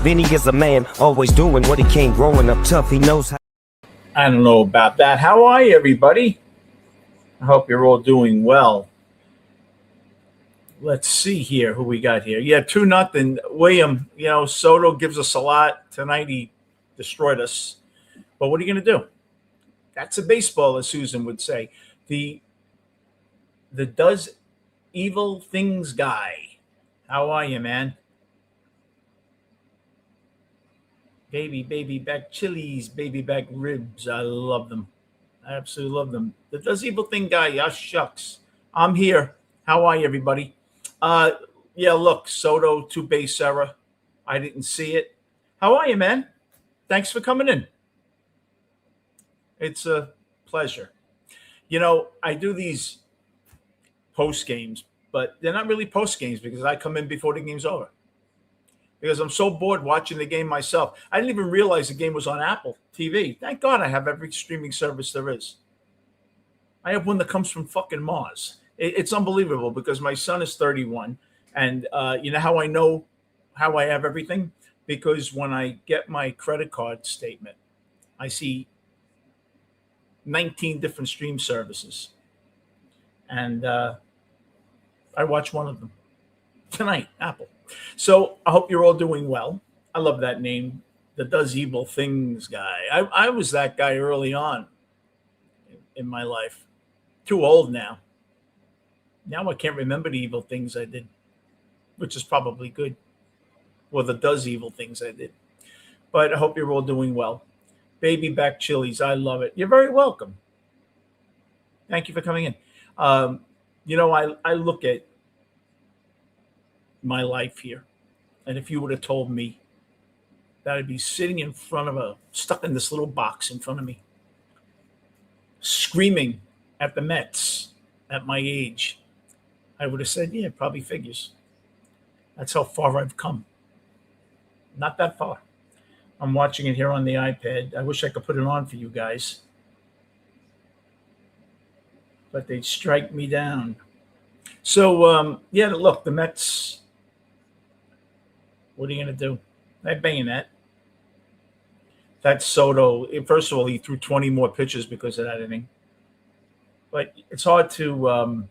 Vinny is a man, always doing what he can, growing up tough. He knows how. I don't know about that. How are you, everybody? I hope you're all doing well. Let's see here who we got here. Yeah, 2-0. William, Soto gives us a lot. Tonight he destroyed us. But what are you going to do? That's a baseball, as Susan would say. The does evil things guy. How are you, man? Baby back chilies, baby back ribs. I love them. I absolutely love them. The does evil thing guy. Yeah, shucks. I'm here. How are you, everybody? Yeah, look, Soto, 2-base error. I didn't see it. How are you, man? Thanks for coming in. It's a pleasure. I do these post games, but they're not really post games because I come in before the game's over. Because I'm so bored watching the game myself. I didn't even realize the game was on Apple TV. Thank God I have every streaming service there is. I have one that comes from fucking Mars. It's unbelievable because my son is 31. And you know how I know how I have everything? Because when I get my credit card statement, I see 19 different stream services. And I watch one of them tonight, Apple. So I hope you're all doing well. I love that name, the does evil things guy. I was that guy early on in my life. Too old now. Now I can't remember the evil things I did, which is probably good. Or the does evil things I did. But I hope you're all doing well. Baby back chilies, I love it. You're very welcome. Thank you for coming in. I look at my life here, and if you would have told me that I'd be sitting in front of stuck in this little box in front of me, screaming at the METS at my age, I would have said, yeah, probably figures. That's how far I've come. Not that far. I'm watching it here on the iPad. I wish I could put it on for you guys, but they'd strike me down. So, look, the METS, what are you going to do? They're banging that. That's Soto. First of all, he threw 20 more pitches because of that inning. But it's hard to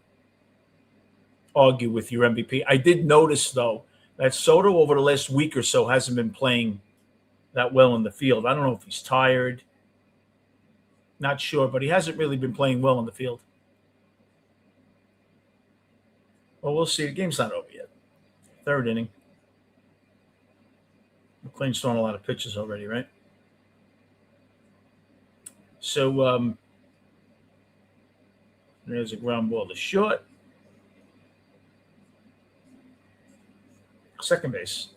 argue with your MVP. I did notice, though, that Soto over the last week or so hasn't been playing that well in the field. I don't know if he's tired. Not sure, but he hasn't really been playing well in the field. Well, we'll see. The game's not over yet. Third inning. McLean's thrown a lot of pitches already, right? So there's a ground ball to short. Second base.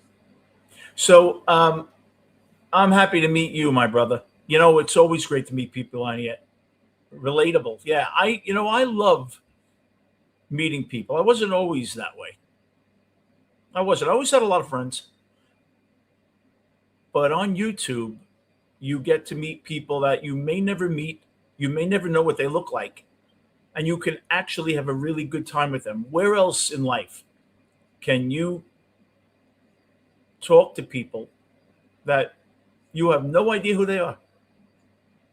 So I'm happy to meet you, my brother. It's always great to meet people on here. Relatable. Yeah, I love meeting people. I wasn't always that way. I always had a lot of friends. But on YouTube, you get to meet people that you may never meet. You may never know what they look like. And you can actually have a really good time with them. Where else in life can you talk to people that you have no idea who they are,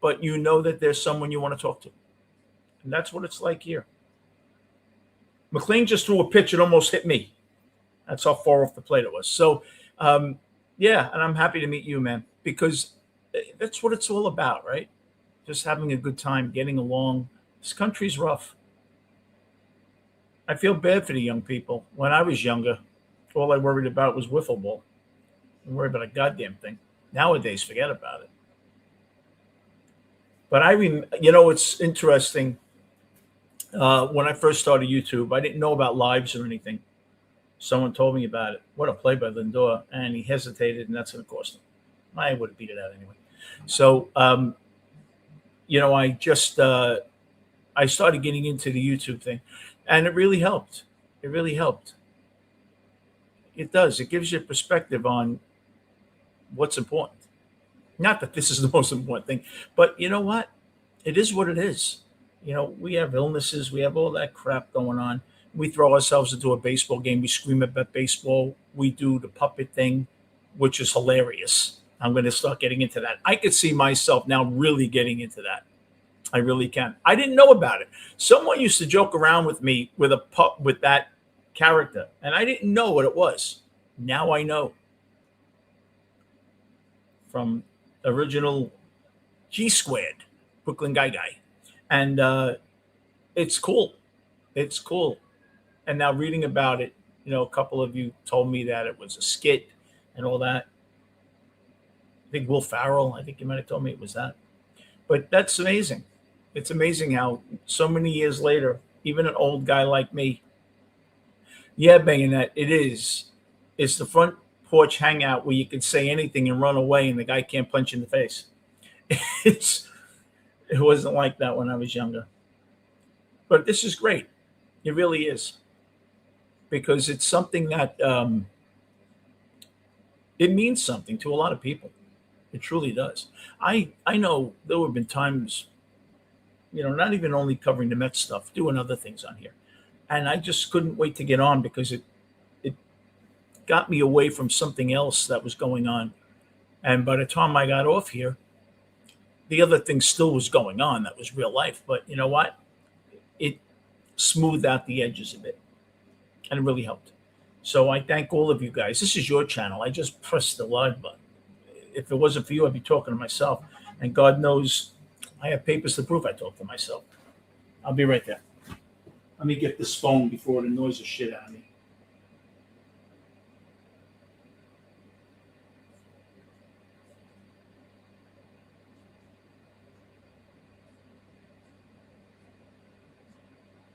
but you know that there's someone you want to talk to? And that's what it's like here. McLean just threw a pitch. It almost hit me. That's how far off the plate it was. So, yeah, and I'm happy to meet you, man, because that's what it's all about, right? Just having a good time, getting along. This country's rough. I feel bad for the young people. When I was younger, all I worried about was wiffle ball. I didn't worry about a goddamn thing. Nowadays, forget about it. But it's interesting. When I first started YouTube, I didn't know about lives or anything. Someone told me about it. What a play by Lindor. And he hesitated, and that's going to cost him. I would have beat it out anyway. So, I started getting into the YouTube thing, and it really helped. It really helped. It does. It gives you a perspective on what's important. Not that this is the most important thing, but you know what? It is what it is. We have illnesses. We have all that crap going on. We throw ourselves into a baseball game. We scream about baseball. We do the puppet thing. which is hilarious. I'm going to start getting into that. I could see myself now really getting into that. I really can. I didn't know about it. Someone used to joke around with me with a pup with that character, and I didn't know what it was. Now I know. From original G Squared, Brooklyn Guy, and it's cool. It's cool. And now reading about it, a couple of you told me that it was a skit and all that. I think Will Farrell. I think you might have told me it was that. But that's amazing. It's amazing how so many years later, even an old guy like me, yeah, Bayonet, it is. It's the front porch hangout where you can say anything and run away and the guy can't punch you in the face. It wasn't like that when I was younger. But this is great. It really is. Because it's something that it means something to a lot of people. It truly does. I know there have been times, not even only covering the Mets stuff, doing other things on here. And I just couldn't wait to get on because it got me away from something else that was going on. And by the time I got off here, the other thing still was going on. That was real life. But you know what? It smoothed out the edges a bit. And it really helped. So I thank all of you guys. This is your channel. I just pressed the live button. If it wasn't for you, I'd be talking to myself. And God knows I have papers to prove I talk to myself. I'll be right there. Let me get this phone before it annoys the shit out of me.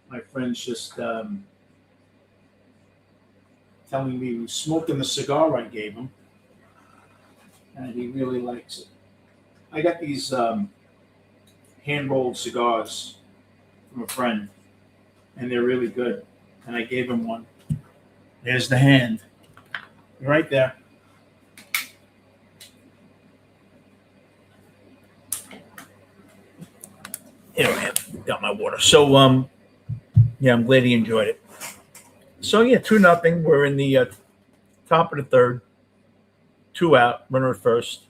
My friend's just telling me he was smoking the cigar I gave him, and he really likes it. I got these hand-rolled cigars from a friend, and they're really good, and I gave him one. There's the hand. Right there. Here I have. Got my water. So, yeah, I'm glad he enjoyed it. So, yeah, 2-0. We're in the top of the third. 2 out. Runner at first.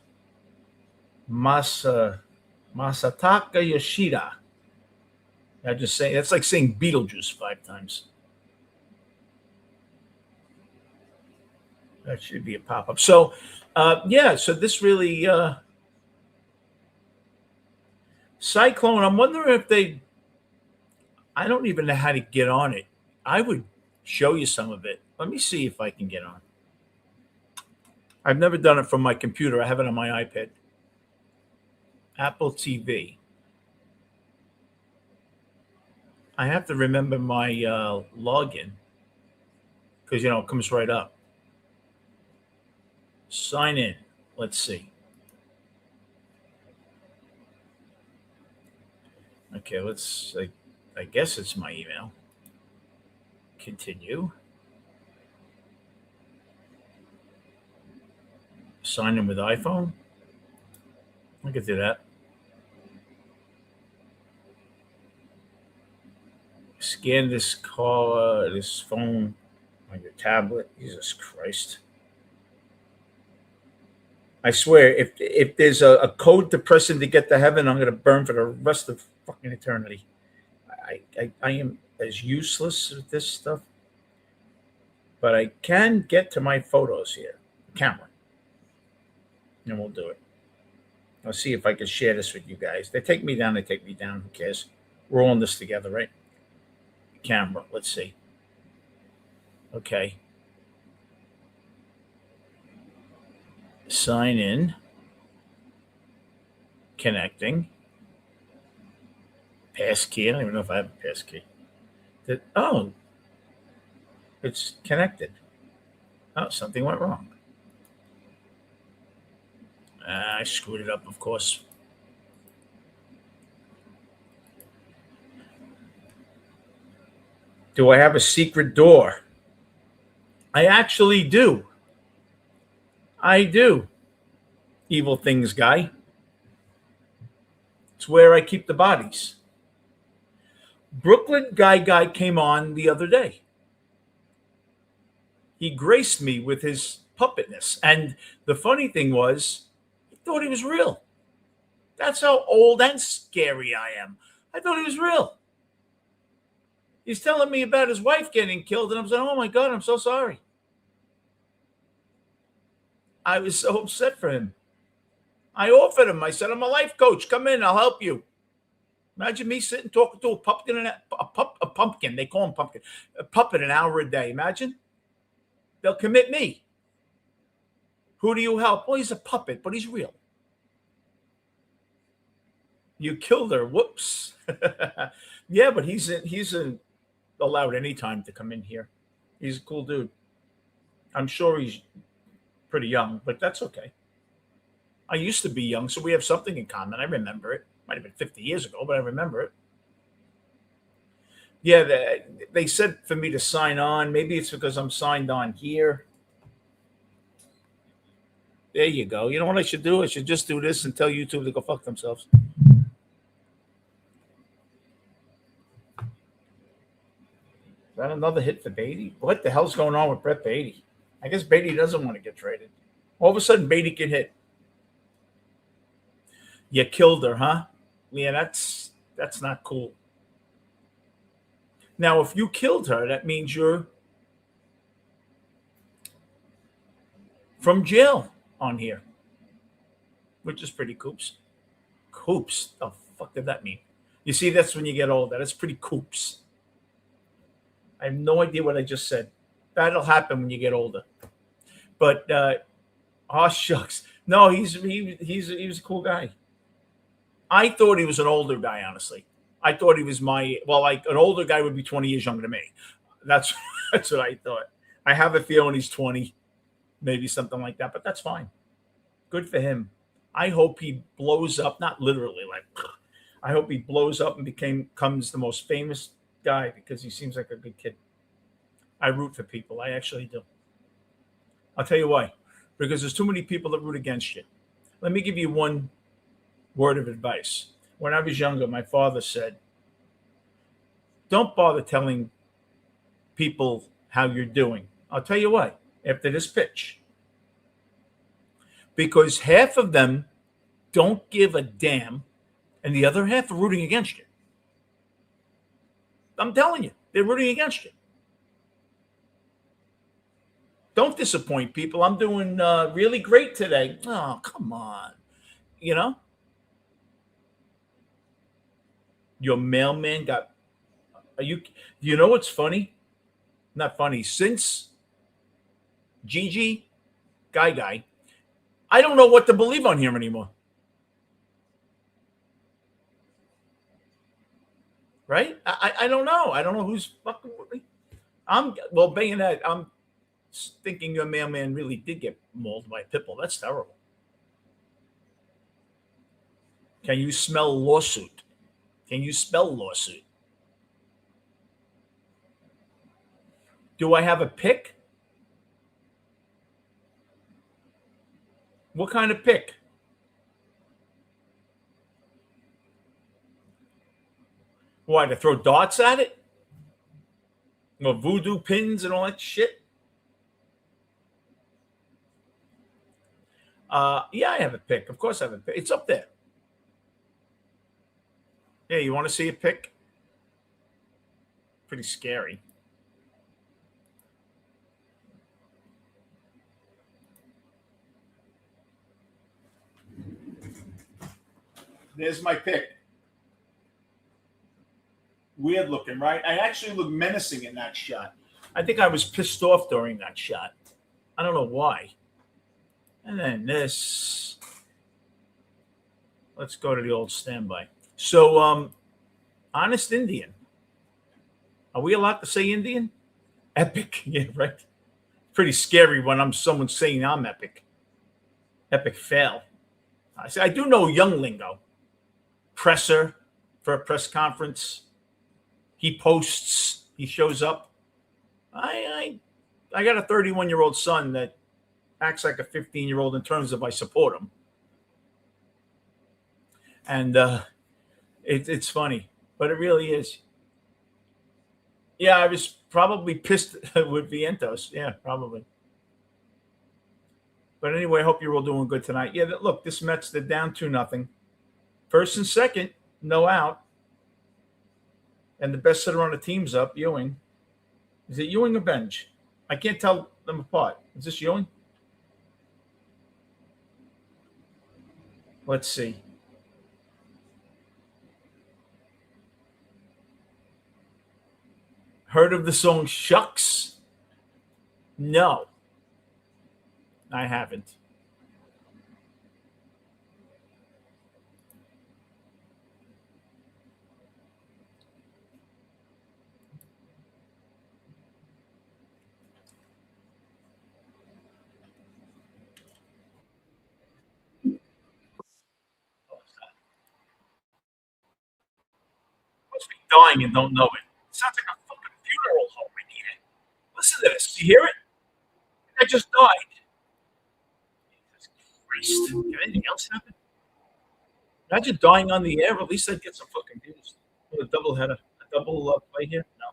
Masataka Yoshida. I just say that's like saying Beetlejuice 5 times. That should be a pop-up. So, yeah, so this really Cyclone, I'm wondering if I don't even know how to get on it. I would show you some of it. Let me see if I can get on. I've never done it from my computer. I have it on my iPad. Apple TV. I have to remember my login because, it comes right up. Sign in. Let's see. Okay, I guess it's my email. Continue. Sign in with iPhone. I could do that. Scan this phone on your tablet. Jesus Christ. I swear, if there's a code to press in to get to heaven, I'm going to burn for the rest of fucking eternity. I am as useless with this stuff. But I can get to my photos here. Camera. And we'll do it. I'll see if I can share this with you guys. They take me down. Who cares? We're all in this together, right? Camera. Let's see. Okay. Sign in. Connecting. Passkey. I don't even know if I have a passkey. It's connected. Oh, something went wrong. I screwed it up, of course. Do I have a secret door? I actually do. I do. Evil things guy. It's where I keep the bodies. Brooklyn Guy came on the other day. He graced me with his puppetness. And the funny thing was, he thought he was real. That's how old and scary I am. I thought he was real. He's telling me about his wife getting killed, and I'm saying, oh my God, I'm so sorry. I was so upset for him. I offered him. I said, I'm a life coach. Come in, I'll help you. Imagine me sitting talking to a pumpkin, a pumpkin. They call him pumpkin. A puppet an hour a day. Imagine. They'll commit me. Who do you help? Well, he's a puppet, but he's real. You killed her. Whoops. Yeah, but he's allowed any time to come in here. He's a cool dude. I'm sure he's pretty young, but that's okay. I used to be young, so we have something in common. I remember it. Might have been 50 years ago, but I remember it. Yeah, they said for me to sign on. Maybe it's because I'm signed on here. There you go. You know what I should do? I should just do this and tell YouTube to go fuck themselves. Is that another hit for Beatty? What the hell's going on with Brett Beatty? I guess Beatty doesn't want to get traded. All of a sudden, Beatty can hit. You killed her, huh? Yeah, that's not cool. Now, if you killed her, that means you're from jail on here, which is pretty coops. Coops? The fuck did that mean? You see, that's when you get older. That's pretty coops. I have no idea what I just said. That'll happen when you get older. But oh shucks, no, he was a cool guy. I thought he was an older guy, honestly. I thought he was like an older guy would be 20 years younger than me. That's what I thought. I have a feeling he's 20, maybe something like that, but that's fine. Good for him. I hope he blows up, not literally, like, I hope he blows up and becomes the most famous guy because he seems like a good kid. I root for people. I actually do. I'll tell you why. Because there's too many people that root against you. Let me give you one word of advice. When I was younger, my father said, don't bother telling people how you're doing. I'll tell you why. After this pitch. Because half of them don't give a damn, and the other half are rooting against you. I'm telling you, they're rooting against you. Don't disappoint people. I'm doing really great today. Oh, come on. You know? Your mailman got. You know what's funny? Not funny. Since Gigi, Guy, I don't know what to believe on here anymore. Right? I don't know. I don't know who's fucking with me. Being that, I'm thinking your mailman really did get mauled by a pit bull. That's terrible. Can you smell lawsuit? Can you spell lawsuit? Do I have a pick? What kind of pick? Why, to throw darts at it? Or voodoo pins and all that shit? Yeah, I have a pick. Of course I have a pick. It's up there. Yeah, you want to see a pick? Pretty scary. There's my pick. Weird looking, right? I actually look menacing in that shot. I think I was pissed off during that shot. I don't know why. And then this. Let's go to the old standby. So, Honest Indian. Are we allowed to say Indian? Epic. Yeah, right. Pretty scary when someone saying I'm epic. Epic fail. I do know young lingo. Presser for a press conference. He posts. He shows up. I got a 31-year-old son that acts like a 15-year-old in terms of I support him. And it's funny, but it really is. Yeah, I was probably pissed with Vientos. Yeah, probably. But anyway, I hope you're all doing good tonight. Yeah, look, this Mets, they're down 2-0. First and second, no out. And the best hitter on the team's up, Ewing. Is it Ewing or Benj? I can't tell them apart. Is this Ewing? Let's see. Heard of the song Shucks? No, I haven't. Must be dying and don't know it. Sounds like a fucking funeral home in here. Listen to this. You hear it? I just died. Jesus Christ. Did anything else happen? Imagine dying on the air. At least I'd get some fucking views. What a double header. A double play here? No.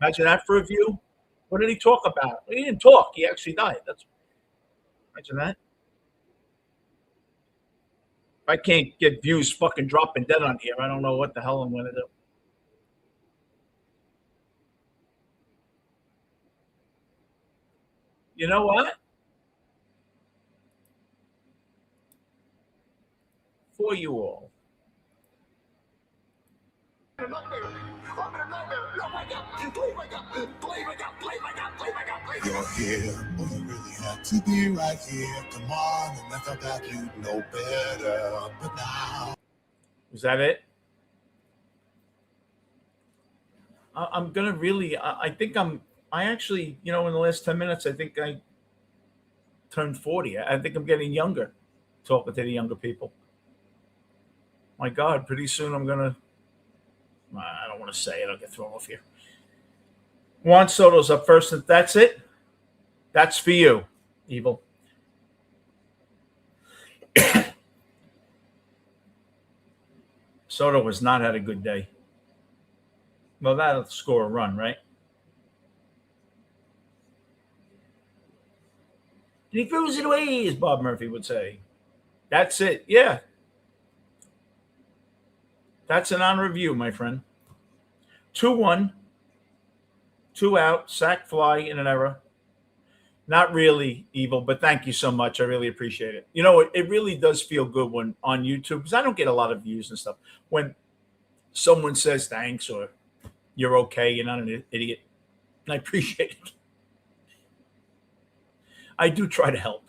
Imagine that for a view. What did he talk about? Well, he didn't talk. He actually died. That's imagine that. If I can't get views fucking dropping dead on here, I don't know what the hell I'm gonna do. You know what? For you all. You're here, but you really have to be right here. Come on, and I thought that you'd know better, but now. Was that it? I'm gonna really. I think I actually, in the last 10 minutes, I think I turned 40. I think I'm getting younger, talking to the younger people. My God, pretty soon I'm gonna. I don't want to say it. I'll get thrown off here. Juan Soto's up first. And that's it. That's for you, Evil. Soto has not had a good day. Well, that'll score a run, right? And he throws it away, as Bob Murphy would say. That's it. Yeah. That's an on review, my friend. 2-1. 2 out. Sack fly in an error. Not really, Evil, but thank you so much. I really appreciate it. It really does feel good when on YouTube, because I don't get a lot of views and stuff. When someone says thanks or you're okay, you're not an idiot. And I appreciate it. I do try to help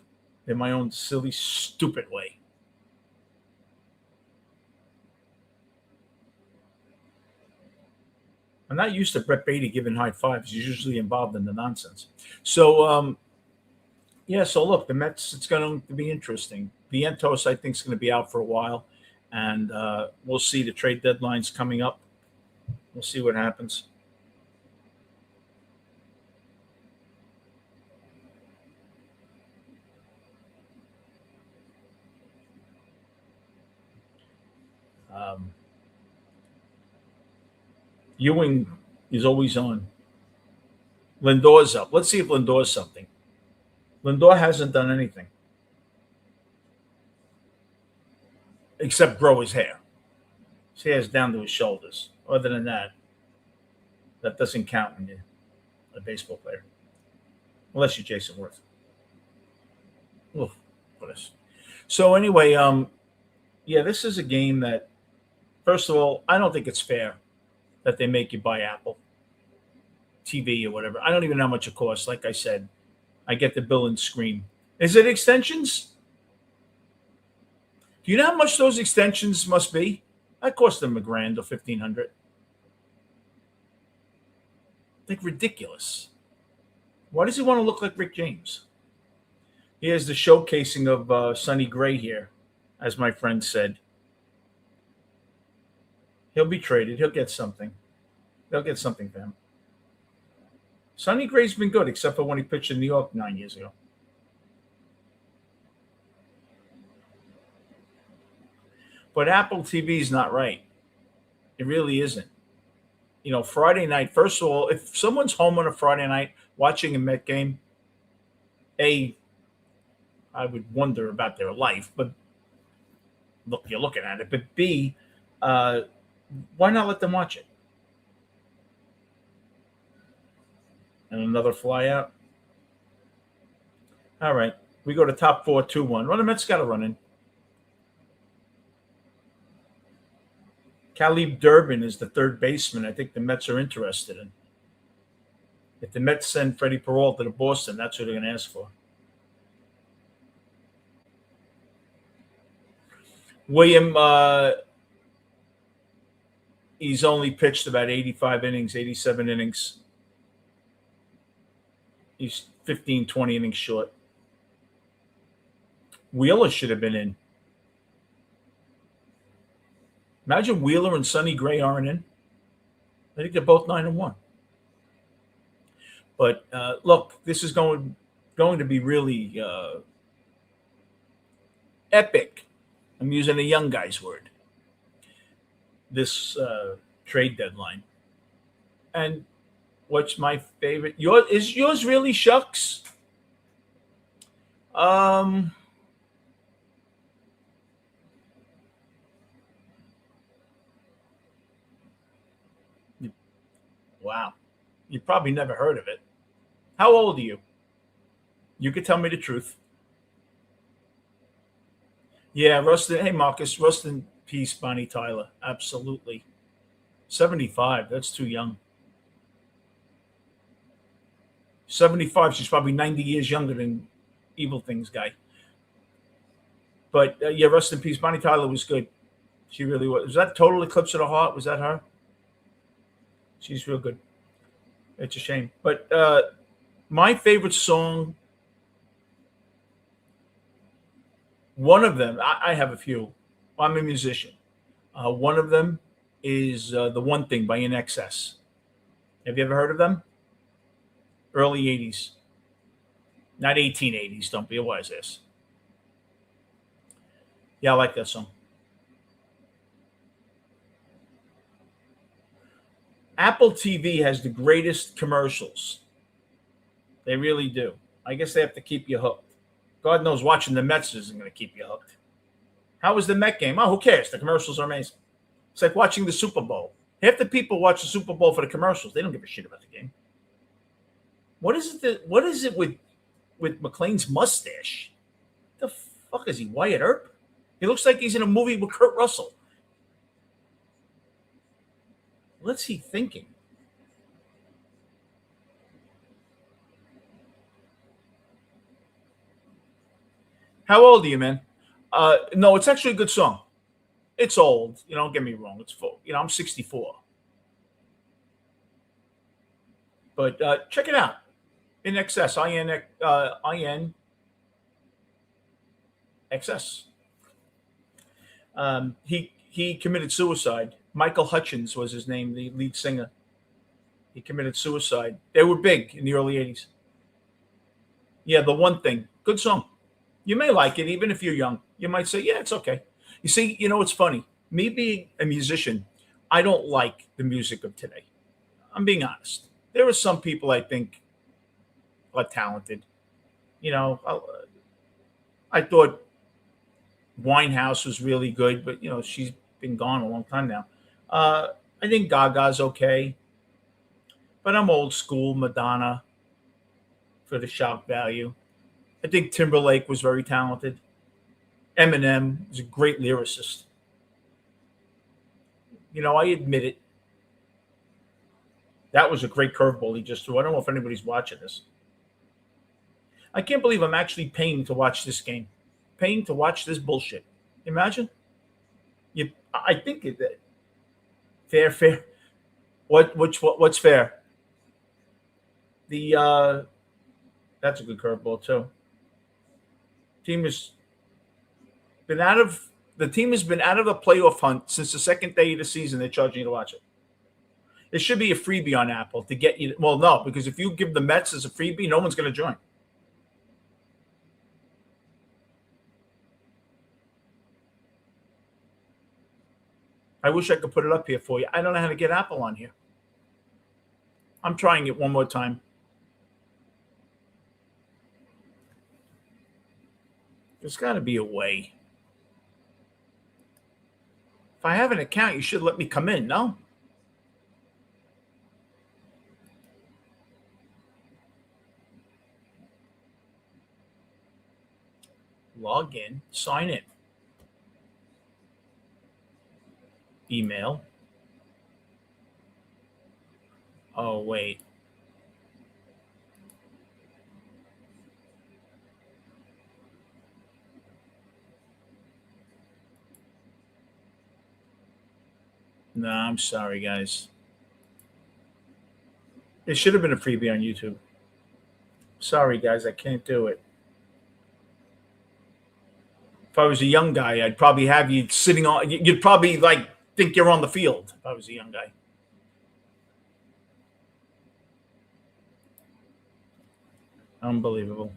in my own silly, stupid way. I'm not used to Brett Beatty giving high fives. He's usually involved in the nonsense. So, yeah, so look, the Mets, it's going to be interesting. Vientos, I think, is going to be out for a while. And we'll see. The trade deadline's coming up. We'll see what happens. Ewing is always on. Lindor's up. Let's see if Lindor's something. Lindor hasn't done anything except grow his hair. His hair's down to his shoulders. Other than that, that doesn't count when you're a baseball player, unless you're Jason Worth. Oof, for this. So anyway, yeah, this is a game that, first of all, I don't think it's fair that they make you buy Apple TV or whatever. I don't even know how much it costs. Like I said, I get the bill and scream. Is it extensions? Do you know how much those extensions must be? That cost them $1,000 or $1,500. Like ridiculous. Why does he want to look like Rick James? Here's the showcasing of Sonny Gray here, as my friend said. He'll be traded. He'll get something. They'll get something for him. Sonny Gray's been good, except for when he pitched in New York 9 years ago. But Apple TV is not right. It really isn't. Friday night, first of all, if someone's home on a Friday night watching a Met game, I would wonder about their life. But look, you're looking at it. But B, uh, why not let them watch it? And another fly out. All right. We go to top 4-2-1. Well, the Mets got to run in. Khalib Durbin is the third baseman I think the Mets are interested in. If the Mets send Freddie Peralta to Boston, that's what they're going to ask for. William, he's only pitched about 85 innings, 87 innings. He's 15, 20 innings short. Wheeler should have been in. Imagine Wheeler and Sonny Gray aren't in. I think they're both 9-1. But look, this is going to be really epic. I'm using a young guy's word. This trade deadline. And what's my favorite? Is yours really Shucks? Wow. You probably never heard of it. How old are you? You could tell me the truth. Yeah, Rustin. Hey, Marcus. Rust in peace, Bonnie Tyler. Absolutely. 75. That's too young. 75. She's probably 90 years younger than Evil Things guy. But yeah, rest in peace. Bonnie Tyler was good. She really was. Was that Total Eclipse of the Heart? Was that her? She's real good. It's a shame. But my favorite song, one of them, I have a few. I'm a musician. One of them is The One Thing by In Excess. Have you ever heard of them? Early 80s. Not 1880s. Don't be a wise ass. Yeah, I like that song. Apple TV has the greatest commercials. They really do. I guess they have to keep you hooked. God knows watching the Mets isn't going to keep you hooked. How was the Met game? Oh, who cares? The commercials are amazing. It's like watching the Super Bowl. Half the people watch the Super Bowl for the commercials. They don't give a shit about the game. What is it with McLean's mustache? The fuck is he, Wyatt Earp? He looks like he's in a movie with Kurt Russell. What's he thinking? How old are you, man? No, it's actually a good song. It's old. Don't get me wrong. It's full. I'm 64. But check it out. In Excess. IN Excess. He committed suicide. Michael Hutchins was his name, the lead singer. He committed suicide. They were big in the early 80s. Yeah, The One Thing. Good song. You may like it, even if you're young. You might say, yeah, it's okay. You see, it's funny. Me being a musician, I don't like the music of today. I'm being honest. There are some people I think are talented. I thought Winehouse was really good, but, she's been gone a long time now. I think Gaga's okay. But I'm old school, Madonna for the shock value. I think Timberlake was very talented. Eminem is a great lyricist. I admit it. That was a great curveball he just threw. I don't know if anybody's watching this. I can't believe I'm actually paying to watch this game. Paying to watch this bullshit. Imagine. I think that fair. What's fair? That's a good curveball too. The team has been out of the playoff hunt since the second day of the season. They're charging you to watch it. It should be a freebie on Apple to get you. Well, no, because if you give the Mets as a freebie, no one's going to join. I wish I could put it up here for you. I don't know how to get Apple on here. I'm trying it one more time. There's got to be a way. If I have an account, you should let me come in, no? Log in, sign in. Email. Oh, wait. No, I'm sorry, guys. It should have been a freebie on YouTube. Sorry, guys, I can't do it. If I was a young guy, I'd probably have you sitting on. You'd probably like think you're on the field. If I was a young guy. Unbelievable.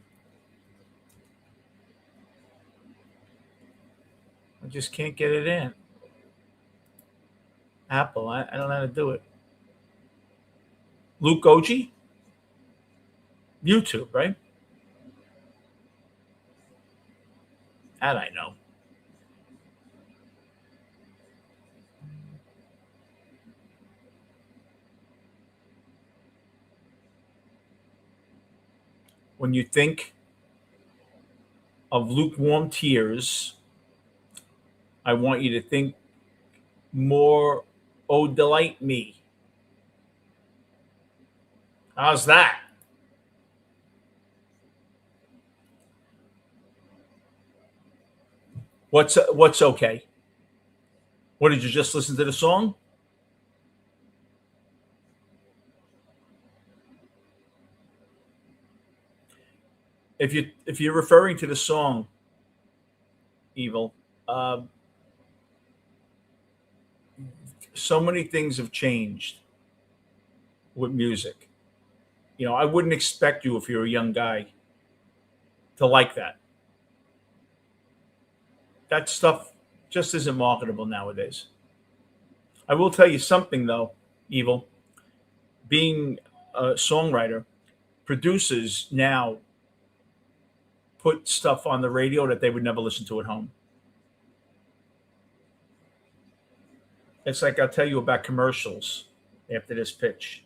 I just can't get it in. Apple, I don't know how to do it. Luke Oji? YouTube, right? That I know. When you think of lukewarm tears, I want you to think more, oh, delight me. How's that? What's okay? What, did you just listen to the song? If you're referring to the song, Evil, so many things have changed with music. You know, I wouldn't expect you, if you're a young guy, to like that. That stuff just isn't marketable nowadays. I will tell you something, though, Evil. Being a songwriter, producers now put stuff on the radio that they would never listen to at home. It's like I'll tell you about commercials after this pitch.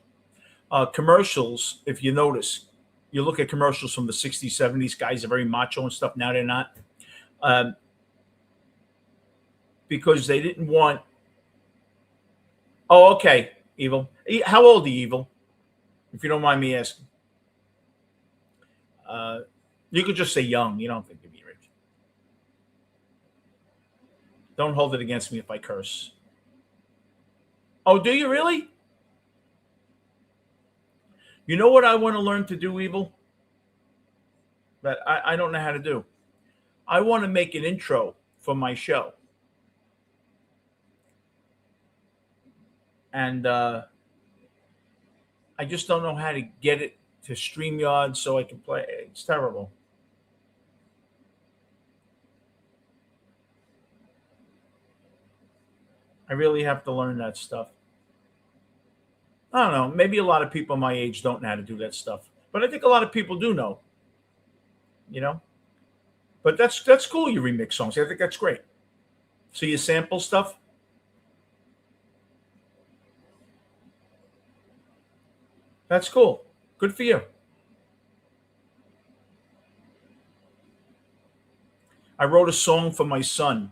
Commercials, if you notice, you look at commercials from the 60s, 70s, guys are very macho and stuff. Now they're not. Because they didn't want. Oh, okay, Evil. How old are you, Evil? If you don't mind me asking. You could just say young. You don't think to be rich. Don't hold it against me if I curse. Oh, do you really? You know what I want to learn to do, Evil? That I don't know how to do. I want to make an intro for my show. And I just don't know how to get it to StreamYard so I can play. It's terrible. I really have to learn that stuff. I don't know. Maybe a lot of people my age don't know how to do that stuff. But I think a lot of people do know. You know? But that's cool, you remix songs. I think that's great. So you sample stuff? That's cool. Good for you. I wrote a song for my son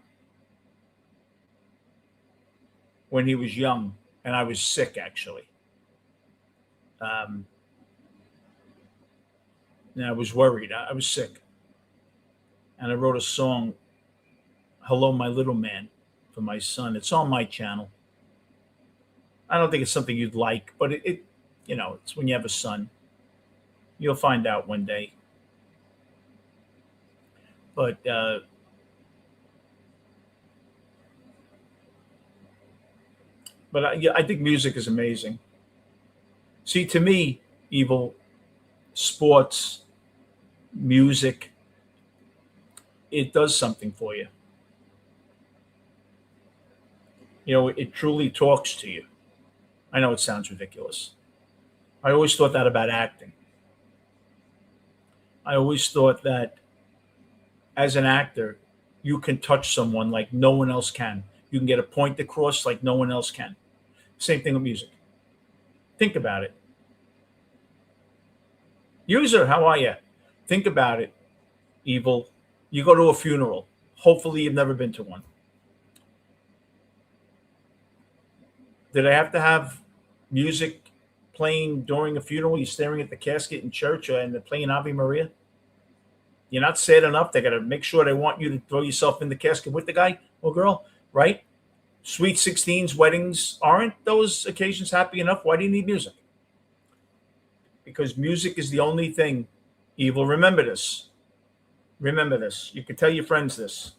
when he was young, and I was sick, actually. And I was worried. I was sick. And I wrote a song, Hello, My Little Man, for my son. It's on my channel. I don't think it's something you'd like, but it you know, it's when you have a son. You'll find out one day. But I think music is amazing. See, to me, Evil, sports, music, it does something for you. You know, it truly talks to you. I know it sounds ridiculous. I always thought that about acting. I always thought that as an actor, you can touch someone like no one else can. You can get a point across like no one else can. Same thing with music. Think about it. User, how are you? Think about it, Evil. You go to a funeral. Hopefully, you've never been to one. Did I have to have music playing during a funeral? You're staring at the casket in church and they're playing Ave Maria? You're not sad enough. They got to make sure they want you to throw yourself in the casket with the guy or girl, right? Sweet 16s, weddings, aren't those occasions happy enough? Why do you need music? Because music is the only thing. Evil, remember this. Remember this. You can tell your friends this.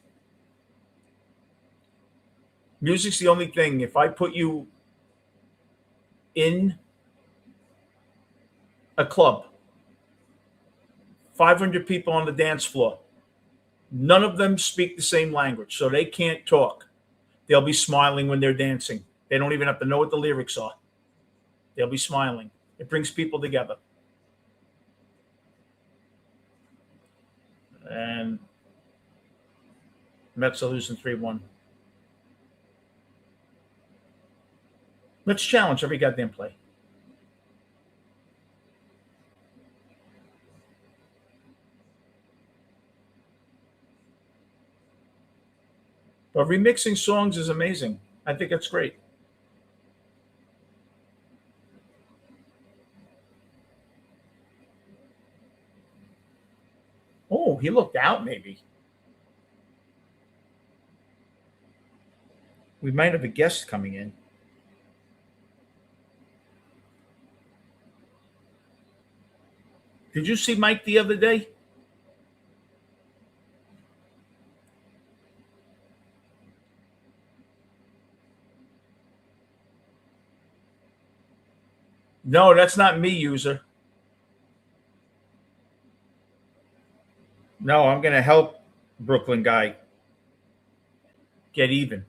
Music's the only thing. If I put you in a club, 500 people on the dance floor, none of them speak the same language, so they can't talk. They'll be smiling when they're dancing. They don't even have to know what the lyrics are. They'll be smiling. It brings people together. And Mets are losing 3-1. Let's challenge every goddamn play. But remixing songs is amazing. I think it's great. Oh, he looked out maybe. We might have a guest coming in. Did you see Mike the other day? No, that's not me, user. No, I'm going to help Brooklyn guy get even.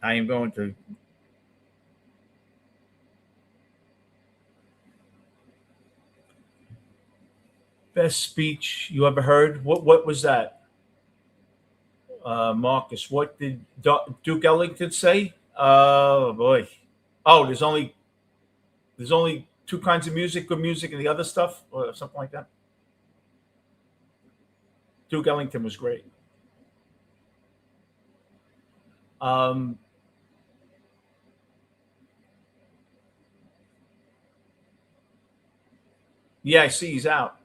I am going to. Best speech you ever heard? What was that? Marcus, what did Duke Ellington say? Oh boy. Oh, there's only two kinds of music, good music and the other stuff, or something like that. Duke Ellington was great. Um, yeah, I see he's out.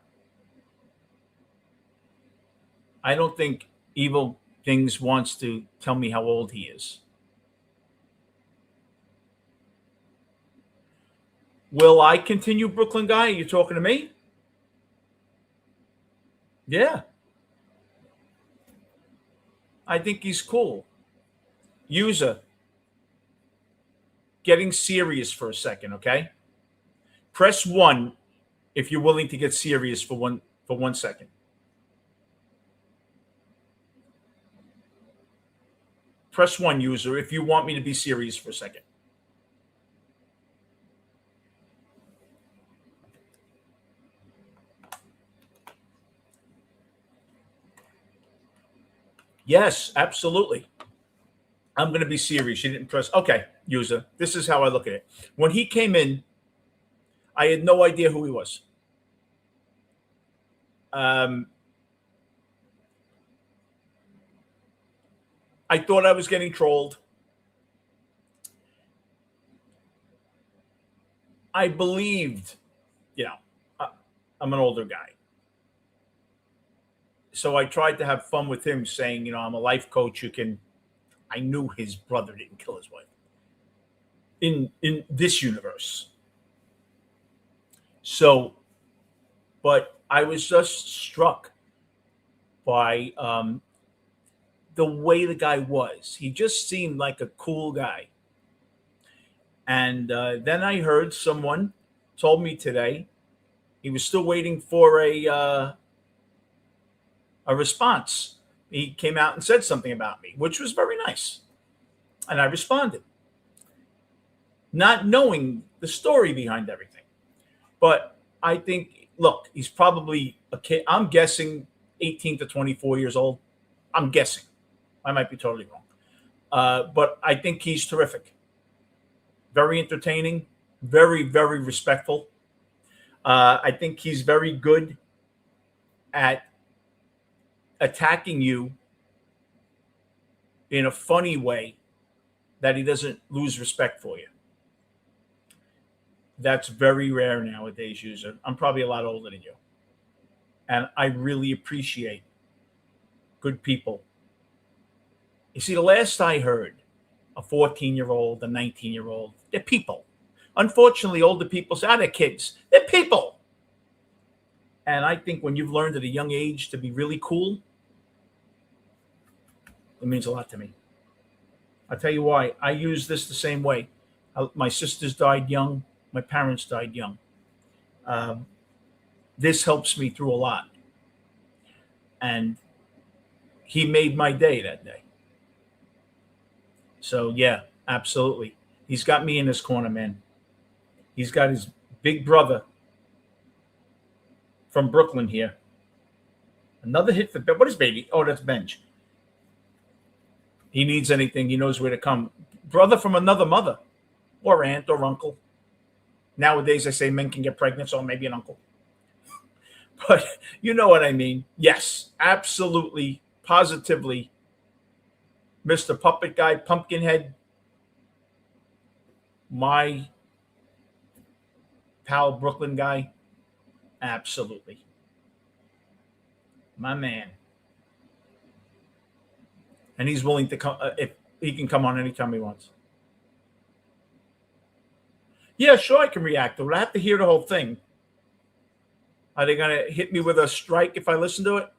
I don't think Evil Things wants to tell me how old he is. Will I continue, Brooklyn guy? Are you talking to me? Yeah. I think he's cool. User, getting serious for a second, okay? Press 1 if you're willing to get serious for 1 second. Press 1, user, if you want me to be serious for a second. Yes, absolutely. I'm going to be serious. You didn't press. Okay, user. This is how I look at it. When he came in, I had no idea who he was. I thought I was getting trolled. I believed, I'm an older guy. So I tried to have fun with him saying, I'm a life coach who can. I knew his brother didn't kill his wife in this universe. So, but I was just struck by the way the guy was. He just seemed like a cool guy. And then I heard someone told me today he was still waiting for a response. He came out and said something about me, which was very nice. And I responded. not knowing the story behind everything. But I think, look, he's probably a kid. I'm guessing 18 to 24 years old. I'm guessing. I might be totally wrong. But I think he's terrific. Very entertaining, very, very respectful. I think he's very good at attacking you in a funny way that he doesn't lose respect for you. That's very rare nowadays, user. I'm probably a lot older than you. And I really appreciate good people. You see, the last I heard, a 14-year-old, a 19-year-old, they're people. Unfortunately, older people say, they're kids. They're people. And I think when you've learned at a young age to be really cool, it means a lot to me. I'll tell you why. I use this the same way. My sisters died young. My parents died young. This helps me through a lot. And he made my day that day. So, yeah, absolutely. He's got me in his corner, man. He's got his big brother from Brooklyn here. Another hit for what is baby? Oh, that's Benj. He needs anything, he knows where to come. Brother from another mother, or aunt or uncle. Nowadays, I say men can get pregnant, so maybe an uncle. But you know what I mean. Yes, absolutely, positively. Mr. Puppet Guy, Pumpkinhead, my pal Brooklyn guy, absolutely. My man. And he's willing to come, if he can come on anytime he wants. Yeah, sure, I can react to it. I have to hear the whole thing. Are they going to hit me with a strike if I listen to it?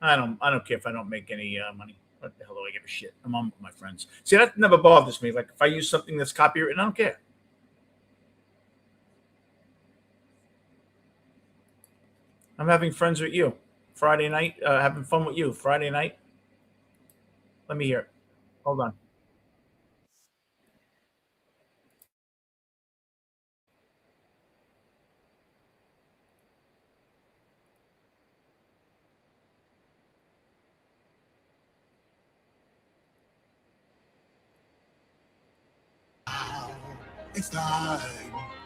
I don't care if I don't make any money. What the hell do I give a shit? I'm on with my friends. See, that never bothers me. Like if I use something that's copywritten, I don't care. I'm having friends with you Friday night, having fun with you Friday night. Let me hear it. Hold on. It's time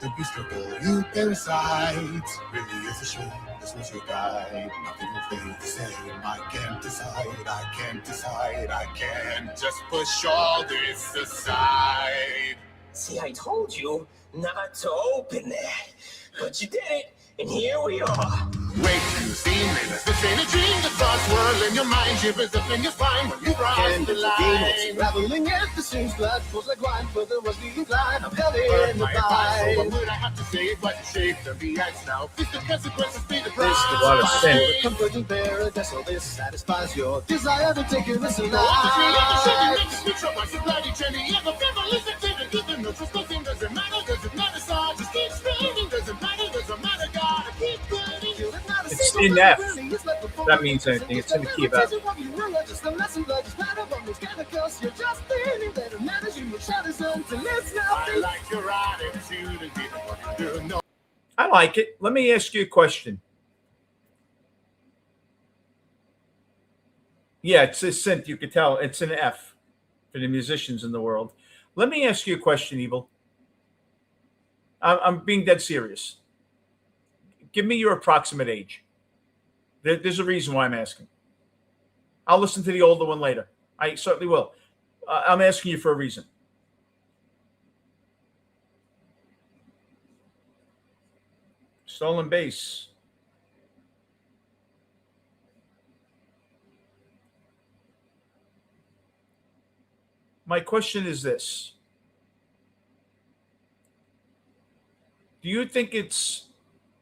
to be strippable. You parasites. Really is a shame. This was your guide. Nothing will stay the same. I can't decide. I can't decide. I can't just push all this aside. See, I told you not to open that, but you did it, and here we are. Wait, you see me? This ain't a dream. The thoughts swirl in your mind. Shivers up in your spine when you cross the line. Traveling at the seams, blood pulls like wine, further was the incline. I'm held in the My advice, so bind. what would I have to say but to shake the BS now? Feast the consequences, pay the price. This is a lot of sin. Comfort in paradise, so this satisfies your desire to take your listen All the tree, all the shit, life. make the switch up, I supply the trendy. Ever never listen to the good, no trust, nothing doesn't matter, doesn't matter, so just keep spinning, doesn't matter, gotta keep burning. It's in F. That means anything. It's in the key of F. I like your attitude and give what you do. No. I like it. Let me ask you a question. Yeah, it's a synth. You could tell it's an F for the musicians in the world. Let me ask you a question, Evil. I'm being dead serious. Give me your approximate age. There's a reason why I'm asking. I'll listen to the older one later. I certainly will. I'm asking you for a reason. Stolen base. My question is this. Do you think it's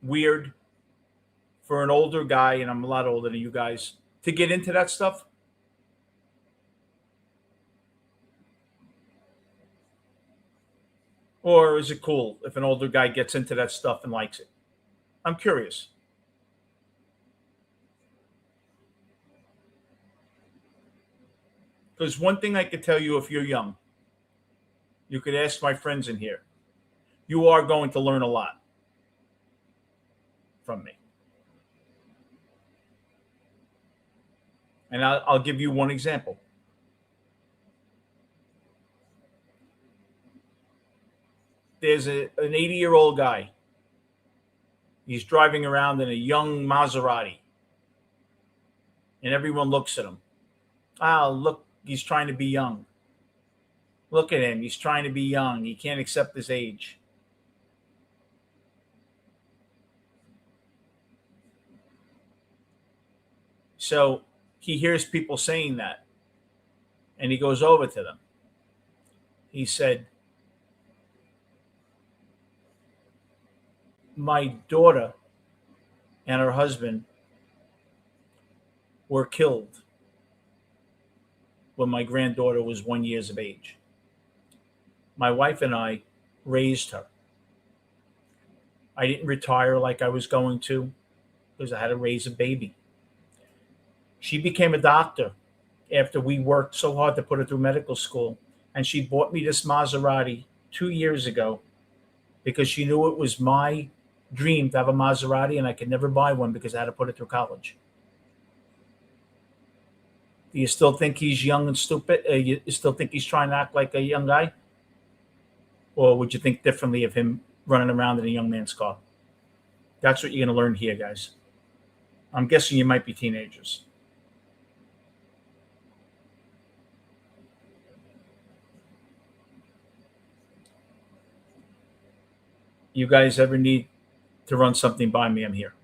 weird for an older guy, and I'm a lot older than you guys, to get into that stuff? Or is it cool if an older guy gets into that stuff and likes it? I'm curious. Because one thing I could tell you, if you're young, you could ask my friends in here, you are going to learn a lot from me. And I'll give you one example. There's an 80-year-old guy. He's driving around in a young Maserati. And everyone looks at him. Ah, look, he's trying to be young. Look at him. He's trying to be young. He can't accept his age. So he hears people saying that. And he goes over to them. He said, my daughter and her husband were killed when my granddaughter was 1 year of age. My wife and I raised her. I didn't retire like I was going to because I had to raise a baby. She became a doctor after we worked so hard to put her through medical school. And she bought me this Maserati 2 years ago because she knew it was my dream to have a Maserati and I could never buy one because I had to put it through college. Do you still think he's young and stupid? You still think he's trying to act like a young guy? Or would you think differently of him running around in a young man's car? That's what you're going to learn here, guys. I'm guessing you might be teenagers. You guys ever need to run something by me, I'm here.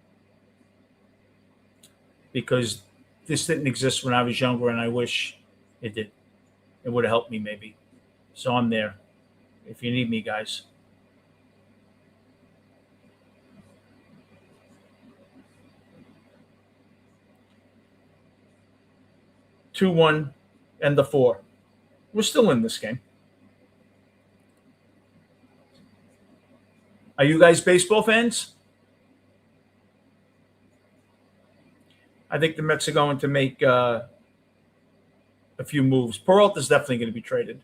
Because this didn't exist when I was younger, and I wish it did. It would have helped me maybe. So I'm there if you need me, guys. Two, 1, and the 4. We're still in this game. Are you guys baseball fans? I think the Mets are going to make a few moves. Peralta's definitely going to be traded.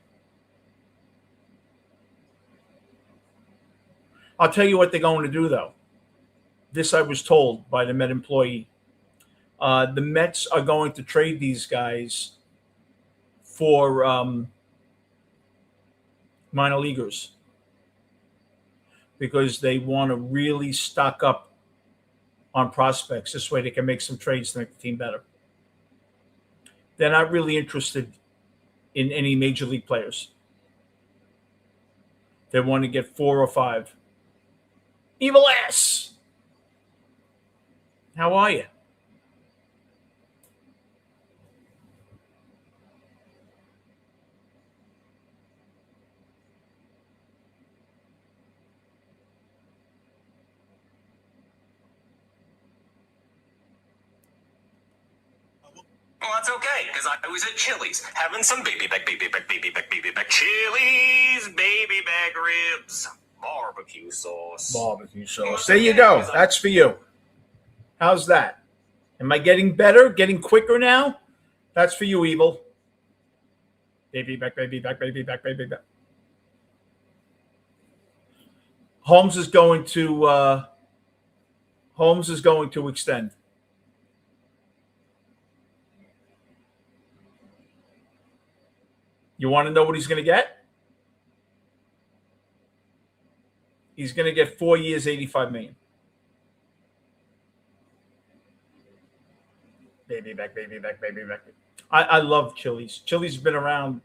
I'll tell you what they're going to do, though. This I was told by the Met employee. The Mets are going to trade these guys for minor leaguers because they want to really stock up on prospects. This way they can make some trades to make the team better. They're not really interested in any major league players. They want to get 4 or 5. Evil ass! How are you? Well, that's okay, because I was at Chili's having some baby back Chili's baby back ribs, barbecue sauce. Barbecue sauce. There you go. That's for you. How's that? Am I getting better? Getting quicker now? That's for you, Evil. Baby back, baby back, baby back, baby back. Holmes is going to extend. You want to know what he's going to get? He's going to get 4 years, $85 million. Baby back, baby back, baby back. I love Chili's. Chili's been around.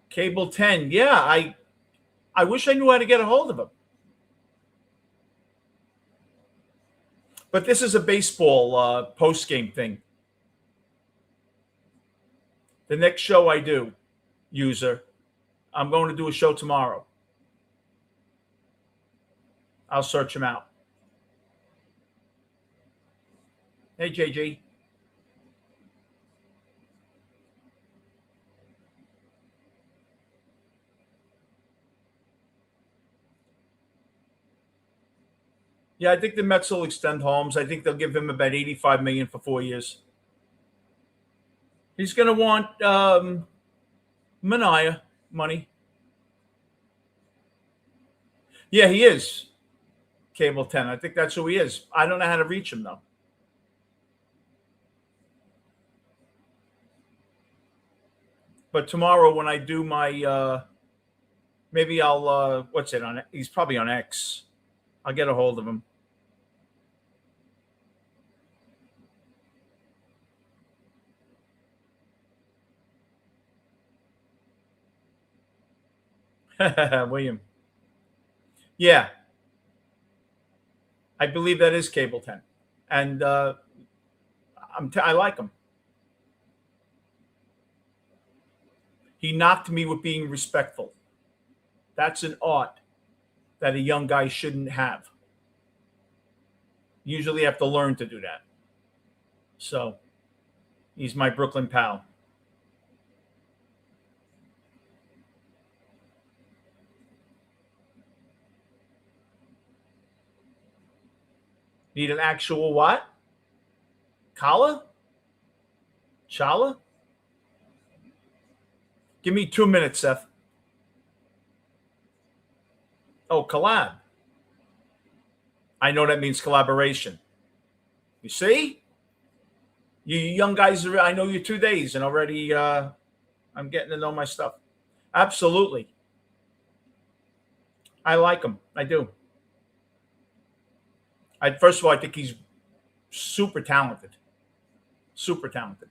Cable 10. Yeah, I wish I knew how to get a hold of him. But this is a baseball post-game thing. The next show I do, user, I'm going to do a show tomorrow. I'll search him out. Hey, JJ. Yeah, I think the Mets will extend Holmes. I think they'll give him about $85 million for 4 years. He's going to want Mania money. Yeah, he is. Cable 10. I think that's who he is. I don't know how to reach him, though. But tomorrow when I do my, maybe I'll, what's it on? He's probably on X. I'll get a hold of him. William. Yeah. I believe that is Cable 10. And I like him. He knocked me with being respectful. That's an art that a young guy shouldn't have. Usually have to learn to do that. So he's my Brooklyn pal. Need an actual what? Collar? Chala? Give me 2 minutes, Seth. Oh, collab. I know that means collaboration. You see? You young guys, I know you 2 days and already I'm getting to know my stuff. Absolutely. I like him. I do. First of all, I think he's super talented. Super talented.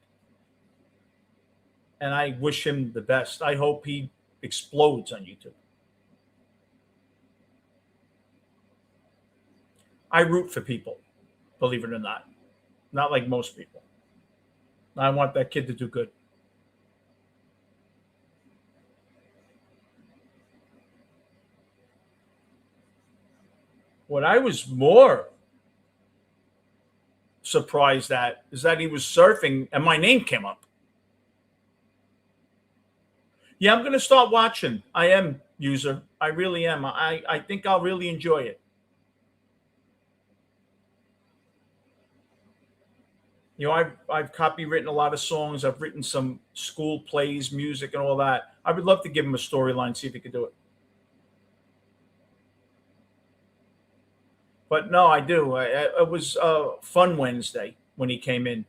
And I wish him the best. I hope he explodes on YouTube. I root for people, believe it or not. Not like most people. I want that kid to do good. What I was more surprised at is that he was surfing and my name came up. Yeah, I'm going to start watching. I am, user. I really am. I think I'll really enjoy it. You know, I've copywritten a lot of songs. I've written some school plays, music, and all that. I would love to give him a storyline, see if he could do it. But no, I do. It was a fun Wednesday when he came in,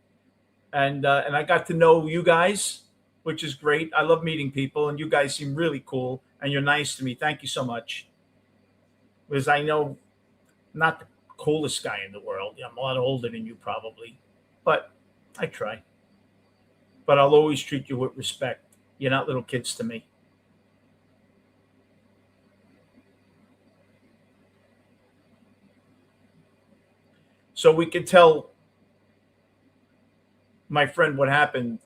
and I got to know you guys, which is great. I love meeting people, and you guys seem really cool, and you're nice to me. Thank you so much. Because I know I'm not the coolest guy in the world. I'm a lot older than you probably, but I try. But I'll always treat you with respect. You're not little kids to me. So we could tell my friend what happened.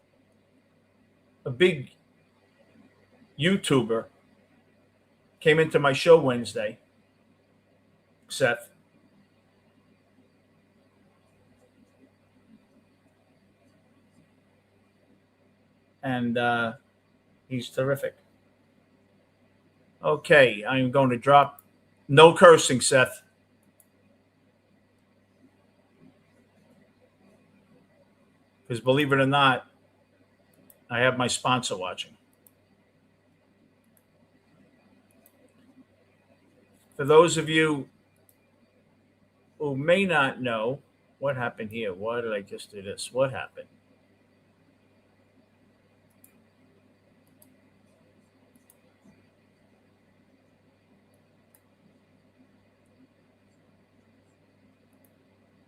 A big YouTuber came into my show Wednesday, Seth. And he's terrific. Okay, I'm going to drop no cursing, Seth. Because believe it or not, I have my sponsor watching. For those of you who may not know, what happened here? Why did I just do this? What happened?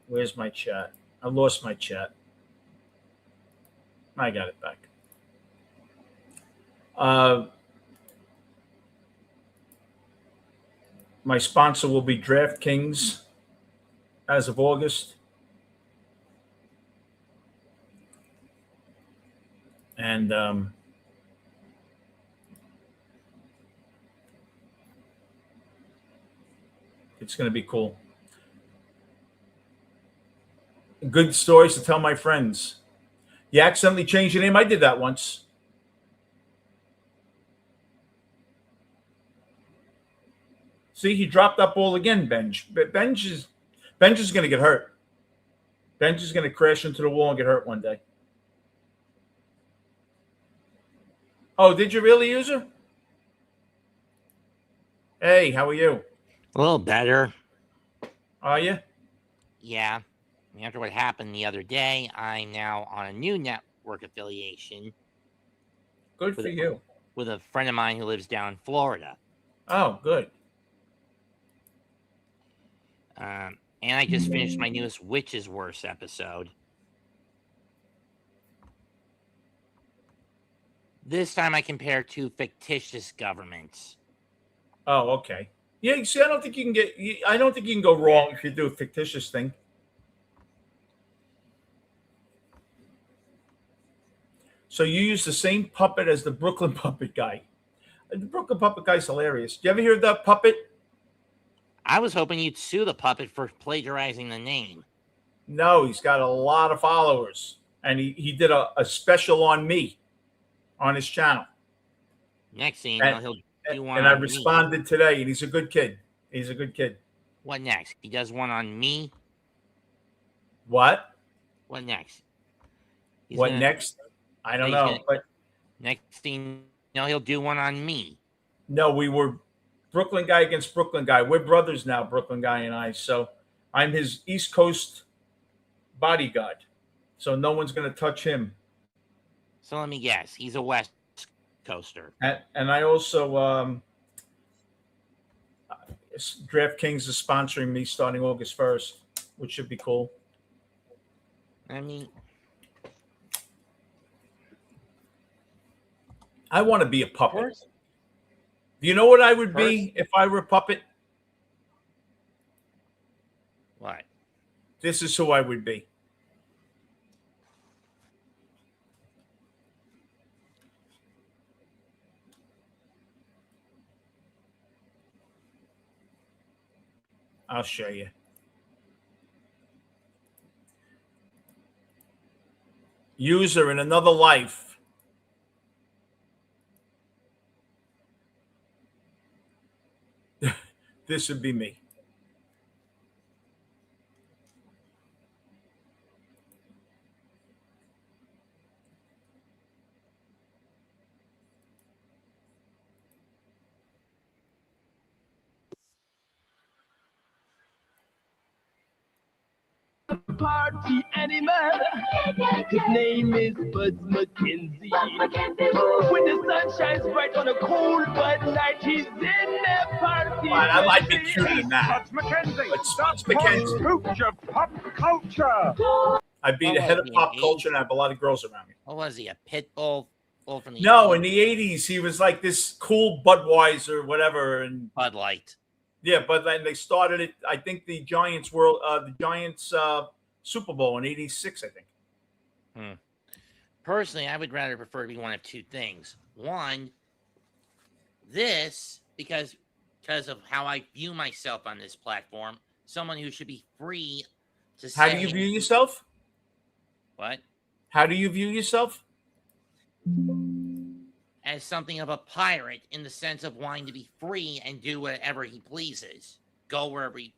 Where's my chat? I lost my chat. I got it back. My sponsor will be DraftKings as of August. And it's going to be cool. Good stories to tell my friends. You accidentally changed your name? I did that once. See, he dropped that ball again, Benj. Benj is going to get hurt. Benj is going to crash into the wall and get hurt one day. Oh, did you really, user? Hey, how are you? A little better. Are you? Yeah. After what happened the other day, I'm now on a new network affiliation Good for you. with a friend of mine who lives down in Florida. Oh, good. And I just finished my newest Which is Worse episode. This time I compare two fictitious governments. Oh, okay. Yeah, see, I don't think you can go wrong if you do a fictitious thing. So you use the same puppet as the Brooklyn puppet guy. The Brooklyn puppet guy's hilarious. Do you ever hear of that puppet? I was hoping you'd sue the puppet for plagiarizing the name. No, he's got a lot of followers. And he did a special on me on his channel. Next thing you know, he'll do one and on I responded today, and he's a good kid. He's a good kid. What next? He does one on me? What? What next? Next? I don't know. But next thing you know, he'll do one on me. No, we were Brooklyn guy against Brooklyn guy. We're brothers now, Brooklyn guy and I. So I'm his East Coast bodyguard. So no one's going to touch him. So let me guess. He's a West Coaster. And I also, DraftKings is sponsoring me starting August 1st, which should be cool. I mean, I want to be a puppet. Do you know what I would be if I were a puppet? What? This is who I would be. I'll show you. User in another life. This would be me. Party animal. His name is Buzz McKenzie. When the sun shines bright on a cold Bud night, he's in there party. I might be cuter than that. Buzz McKenzie. Buzz McKenzie. Future pop culture. I'd be the head of pop culture and I have a lot of girls around me. What was he? A pit bull from the No, 80s? in the 80s, he was like this cool Budweiser, whatever. And Bud Light. yeah, but then they started it. I think the Giants Super Bowl in '86, I think. Personally, I would rather prefer to be one of two things. One, this, because of how I view myself on this platform, someone who should be free to say. How do you view yourself? What? How do you view yourself? As something of a pirate, in the sense of wanting to be free and do whatever he pleases, go wherever he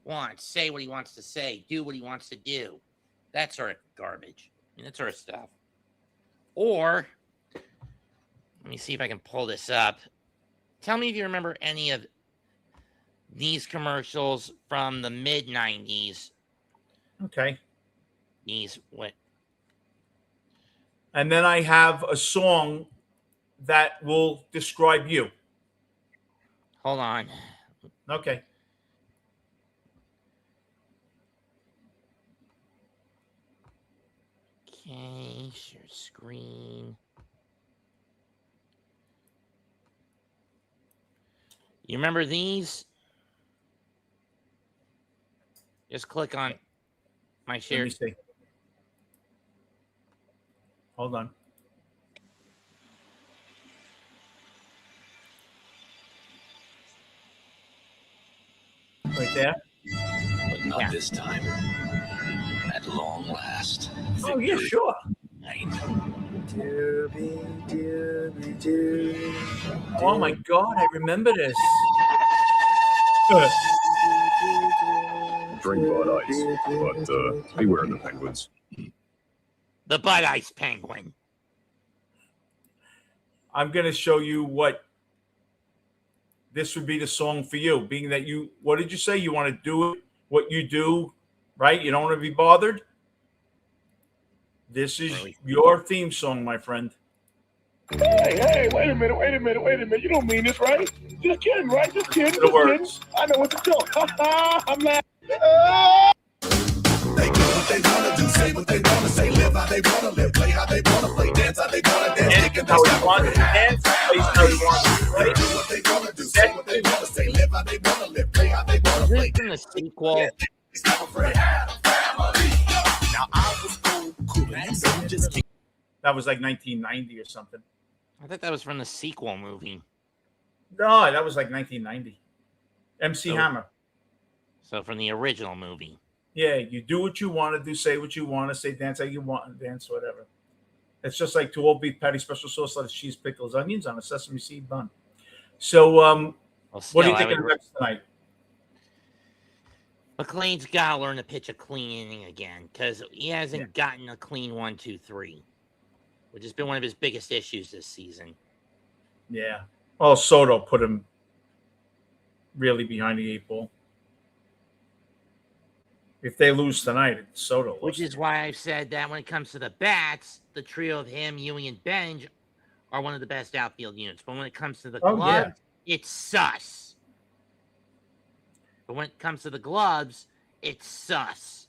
wants, say what he wants to say, do what he wants to do, that sort of garbage, that sort of stuff. Or, let me see if I can pull this up. Tell me if you remember any of these commercials from the mid 90s. Okay. What? And then I have a song that will describe you. Hold on. Okay. Okay, share screen. You remember these? Just click on my share. Let me see. Hold on. Right there. But not this time. At long last. Oh, yeah, sure. Oh, my God. I remember this. Drink Bud Ice, but beware the penguins. The Bud Ice Penguin. I'm going to show you what this would be the song for you, being that you, what did you say? You want to do it, what you do, right? You don't want to be bothered. This is your theme song, my friend. Hey, wait a minute. You don't mean this, right? Just kidding, right? Just kidding. I know what to do. I'm laughing. They do what they wanna do, say what they wanna say, live how they wanna live, play how they wanna play, dance how they wanna dance, Dance how he wants to dance, play how he wants to play. They do what they wanna do, say what they wanna say, live how they wanna live, play how they wanna play. In the sequel. Now I was cool, and so just That was like 1990 or something. I thought that was from the sequel movie. No, that was like 1990. MC Hammer. So from the original movie. Yeah, you do what you want to do, say what you want to say, dance how you want to dance, whatever. It's just like 2 old beef patty, special sauce, lettuce, cheese, pickles, onions on a sesame seed bun. So, what do you think of the next tonight? McLean's got to learn to pitch a clean inning again because he hasn't gotten a clean 1, 2, 3, which has been one of his biggest issues this season. Yeah. Oh, Soto put him really behind the 8 ball. If they lose tonight, it's Soto. Which is why I've said that when it comes to the bats, the trio of him, Ewing, and Benj are one of the best outfield units. But when it comes to the gloves, it's sus. But when it comes to the gloves, it's sus.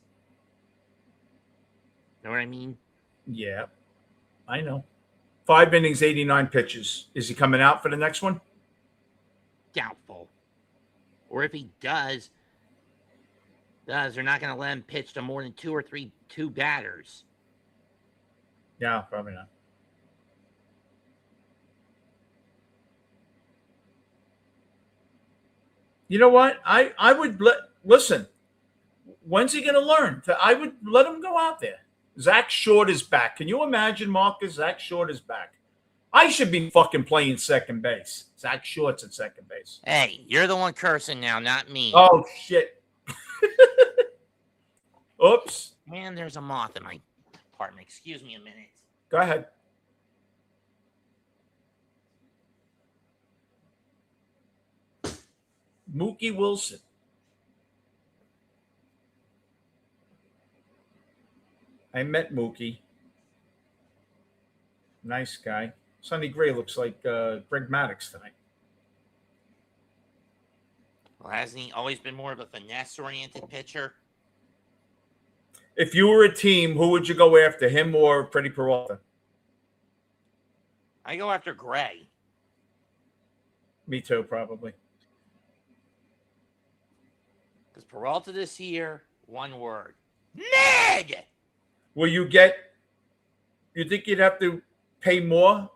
Know what I mean? Yeah, I know. 5 innings, 89 pitches. Is he coming out for the next one? Doubtful. Or if he does, they're not going to let him pitch to more than 2 batters. Yeah, probably not. You know what? I would listen. When's he going to learn? I would let him go out there. Zach Short is back. Can you imagine, Marcus? Zach Short is back. I should be fucking playing second base. Zach Short's at second base. Hey, you're the one cursing now, not me. Oh, shit. Oops. Man, there's a moth in my apartment. Excuse me a minute. Go ahead. Mookie Wilson. I met Mookie. Nice guy. Sonny Gray looks like Greg Maddux tonight. Well, hasn't he always been more of a finesse-oriented pitcher? If you were a team, who would you go after, him or Freddie Peralta? I go after Gray. Me too, probably. Because Peralta this year, one word. Ned! Will you think you'd have to pay more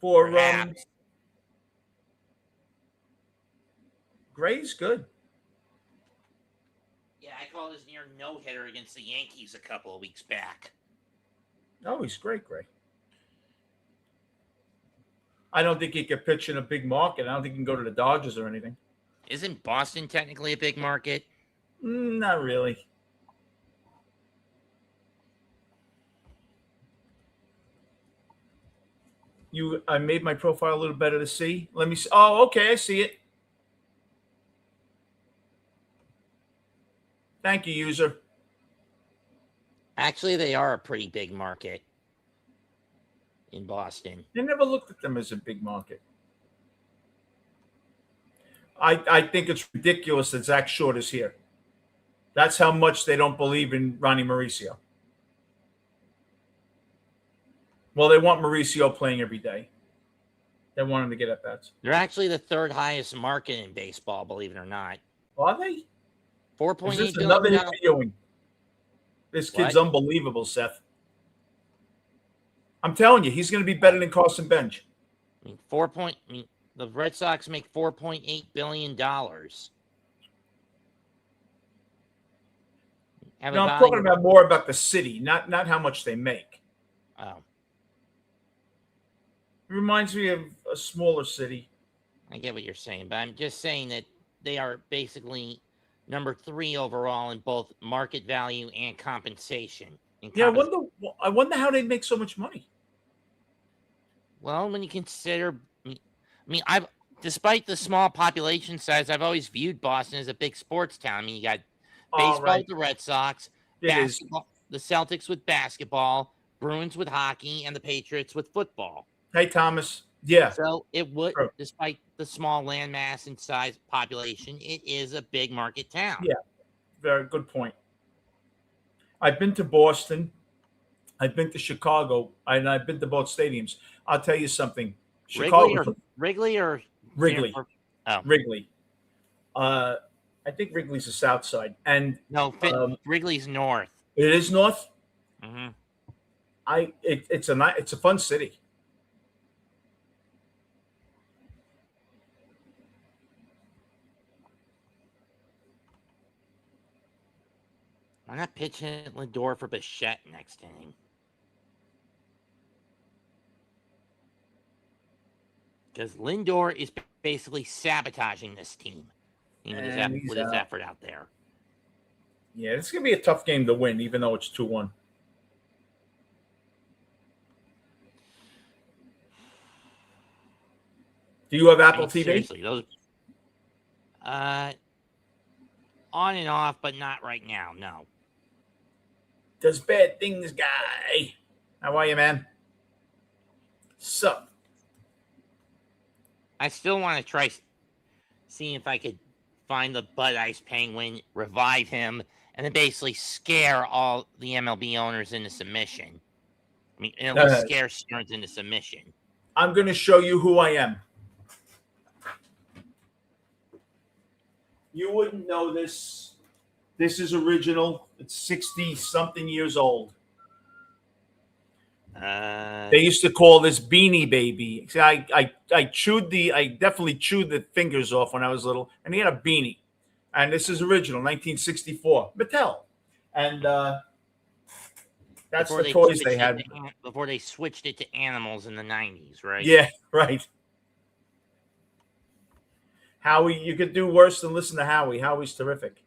for Gray's good. Yeah, I called his near no-hitter against the Yankees a couple of weeks back. Oh, he's great, Gray. I don't think he could pitch in a big market. I don't think he can go to the Dodgers or anything. Isn't Boston technically a big market? Not really. I made my profile a little better to see. Let me see. Oh, okay, I see it. Thank you, user. Actually, they are a pretty big market in Boston. I never looked at them as a big market. I think it's ridiculous that Zach Short is here. That's how much they don't believe in Ronnie Mauricio. Well, they want Mauricio playing every day. They want him to get at bats. They're actually the 3rd highest market in baseball, believe it or not. Are they? 4.8 Is this another hit for Ewing? This kid's unbelievable, Seth. I'm telling you, he's going to be better than Carson Bench. The Red Sox make $4.8 billion. No, I'm talking about more about the city, not how much they make. Oh. It reminds me of a smaller city. I get what you're saying, but I'm just saying that they are basically number 3 overall in both market value and compensation. Yeah, I wonder how they make so much money. Well, when you consider, I've despite the small population size, I've always viewed Boston as a big sports town. I mean, you got baseball with the Red Sox, basketball, the Celtics with basketball, Bruins with hockey, and the Patriots with football. Hey, Thomas. Yeah. So it would, despite the small landmass and size population, it is a big market town. Yeah, very good point. I've been to Boston. I've been to Chicago, and I've been to both stadiums. I'll tell you something. Chicago, Wrigley. Wrigley. I think Wrigley's the south side, and no, Wrigley's north. It is north. Mm-hmm. It's a fun city. Why not pitch it Lindor for Bichette next inning? Because Lindor is basically sabotaging this team with his effort out there. Yeah, it's going to be a tough game to win, even though it's 2-1. Do you have Apple TV? Seriously, those on and off, but not right now. No. Does bad things, guy. How are you, man? Sup? I still want to try seeing if I could find the Bud Ice Penguin, revive him, and then basically scare all the MLB owners into submission. I mean, at least scare Stearns into submission. I'm going to show you who I am. You wouldn't know this. This is original. It's 60-something years old. They used to call this Beanie Baby. See, I definitely chewed the fingers off when I was little, and he had a beanie. And this is original, 1964, Mattel, and that's the toys they had before they switched it to animals in the 90s, right? Yeah, right. Howie, you could do worse than listen to Howie. Howie's terrific.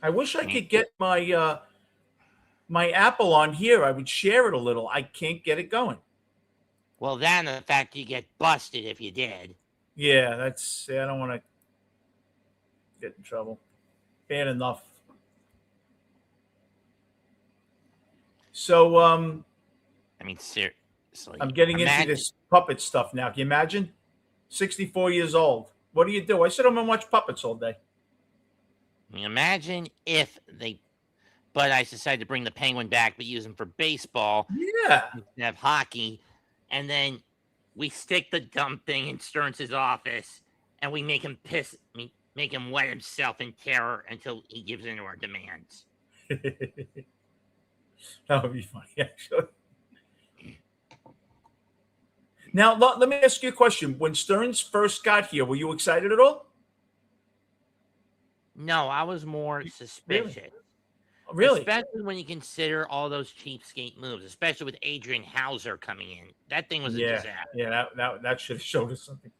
I wish I could get my my Apple on here. I would share it a little. I can't get it going. Well, that and the fact you get busted if you did. Yeah, I don't want to get in trouble. Bad enough. So, I mean, seriously. I'm getting into this puppet stuff now. Can you imagine? 64 years old. What do you do? I sit home and watch puppets all day. I mean, imagine if Bud Ice decided to bring the Penguin back, but use him for baseball. Yeah. And have hockey. And then we stick the dumb thing in Stearns' office and we make him make him wet himself in terror until he gives in to our demands. That would be funny, actually. Now, let me ask you a question. When Stearns first got here, were you excited at all? No, I was more suspicious. Really? Especially when you consider all those cheapskate moves, especially with Adrian Hauser coming in. That thing was a disaster. Yeah, that should have showed us something.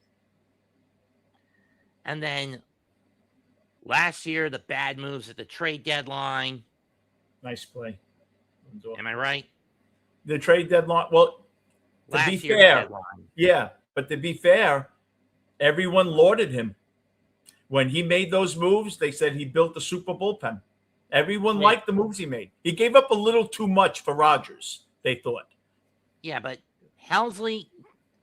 And then last year, the bad moves at the trade deadline. Nice play. Am I right? The trade deadline. Well, to be fair, yeah, but to be fair, everyone lauded him. When he made those moves, they said he built the super bullpen. Everyone liked the moves he made. He gave up a little too much for Rodgers, they thought. Yeah, but Helsley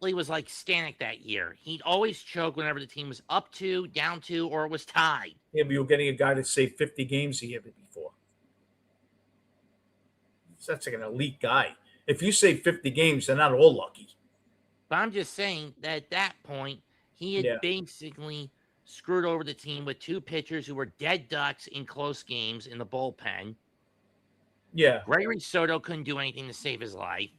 was like Stanek that year. He'd always choke whenever the team was up 2, down 2, or it was tied. Yeah, but you were getting a guy that saved 50 games a year before. That's like an elite guy. If you save 50 games, they're not all lucky. But I'm just saying that at that point, he had basically screwed over the team with 2 pitchers who were dead ducks in close games in the bullpen. Yeah. Gregory Soto couldn't do anything to save his life.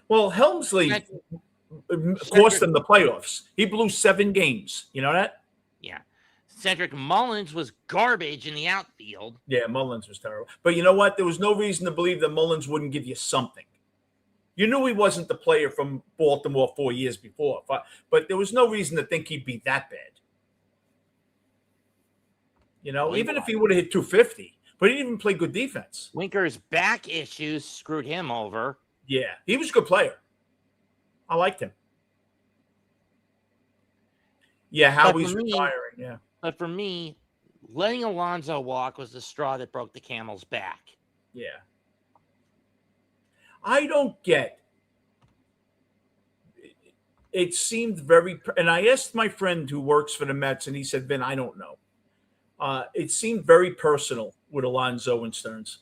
Well, Helmsley cost them the playoffs. He blew 7 games. You know that? Yeah. Cedric Mullins was garbage in the outfield. Yeah, Mullins was terrible. But you know what? There was no reason to believe that Mullins wouldn't give you something. You knew he wasn't the player from Baltimore 4 years before, but there was no reason to think he'd be that bad. You know, even if he would have hit 250. but he didn't even play good defense. Winker's back issues screwed him over. Yeah, he was a good player. I liked him. Yeah, Howie's retiring. Yeah. But for me, letting Alonso walk was the straw that broke the camel's back. Yeah. I don't get. It seemed very, and I asked my friend who works for the Mets, and he said, "Vin, I don't know." It seemed very personal with Alonso and Stearns.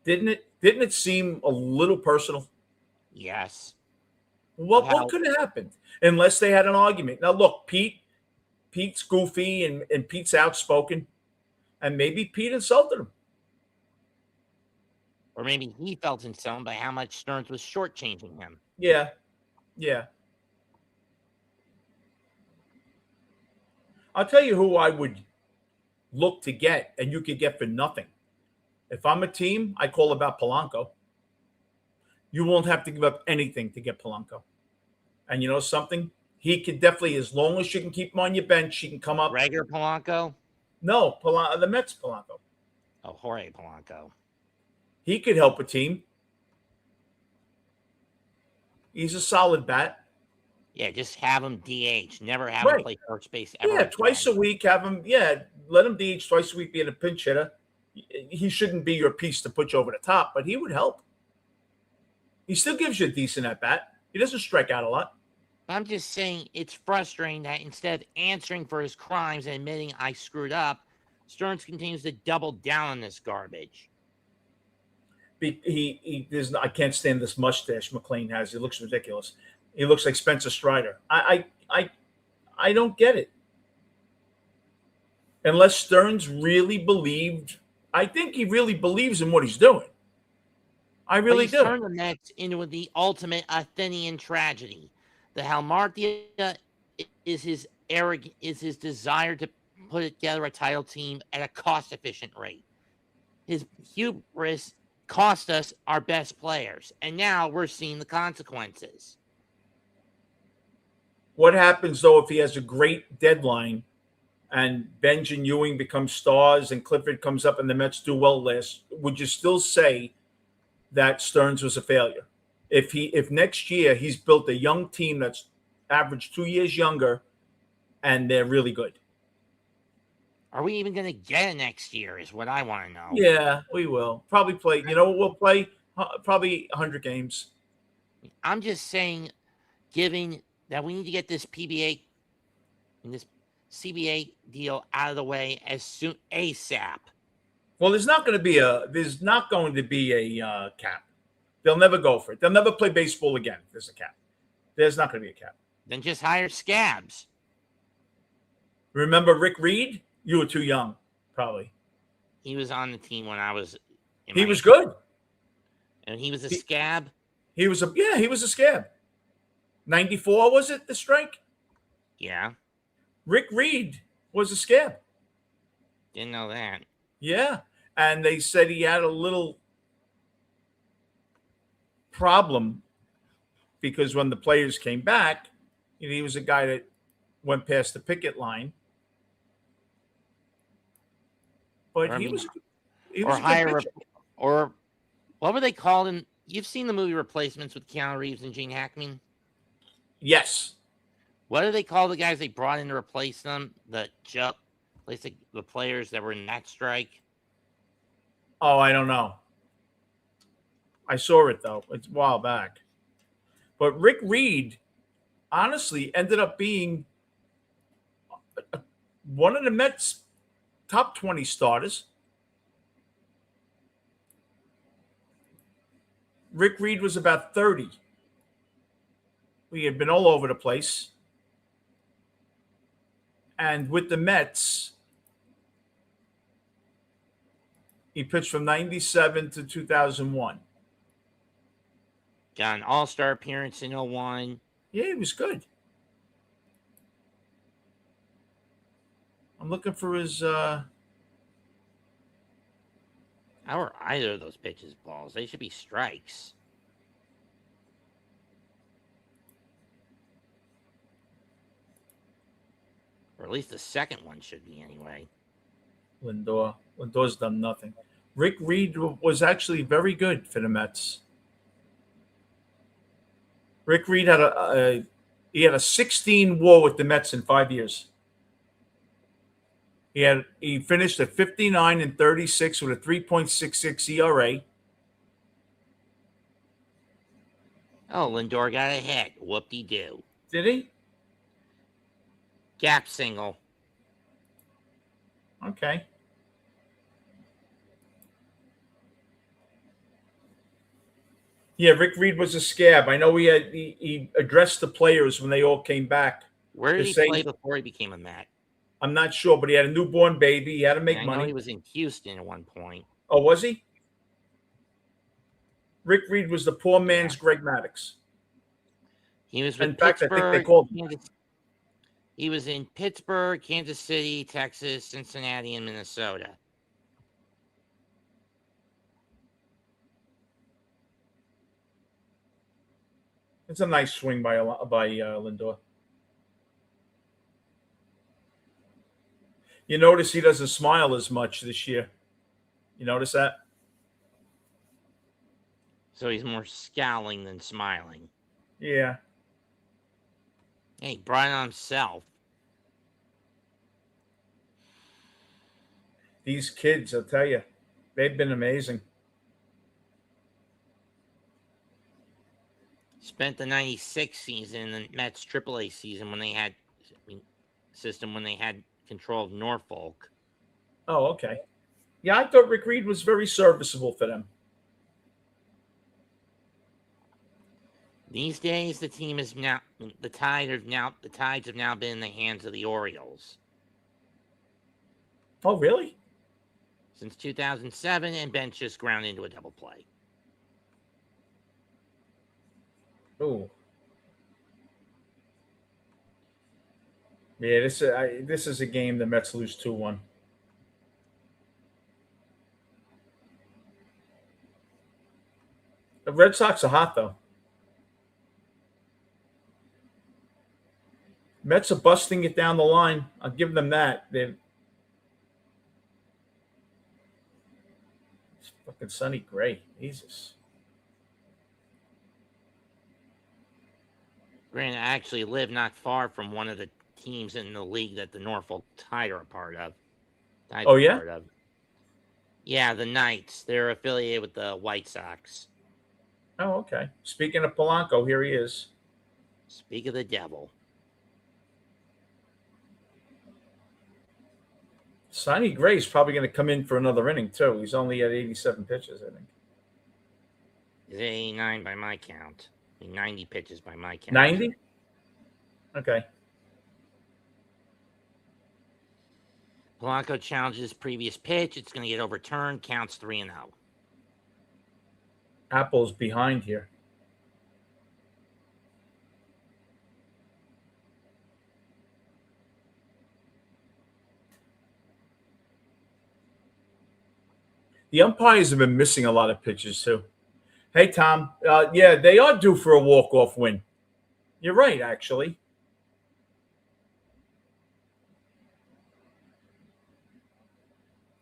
Didn't it? Didn't it seem a little personal? Yes. What could have happened unless they had an argument? Now look, Pete's goofy and Pete's outspoken, and maybe Pete insulted him. Or maybe he felt insulted by how much Stearns was shortchanging him. Yeah. Yeah. I'll tell you who I would look to get, and you could get for nothing. If I'm a team, I call about Polanco. You won't have to give up anything to get Polanco. And you know something? He could definitely, as long as you can keep him on your bench, he can come up. Regular Polanco? No, the Mets Polanco. Oh, Jorge Polanco. He could help a team. He's a solid bat. Yeah, just have him DH. Never have him play first base ever. Yeah, twice a week. Have him. Yeah, let him DH twice a week. Being a pinch hitter, he shouldn't be your piece to put you over the top, but he would help. He still gives you a decent at bat. He doesn't strike out a lot. I'm just saying it's frustrating that instead of answering for his crimes and admitting I screwed up, Stearns continues to double down on this garbage. I can't stand this mustache McLean has. It looks ridiculous. He looks like Spencer Strider. I don't get it. Unless Stearns really believed, I think he really believes in what he's doing. I really do. Turned the Mets into the ultimate Athenian tragedy. The Halmartia is his desire to put together a title team at a cost-efficient rate. His hubris cost us our best players, and now we're seeing the consequences. What happens, though, if he has a great deadline and Benj and Ewing become stars and Clifford comes up and the Mets do well last? Would you still say that Stearns was a failure? If next year he's built a young team that's average 2 years younger and they're really good. Are we even going to get it next year is what I want to know. Yeah, we will. Probably play. You know what we'll play? Probably 100 games. I'm just saying, given that we need to get this PBA and this CBA deal out of the way as soon ASAP. Well, there's not going to be a cap. They'll never go for it. They'll never play baseball again. There's a cap. There's not going to be a cap. Then just hire scabs. Remember Rick Reed? You were too young, probably. He was on the team when I was. He was good. And he was a scab? He was a scab. 94, was it, the strike? Yeah. Rick Reed was a scab. Didn't know that. Yeah. And they said he had a little problem because when the players came back, he was a guy that went past the picket line. But he was or what were they called in? You've seen the movie Replacements with Keanu Reeves and Gene Hackman? Yes. What do they call the guys they brought in to replace them? The players that were in that strike? Oh, I don't know. I saw it, though. It's a while back. But Rick Reed, honestly, ended up being one of the Mets' top 20 starters. Rick Reed was about 30. We had been all over the place. And with the Mets, he pitched from 97 to 2001. Got an all-star appearance in 01. Yeah, he was good. I'm looking for his... How are either of those pitches balls? They should be strikes. Or at least the second one should be anyway. Lindor. Lindor's done nothing. Rick Reed was actually very good for the Mets. Rick Reed had a 16 WAR with the Mets in 5 years. He finished at 59 and 36 with a 3.66 ERA. Oh, Lindor got a hit. Whoop-de-doo. Did he? Gap single. Okay. Yeah, Rick Reed was a scab. I know he addressed the players when they all came back. Where did he say- play before he became a Met? I'm not sure, but he had a newborn baby. He had to make I know money. he was in Houston at one point. Oh, was he? Rick Reed was the poor man's Greg Maddux. He was with In fact, I Pittsburgh. think they called him. He was in Pittsburgh, Kansas City, Texas, Cincinnati, and Minnesota. It's a nice swing by Lindor. You notice he doesn't smile as much this year. You notice that? So he's more scowling than smiling. Yeah. Hey, he brought it on himself. These kids, I'll tell you, they've been amazing. Spent the 96 season in the Mets AAA season when they had control of Norfolk. Oh, okay. Yeah, I thought Rick Reed was very serviceable for them. These days, the Tides have now been in the hands of the Orioles. Oh, really? Since 2007, and Bench just ground into a double play. Oh. Yeah, this is a game the Mets lose 2-1. The Red Sox are hot, though. Mets are busting it down the line. I'll give them that. It's fucking Sonny Gray. Jesus. Granted, I actually live not far from one of the teams in the league that the Norfolk Tide are a part of. Oh, yeah? Yeah, the Knights. They're affiliated with the White Sox. Oh, okay. Speaking of Polanco, here he is. Speak of the devil. Sonny Gray's probably going to come in for another inning, too. He's only at 87 pitches, I think. He's 89 by my count. 90 pitches by my count. 90? Okay. Polanco challenges previous pitch. It's going to get overturned. Counts 3-0. Apple's behind here. The umpires have been missing a lot of pitches, too. Hey, Tom. Yeah, they are due for a walk-off win. You're right, actually.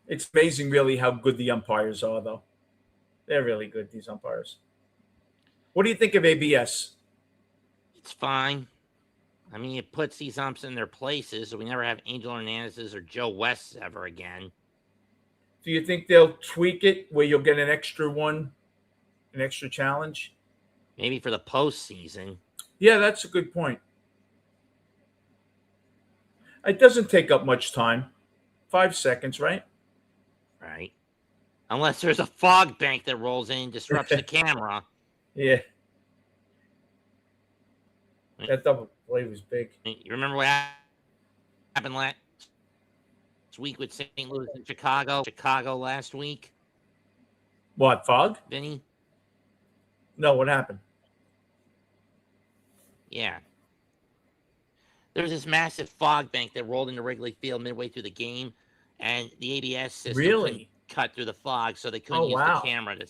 It's amazing, really, how good the umpires are, though. They're really good, these umpires. What do you think of ABS? It's fine. I mean, it puts these umps in their places, so we never have Angel Hernandez's or Joe West's ever again. Do you think they'll tweak it where you'll get an extra one, an extra challenge? Maybe for the postseason. Yeah, that's a good point. It doesn't take up much time. 5 seconds, right? Right. Unless there's a fog bank that rolls in and disrupts the camera. Yeah. That double play was big. You remember what happened last week with St. Louis and Chicago? Chicago last week? What, fog? Vinny? No, what happened? Yeah. There was this massive fog bank that rolled into Wrigley Field midway through the game, and the ABS system couldn't cut through the fog, so they couldn't use the camera to.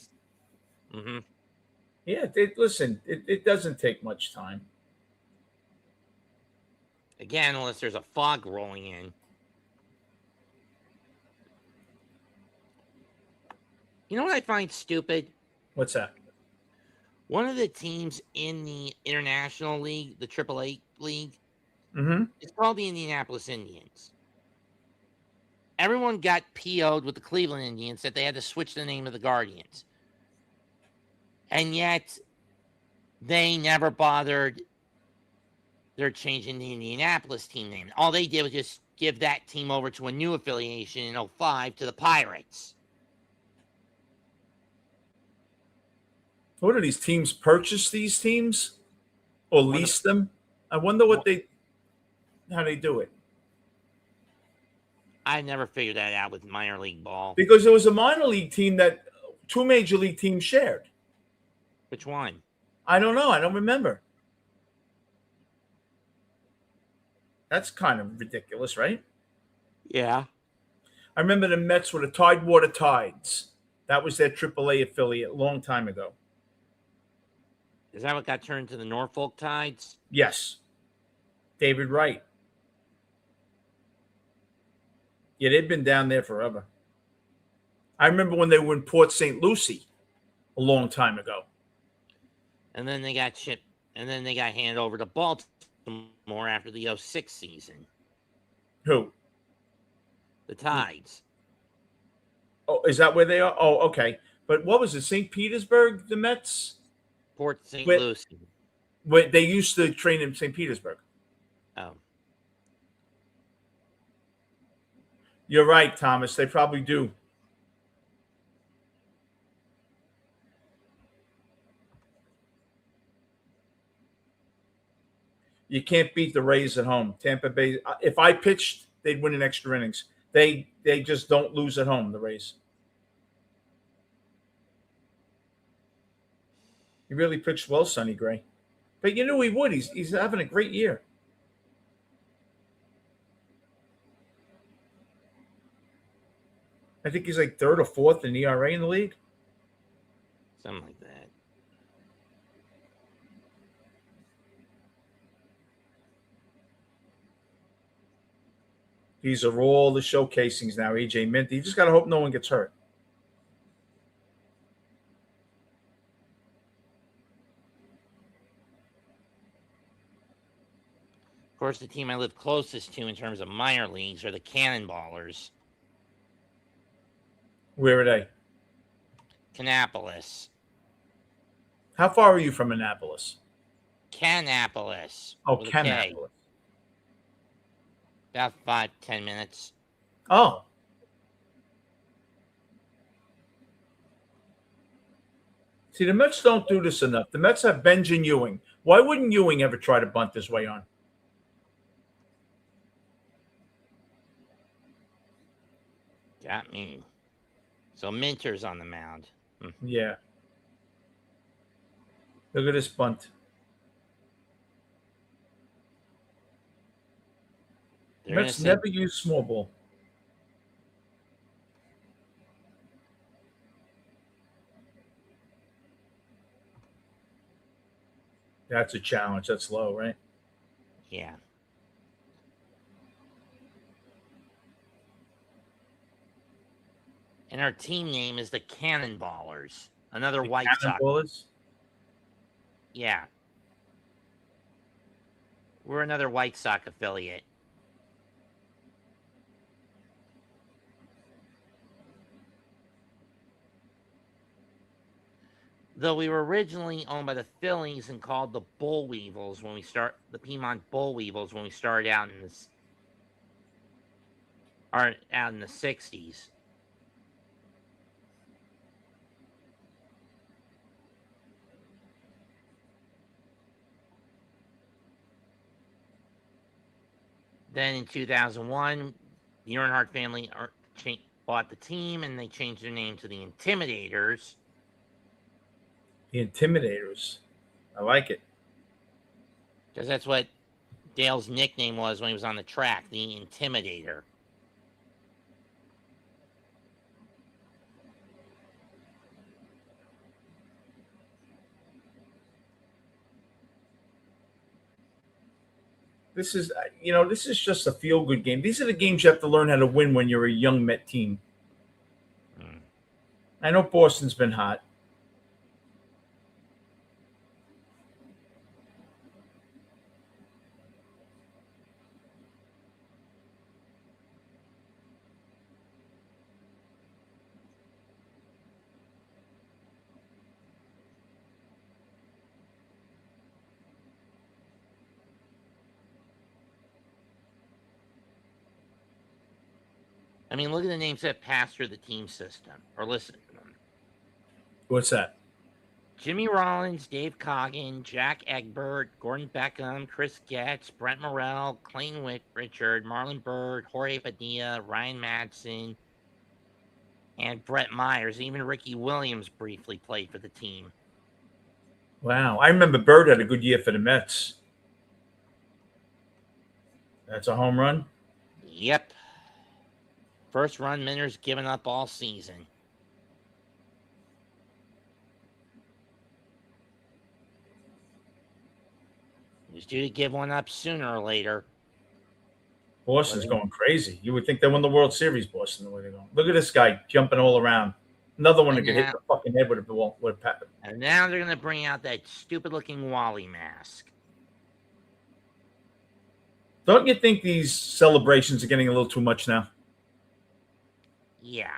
Mm-hmm. Yeah, listen, it doesn't take much time. Again, unless there's a fog rolling in. You know what I find stupid? What's that? One of the teams in the International League, the AAA League, it's called the Indianapolis Indians. Everyone got PO'd with the Cleveland Indians that they had to switch the name of the Guardians. And yet, they never bothered. They're changing the Indianapolis team name. All they did was just give that team over to a new affiliation in 2005 to the Pirates. What do these teams purchase these teams or lease them? I wonder how they do it. I never figured that out with minor league ball. Because there was a minor league team that 2 major league teams shared. Which one? I don't know. I don't remember. That's kind of ridiculous, right? Yeah. I remember the Mets were the Tidewater Tides. That was their AAA affiliate a long time ago. Is that what got turned to the Norfolk Tides? Yes. David Wright. Yeah, they've been down there forever. I remember when they were in Port St. Lucie a long time ago. And then they got shipped, and then they got handed over to Baltimore after the 2006 season. Who? The Tides. Oh, is that where they are? Oh, okay. But what was it, St. Petersburg, the Mets? Port St. Lucie. Where they used to train in St. Petersburg. Oh. You're right, Thomas. They probably do. You can't beat the Rays at home. Tampa Bay. If I pitched, they'd win in extra innings. They just don't lose at home, the Rays. He really pitched well, Sonny Gray. But you knew he would. He's having a great year. I think he's like 3rd or 4th in ERA in the league. Something like that. These are all the showcasings now, AJ Minty. You just got to hope no one gets hurt. Of course, the team I live closest to in terms of minor leagues are the Cannonballers. Where are they? Kannapolis. How far are you from Annapolis? Kannapolis. Oh, Kannapolis. About 5-10 minutes. Oh. See, the Mets don't do this enough. The Mets have Benjamin Ewing. Why wouldn't Ewing ever try to bunt his way on? Got me. So Minter's on the mound. Yeah. Look at this bunt. Mets never use small ball. That's a challenge. That's low, right? Yeah. And our team name is the Cannonballers. Another White Sox. Yeah. We're another White Sox affiliate. Though we were originally owned by the Phillies and called the Bull Weevils when we the Piedmont Bull Weevils when we started out in this, or out in the 60s. Then in 2001, the Earnhardt family bought the team and they changed their name to the Intimidators. The Intimidators. I like it. Because that's what Dale's nickname was when he was on the track, the Intimidator. This is, this is just a feel-good game. These are the games you have to learn how to win when you're a young Met team. I know Boston's been hot. I mean, look at the names that pass through the team system, or listen to them. What's that? Jimmy Rollins, Dave Coggin, Jack Egbert, Gordon Beckham, Chris Getz, Brent Morrell, Clayton Richard, Marlon Byrd, Jorge Padilla, Ryan Madsen, and Brett Myers. Even Ricky Williams briefly played for the team. Wow. I remember Bird had a good year for the Mets. That's a home run? Yep. First run Minner's given up all season. He was due to give one up sooner or later. Boston's going crazy. You would think they won the World Series, Boston, the way they're going. Look at this guy jumping all around. Another one that could hit the fucking head with a ball. And now they're going to bring out that stupid-looking Wally mask. Don't you think these celebrations are getting a little too much now? Yeah.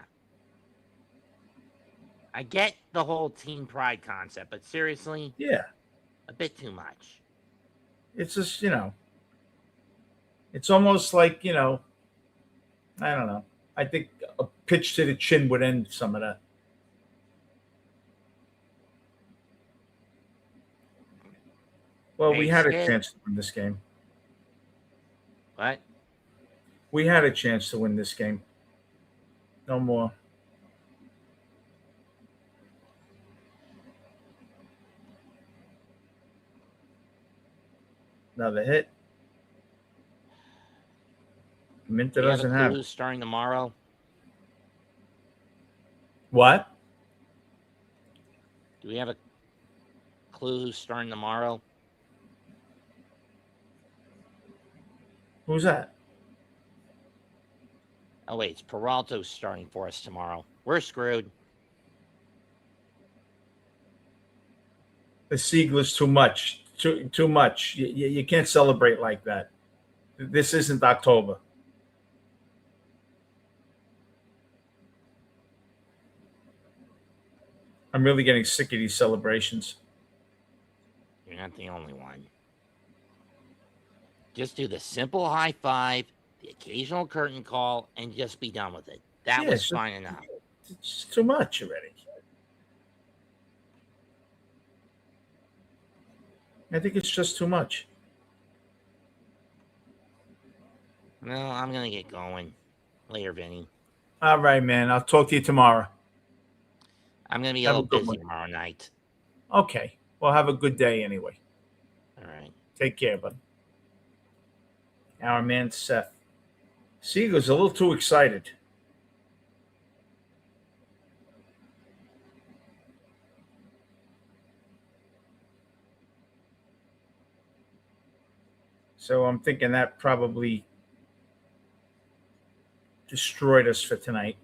I get the whole team pride concept, but seriously? Yeah. A bit too much. It's just, it's almost like, I don't know. I think a pitch to the chin would end some of that. Well, we had a chance to win this game. What? We had a chance to win this game. No more. Another hit. Minter doesn't have. Who's starting tomorrow? What? Do we have a clue who's starting tomorrow? Who's that? Oh, wait, it's Peralto's starting for us tomorrow. We're screwed. The Siegler's too much. Too much. You can't celebrate like that. This isn't October. I'm really getting sick of these celebrations. You're not the only one. Just do the simple high five, the occasional curtain call, and just be done with it. That was fine enough. It's too much already. I think it's just too much. Well, I'm going to get going. Later, Vinny. All right, man. I'll talk to you tomorrow. I'm going to be a little busy tomorrow night. Okay. Well, have a good day anyway. All right. Take care, bud. Our man, Seth. Siegel's a little too excited. So I'm thinking that probably destroyed us for tonight.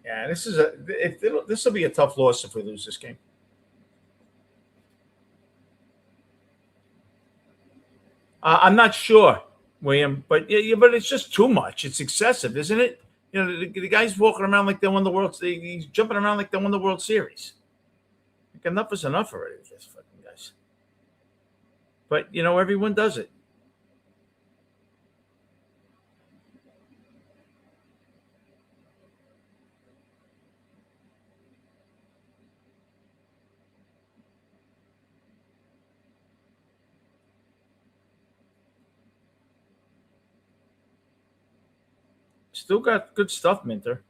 Yeah, this will be a tough loss if we lose this game. I'm not sure, William, but it's just too much. It's excessive, isn't it? The guy's walking around like they won the World. He's jumping around like they won the World Series. Like enough is enough already, these fucking guys. But everyone does it. Still got good stuff, Minter.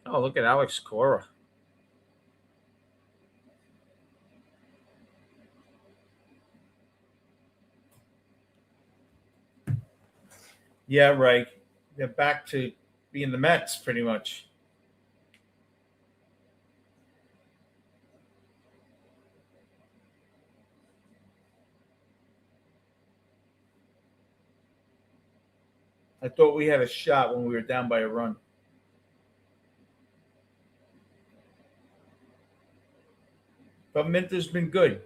Oh, look at Alex Cora. Yeah, right. They're back to being the Mets, pretty much. I thought we had a shot when we were down by a run. But Minter's been good.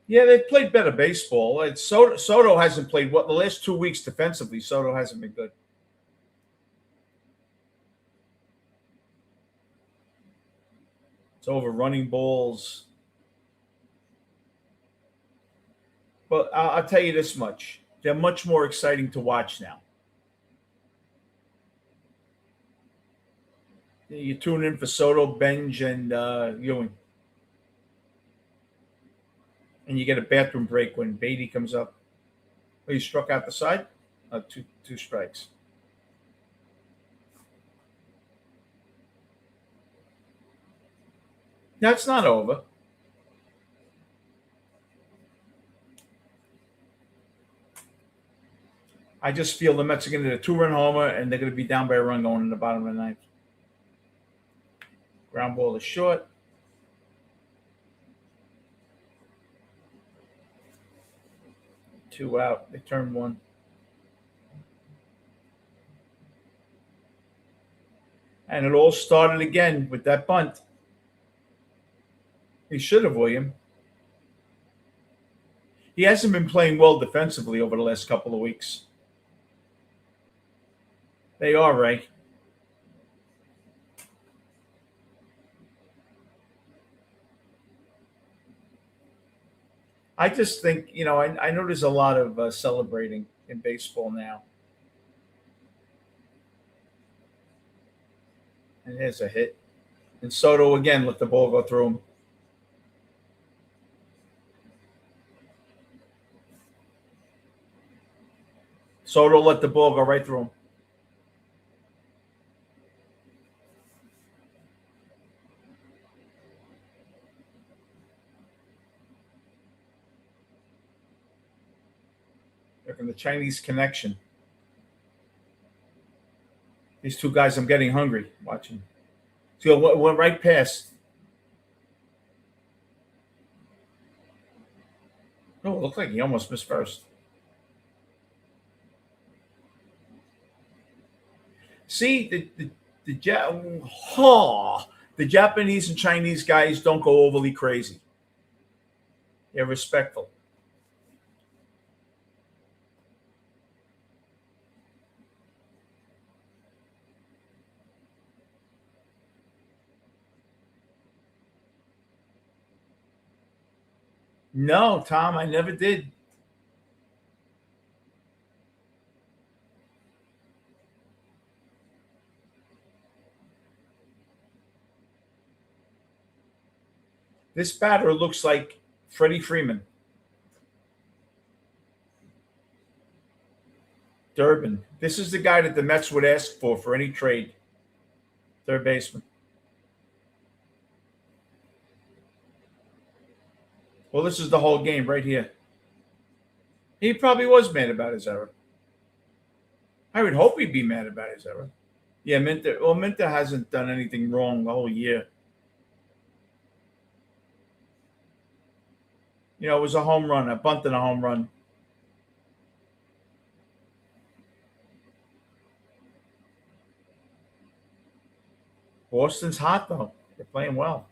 Yeah, they played better baseball. Soto hasn't played the last 2 weeks defensively. Soto hasn't been good. It's over running balls. But I'll tell you this much: they're much more exciting to watch now. You tune in for Soto, Benj, and Ewing. And you get a bathroom break when Beatty comes up. Oh, you struck out the side? Two strikes. That's not over. I just feel the Mets are going to get a 2-run homer, and they're going to be down by a run going in the bottom of the ninth. Ground ball is short. Two out. They turn one. And it all started again with that bunt. He should have, William. He hasn't been playing well defensively over the last couple of weeks. They are, Ray. I just think, I know there's a lot of celebrating in baseball now. And here's a hit. And Soto again let the ball go through him. Soto let the ball go right through him. From the Chinese connection. These two guys, I'm getting hungry watching. So went right past. Oh, it looked like he almost missed first. See, the Japanese and Chinese guys don't go overly crazy. They're respectful. No, Tom, I never did. This batter looks like Freddie Freeman. Durbin. This is the guy that the Mets would ask for any trade. Third baseman. Well, this is the whole game right here. He probably was mad about his error. I would hope he'd be mad about his error. Yeah, Minter hasn't done anything wrong the whole year. It was a home run, a bunt and a home run. Boston's hot, though. They're playing well.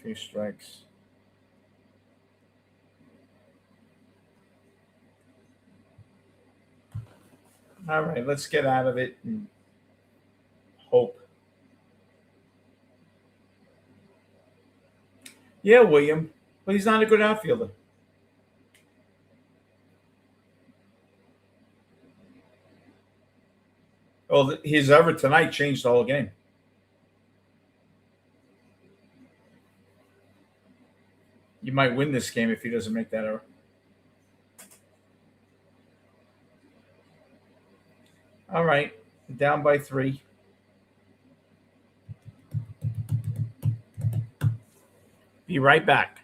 Three strikes. All right, let's get out of it and hope. Yeah, William, but he's not a good outfielder. Well, his error tonight changed the whole game. You might win this game if he doesn't make that error. All right, down by 3. Be right back.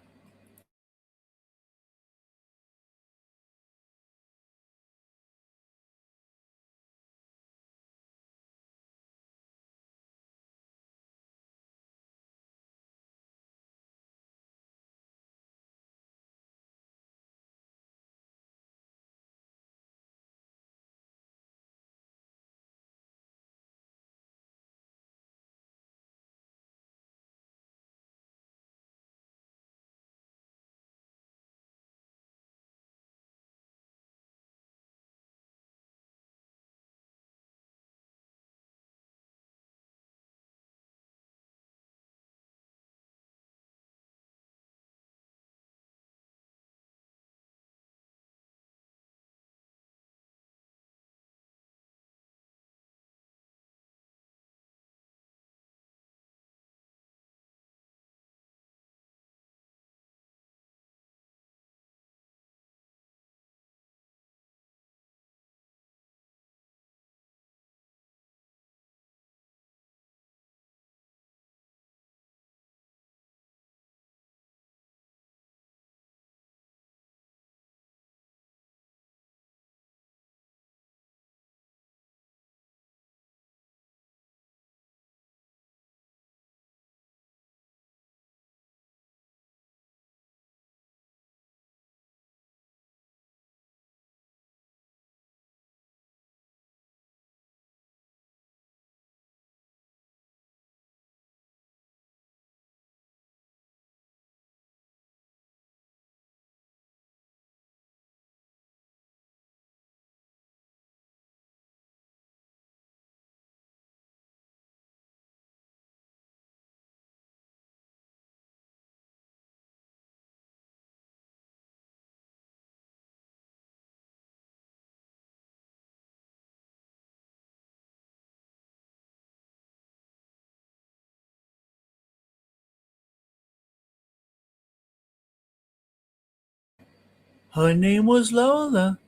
Her name was Lola.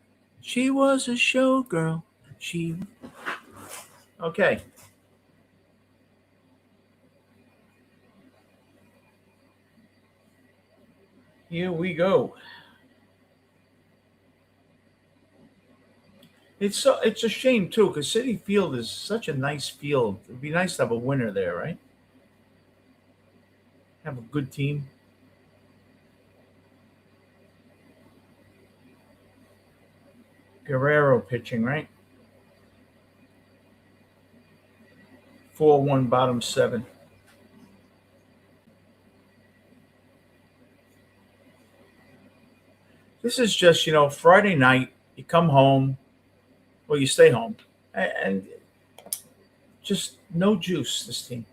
She was a showgirl. Okay. Here we go. It's a shame too, because City Field is such a nice field. It'd be nice to have a winner there, right? Have a good team. Guerrero pitching, right? 4-1 bottom 7. This is just, Friday night, you come home, well, you stay home, and just no juice, this team.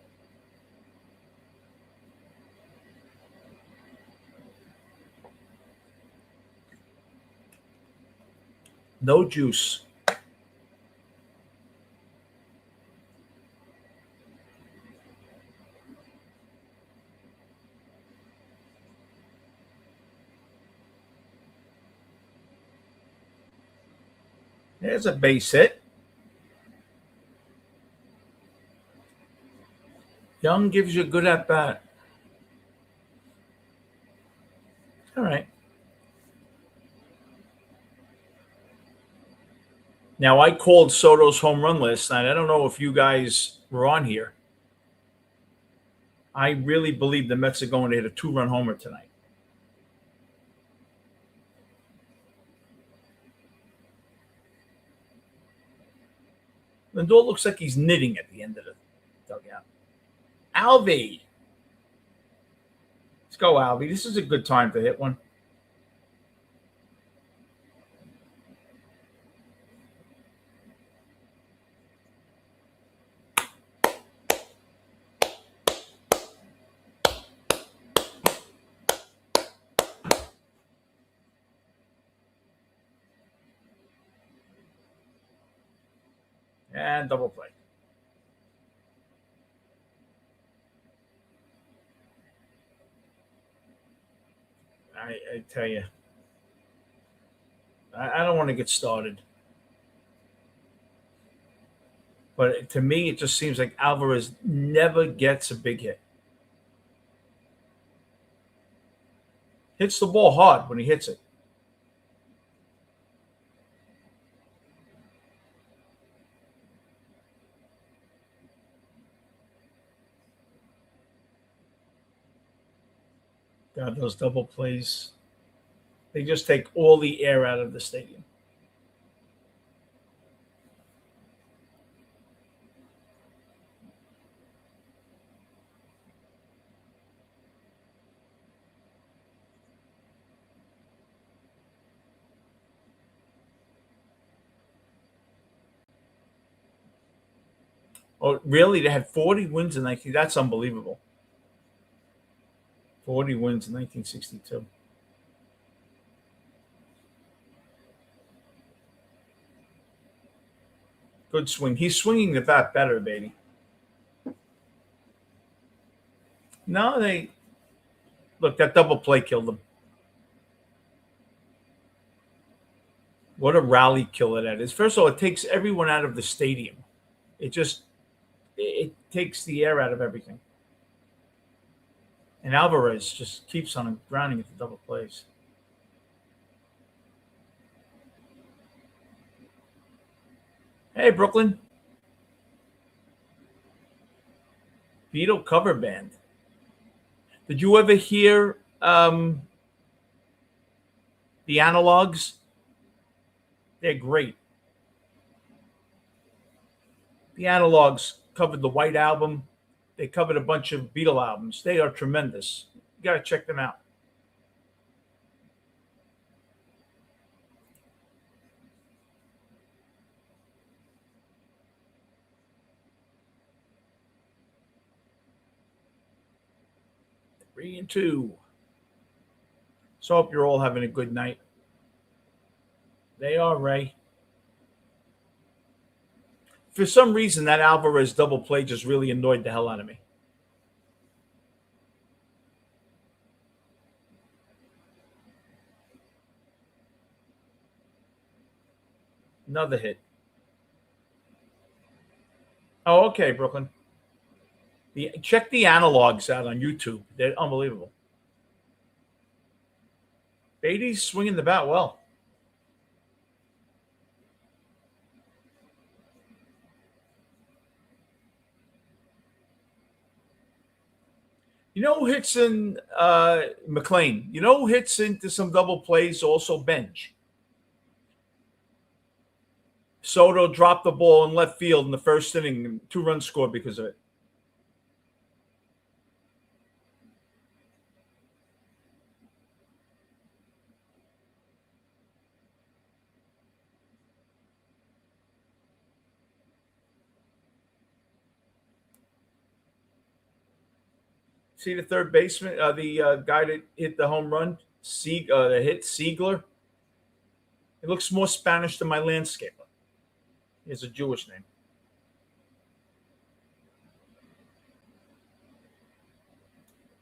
No juice. There's a base hit. Young gives you a good at bat. All right. Now, I called Soto's home run last night. I don't know if you guys were on here. I really believe the Mets are going to hit a 2-run homer tonight. Lindor looks like he's knitting at the end of the dugout. Alvey. Let's go, Alvey. This is a good time to hit one. And double play. I tell you, I don't want to get started. But to me, it just seems like Alvarez never gets a big hit. Hits the ball hard when he hits it. God, those double plays, they just take all the air out of the stadium. Oh, really? They had 40 wins in 19. That's unbelievable. 40 wins in 1962. Good swing. He's swinging the bat better, baby. No, look, that double play killed him. What a rally killer that is. First of all, it takes everyone out of the stadium. It takes the air out of everything. And Alvarez just keeps on grounding at the double plays. Hey, Brooklyn. Beatle cover band. Did you ever hear the Analogs? They're great. The Analogs covered the White Album. They covered a bunch of Beatle albums. They are tremendous. You got to check them out. Three and two. So I hope you're all having a good night. They are, Ray. For some reason, that Alvarez double play just really annoyed the hell out of me. Another hit. Oh, okay, Brooklyn. Check the Analogs out on YouTube. They're unbelievable. Beatty's swinging the bat well. You know who hits in McLean? You know who hits into some double plays? Also Benj. Soto dropped the ball in left field in the first inning, and 2 runs scored because of it. See the third baseman, the guy that hit the home run, that hit Siegler. It looks more Spanish than my landscaper. He has a Jewish name.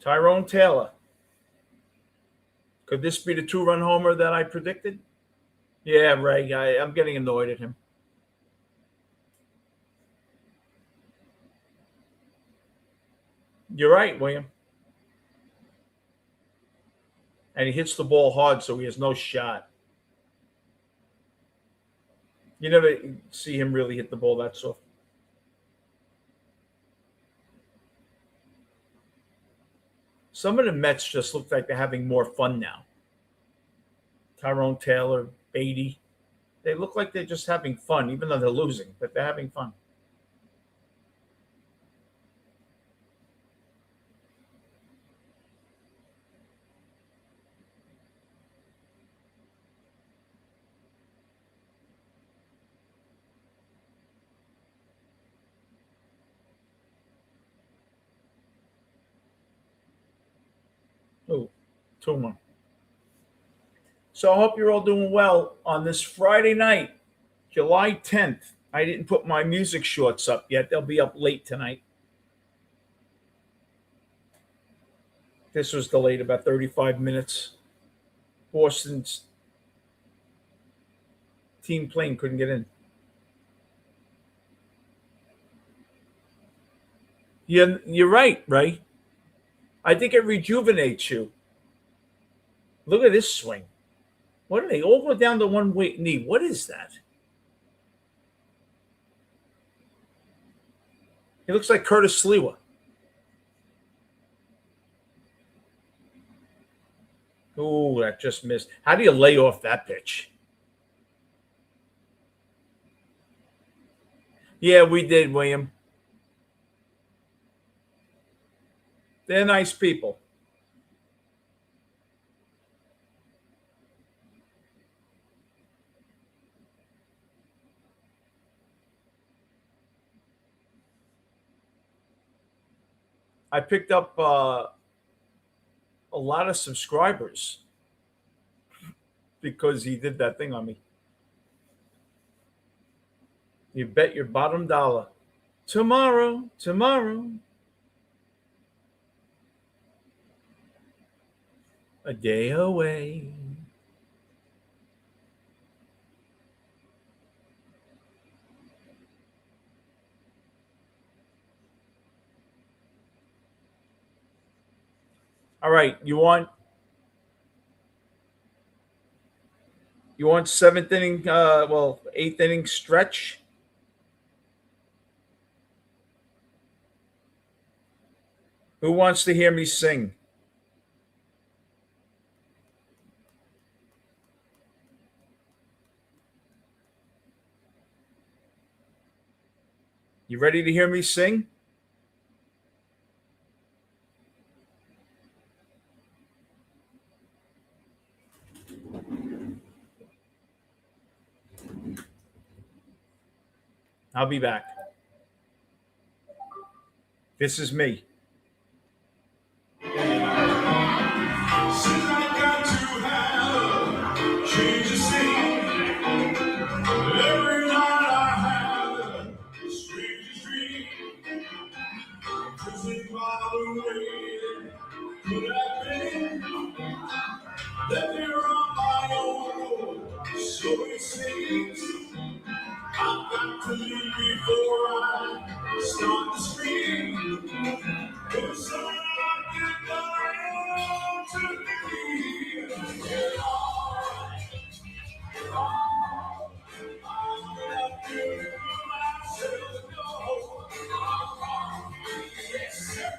Tyrone Taylor. Could this be the 2-run homer that I predicted? Yeah, Ray. I'm getting annoyed at him. You're right, William. And he hits the ball hard, so he has no shot. You never see him really hit the ball that soft. Some of the Mets just look like they're having more fun now. Tyrone Taylor, Beatty. They look like they're just having fun, even though they're losing, but they're having fun. Oh, 2-1. So I hope you're all doing well on this Friday night, July 10th, I didn't put my music shorts up yet. They'll be up late tonight. This was delayed about 35 minutes. Boston's team plane couldn't get in. Yeah, you're right, Ray. I think it rejuvenates you. Look at this swing. What are they? All go down to one knee. What is that? He looks like Curtis Sliwa. Oh, that just missed. How do you lay off that pitch? Yeah, we did, William. They're nice people. I picked up a lot of subscribers because he did that thing on me. You bet your bottom dollar. Tomorrow. A day away. All right, you want seventh inning, eighth inning stretch? Who wants to hear me sing? You ready to hear me sing? I'll be back. This is me. Let me run my own road, so it seems. I've got to leave before I start to scream. The sun get down to me. It's alright. I'm gonna give myself a go. Yes, sir.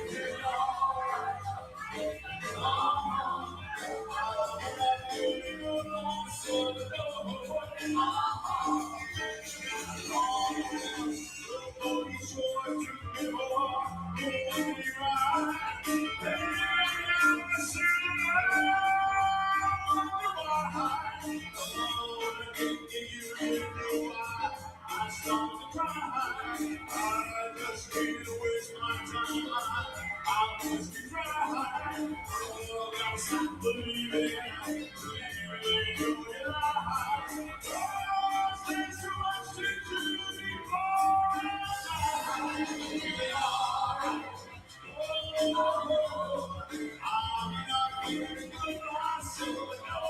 It's alright. I start to cry. I just can't waste my time. I must be crying. Oh, I'm still believing in your life. Oh, there's so much to do before I die. Alright. Oh, I'm not giving up myself. No.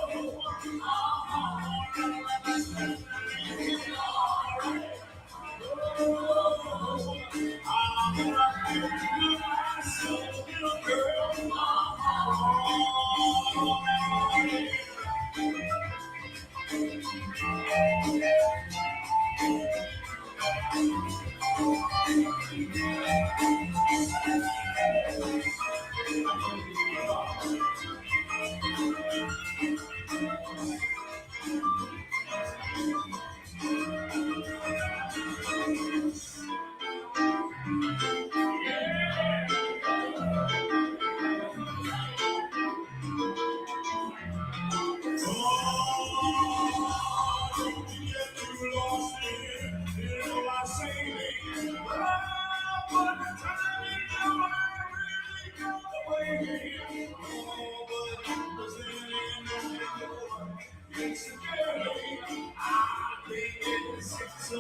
So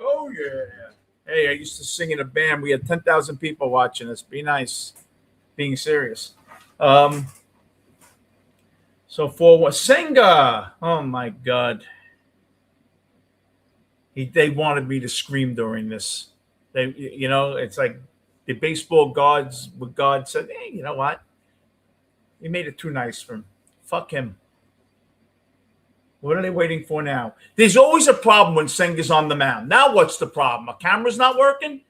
Oh yeah. Hey, I used to sing in a band. We had 10,000 people watching us. Be nice. Being serious. So for what Senga? Oh my God. They wanted me to scream during this. It's like the baseball gods with God said, hey, you know what? You made it too nice for him. Fuck him. What are they waiting for now? There's always a problem when Senga's on the mound. Now what's the problem? A camera's not working?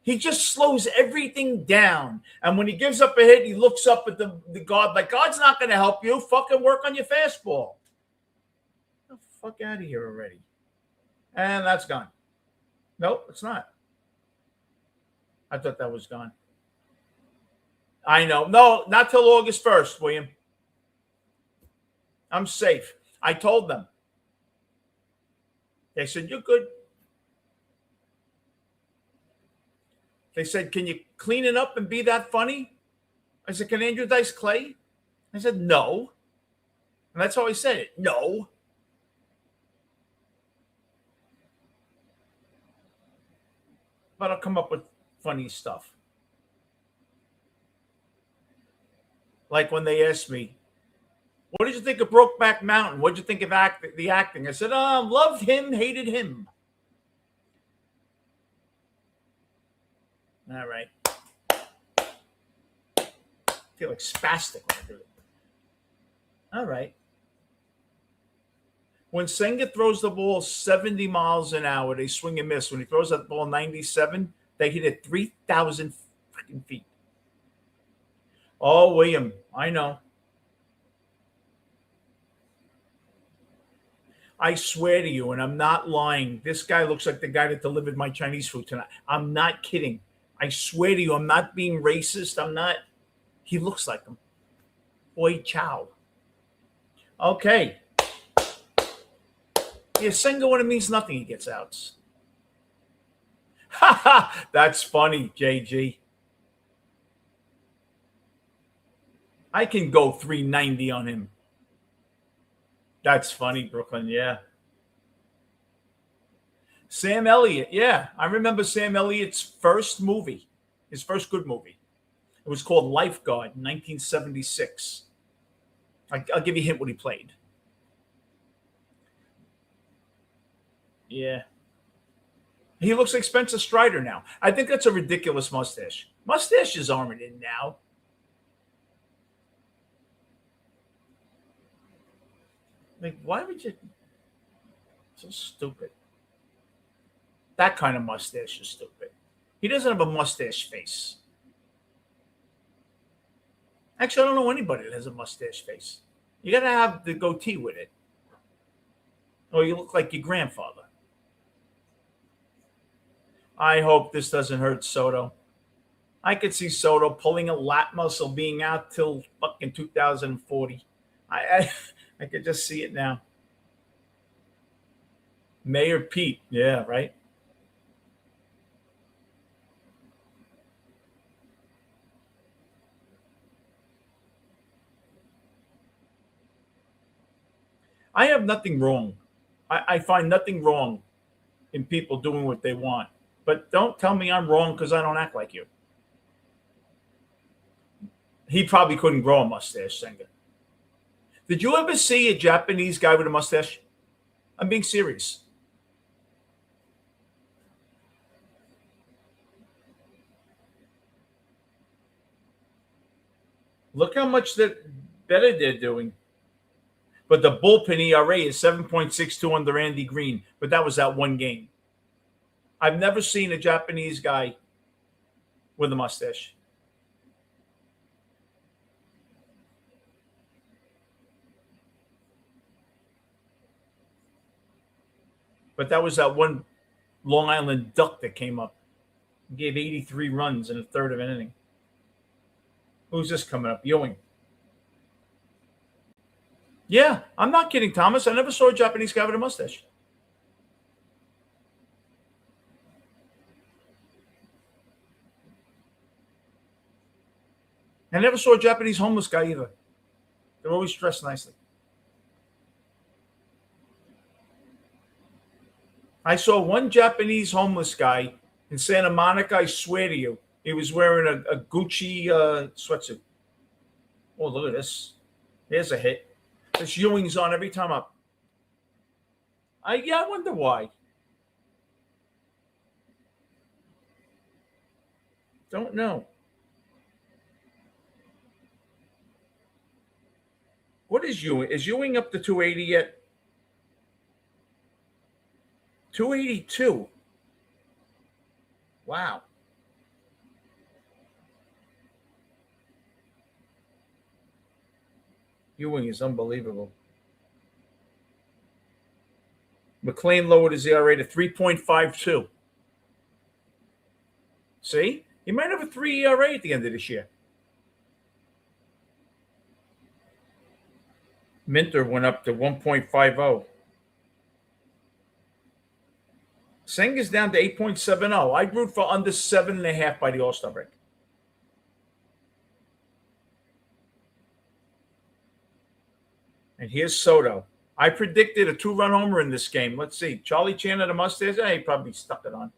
He just slows everything down. And when he gives up a hit, he looks up at the God like, God's not going to help you. Fucking work on your fastball. Get the fuck out of here already. And that's gone. Nope, it's not. I thought that was gone. I know. No, not till August 1st, William. I'm safe. I told them. They said, you're good. They said, can you clean it up and be that funny? I said, can Andrew Dice Clay? I said, no. And that's how I said it. No. But I'll come up with funny stuff. Like when they asked me, what did you think of Brokeback Mountain? What did you think of the acting? I said, loved him, hated him. All right. I feel like spastic when I do it. All right. When Senga throws the ball 70 miles an hour, they swing and miss. When he throws that ball 97, they hit it 3,000 freaking feet. Oh, William, I know. I swear to you, and I'm not lying, this guy looks like the guy that delivered my Chinese food tonight. I'm not kidding. I swear to you, I'm not being racist. I'm not. He looks like him. Oi, chow. Okay. Yeah, Senga, when it means nothing, he gets outs. Ha ha! That's funny, JG. I can go 390 on him. That's funny, Brooklyn. Yeah. Sam Elliott. Yeah. I remember Sam Elliott's first movie, his first good movie. It was called Lifeguard in 1976. I'll give you a hint what he played. Yeah. He looks like Spencer Strider now. I think that's a ridiculous mustache. Mustaches aren't in now. Like, why would you? So stupid. That kind of mustache is stupid. He doesn't have a mustache face. Actually, I don't know anybody that has a mustache face. You got to have the goatee with it. Or you look like your grandfather. I hope this doesn't hurt Soto. I could see Soto pulling a lat muscle being out till fucking 2040. I could just see it now. Mayor Pete. Yeah, right? I have nothing wrong. I find nothing wrong in people doing what they want. But don't tell me I'm wrong because I don't act like you. He probably couldn't grow a mustache, Senga. Did you ever see a Japanese guy with a mustache? I'm being serious. Look how much better they're doing. But the bullpen ERA is 7.62 under Andy Green. But that was that one game. I've never seen a Japanese guy with a mustache. But that was that one Long Island Duck that came up. He gave 83 runs in a third of an inning. Who's this coming up? Ewing. Yeah, I'm not kidding, Thomas. I never saw a Japanese guy with a mustache. I never saw a Japanese homeless guy either. They're always dressed nicely. I saw one Japanese homeless guy in Santa Monica. I swear to you, he was wearing a Gucci sweatsuit. Oh, look at this. There's a hit. This Ewing's on every time up. I wonder why. Don't know. What is Ewing? Is Ewing up to 280 yet? 282. Wow. Ewing is unbelievable. McLean lowered his ERA to 3.52. See? He might have a 3 ERA at the end of this year. Minter went up to 1.50. Senga's down to 8.70. I'd root for under 7.5 by the All-Star break. And here's Soto. I predicted a 2-run homer in this game. Let's see. Charlie Chan had a mustache. He probably stuck it on.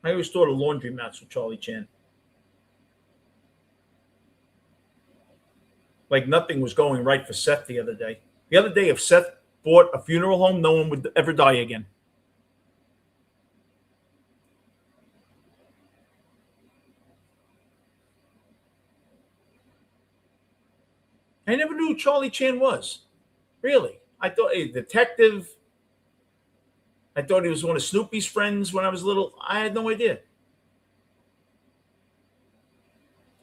I always thought of laundry mats with Charlie Chan. Like nothing was going right for Seth the other day. The other day, if Seth bought a funeral home, no one would ever die again. I never knew who Charlie Chan was. Really. I thought a detective. I thought he was one of Snoopy's friends when I was little. I had no idea.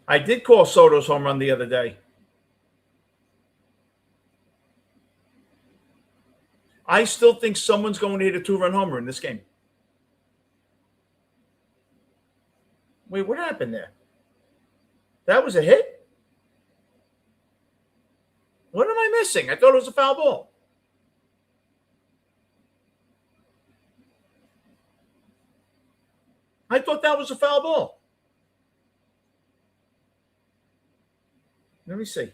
I did call Soto's home run the other day. I still think someone's going to hit a 2-run homer in this game. Wait, what happened there? That was a hit? What am I missing? I thought it was a foul ball. I thought that was a foul ball. Let me see.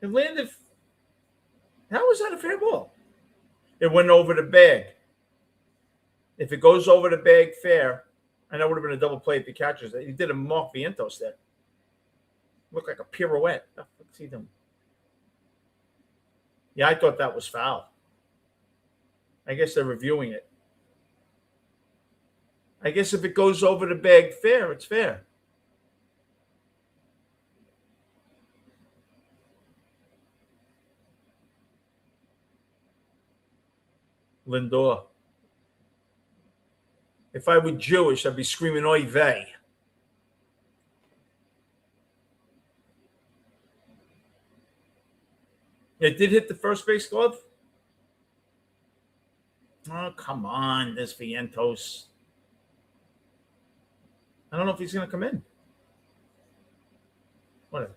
It landed. How was that a fair ball? It went over the bag. If it goes over the bag fair, and that would have been a double play if he catches it. He did a Mark Vientos there. Looked like a pirouette. What's he doing? Yeah, I thought that was foul. I guess they're reviewing it. I guess if it goes over the bag fair, it's fair. Lindor. If I were Jewish, I'd be screaming oy vey. It did hit the first base glove? Oh, come on. There's Vientos. I don't know if he's going to come in. Whatever.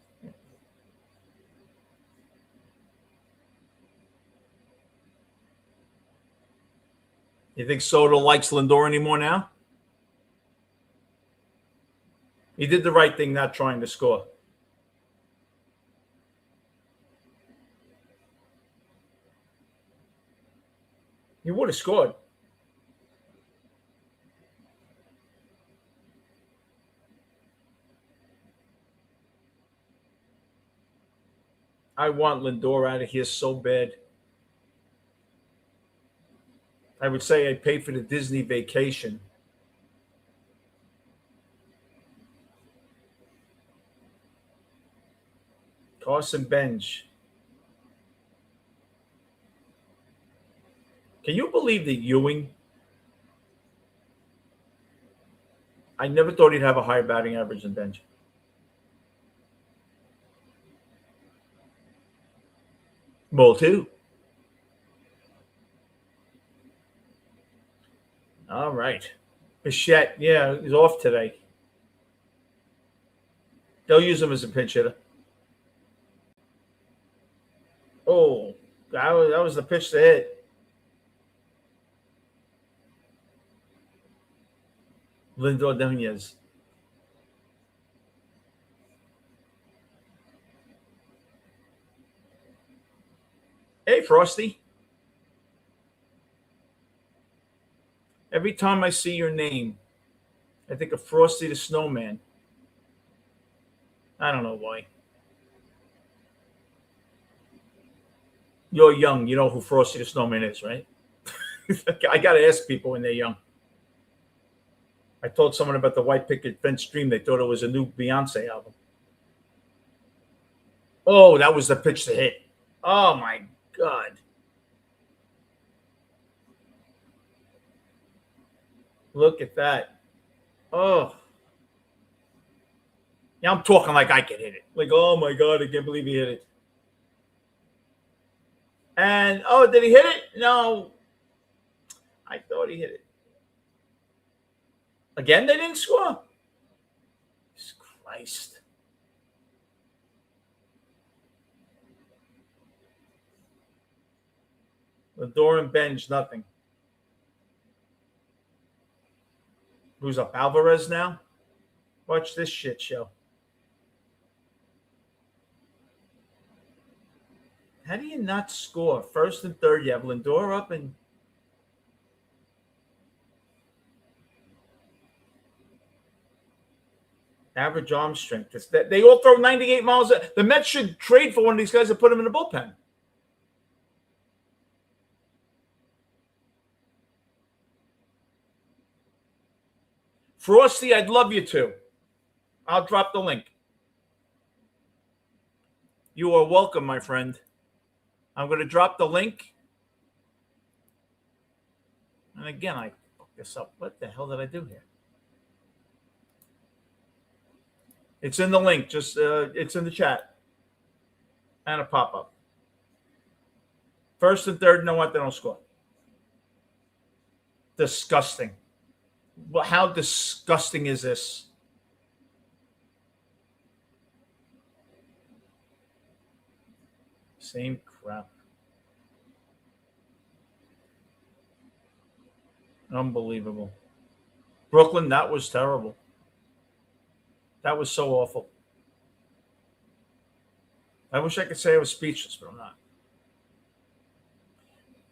You think Soto likes Lindor anymore now? He did the right thing not trying to score. He would have scored. I want Lindor out of here so bad. I would say I paid for the Disney vacation. Carson Bench. Can you believe that Ewing? I never thought he'd have a higher batting average than Bench. Ball two. All right. Bichette, yeah, he's off today. They'll use him as a pinch hitter. Oh, that was the pitch to hit. Lindor Nunez. Hey, Frosty. Every time I see your name, I think of Frosty the Snowman. I don't know why. You're young. You know who Frosty the Snowman is, right? I got to ask people when they're young. I told someone about the White Picket Fence Dream. They thought it was a new Beyonce album. Oh, that was the pitch to hit. Oh, my God. Look at that. Oh. Yeah, I'm talking like I can hit it. Like, oh, my God, I can't believe he hit it. And, oh, did he hit it? No. I thought he hit it. Again, they didn't score. Jesus Christ. Lindor and Benj, nothing. Who's up? Alvarez now? Watch this shit show. How do you not score? First and third, you have Lindor up and average arm strength. They all throw 98 miles. The Mets should trade for one of these guys and put him in the bullpen. Frosty, I'd love you to. I'll drop the link. You are welcome, my friend. I'm going to drop the link. And again, I fucked this up. What the hell did I do here? It's in the link. Just it's in the chat. And a pop-up. First and third, you know what? They don't score. Disgusting. Well, how disgusting is this? Same crap. Unbelievable. Brooklyn, that was terrible. That was so awful. I wish I could say I was speechless, but I'm not.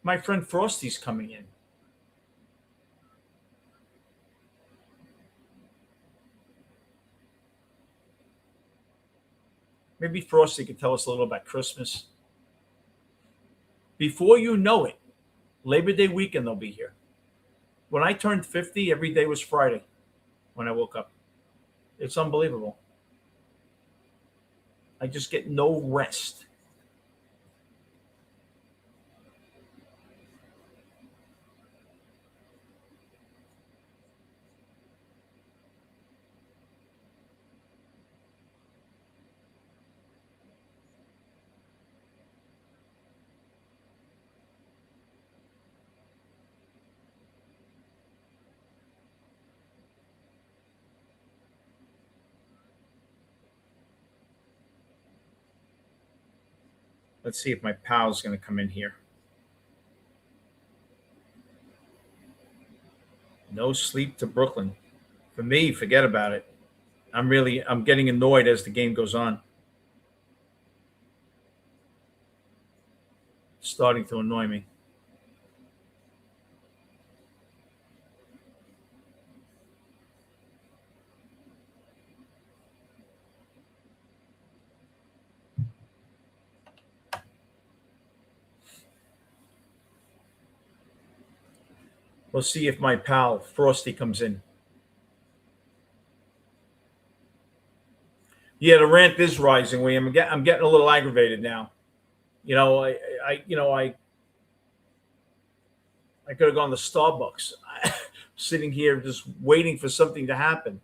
My friend Frosty's coming in. Maybe Frosty could tell us a little about Christmas. Before you know it, Labor Day weekend they'll be here. When I turned 50, every day was Friday when I woke up. It's unbelievable. I just get no rest. Let's see if my pal's going to come in here. No sleep to Brooklyn. For me, forget about it. I'm getting annoyed as the game goes on. It's starting to annoy me. We'll see if my pal Frosty comes in. Yeah, the rant is rising, William. I'm getting a little aggravated now. You know, I could have gone to Starbucks. Sitting here just waiting for something to happen,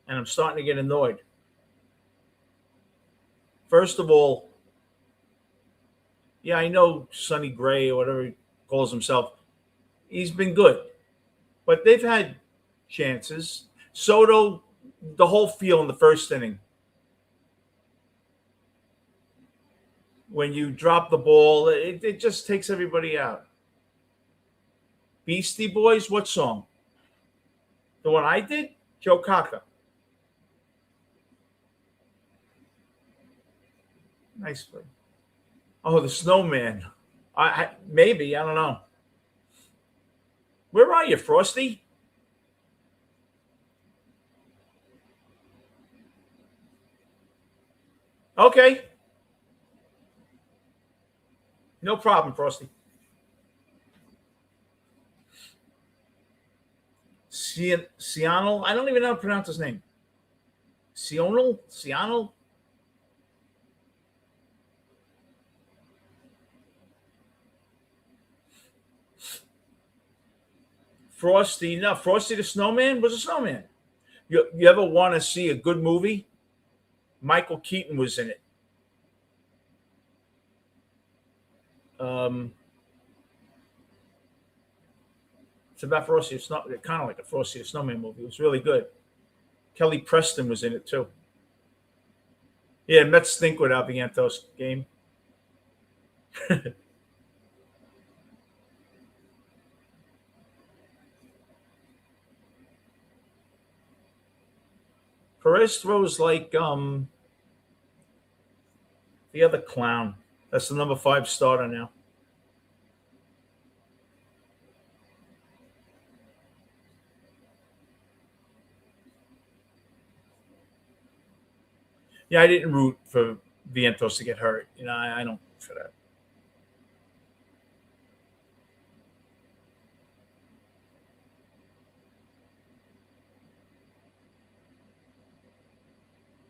and I'm starting to get annoyed. First of all, yeah, I know Sonny Gray or whatever he calls himself. He's been good, but they've had chances. Soto, the whole feel in the first inning, when you drop the ball, it just takes everybody out. Beastie Boys, what song? The one I did? Joe Cocker. Nice play. Oh, the Snowman. Maybe, I don't know. Where are you, Frosty? Okay. No problem, Frosty. Sionel? I don't even know how to pronounce his name. Sionel? Frosty. No, Frosty the Snowman was a snowman. You ever want to see a good movie? Michael Keaton was in it. It's about Frosty the Snowman, kind of like a Frosty the Snowman movie. It was really good. Kelly Preston was in it too. Yeah, Mets stink without the Anthos game. Perez throws like the other clown. That's the number 5 starter now. Yeah, I didn't root for Vientos to get hurt. You know, I don't root for that.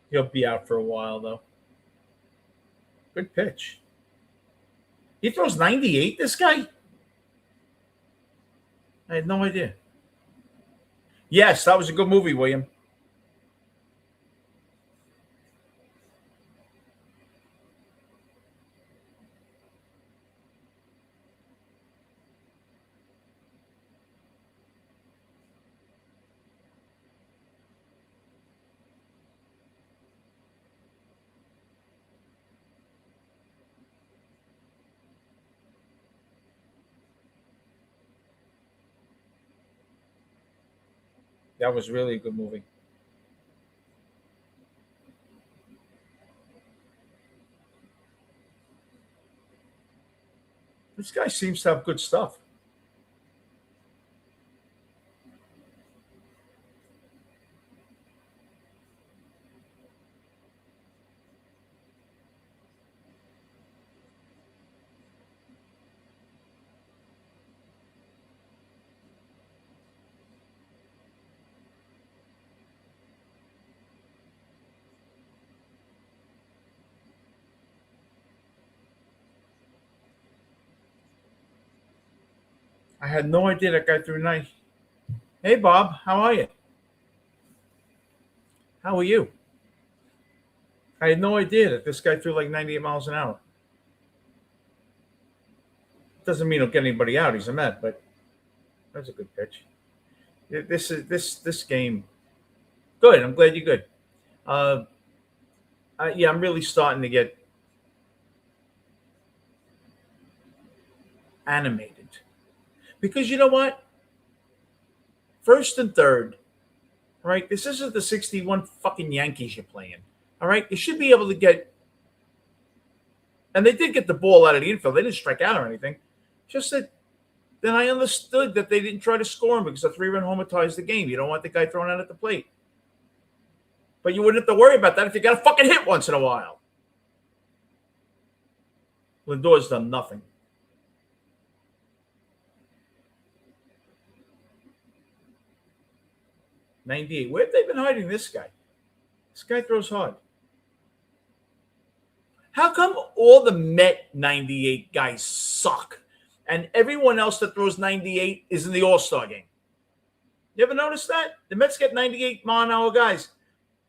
He'll be out for a while, though. Good pitch. He throws 98, this guy? I had no idea. Yes, that was a good movie, William. That was really a good movie. This guy seems to have good stuff. I had no idea that guy threw 90. Hey, Bob, how are you? How are you? I had no idea that this guy threw like 98 miles an hour. Doesn't mean he'll get anybody out. He's a Met, but that's a good pitch. This game. Good. I'm glad you're good. Yeah, I'm really starting to get animated. Because you know what? First and third, all right? This isn't the 61 fucking Yankees you're playing, all right? You should be able to get, and they did get the ball out of the infield. They didn't strike out or anything. Just that then I understood that they didn't try to score him because a 3-run homer ties the game. You don't want the guy thrown out at the plate. But you wouldn't have to worry about that if you got a fucking hit once in a while. Lindor's done nothing. 98. Where have they been hiding this guy? This guy throws hard. How come all the Met 98 guys suck and everyone else that throws 98 is in the All-Star game? You ever notice that? The Mets get 98 mile-an-hour guys.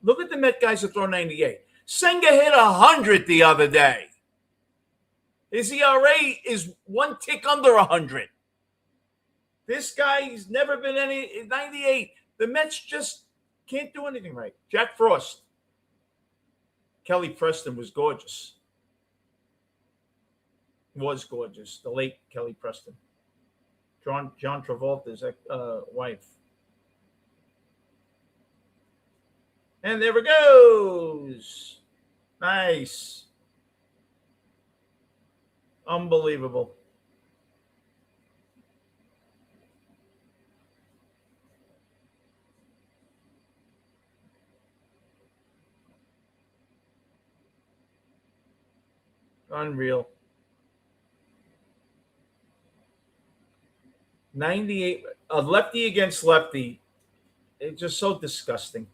Look at the Met guys that throw 98. Senga hit 100 the other day. His ERA is one tick under 100. This guy's never been any 98. The Mets just can't do anything right. Jack Frost. Kelly Preston was gorgeous. Was gorgeous. The late Kelly Preston. John Travolta's wife. And there it goes. Nice. Unbelievable. Unreal. 98, a lefty against lefty. It's just so disgusting.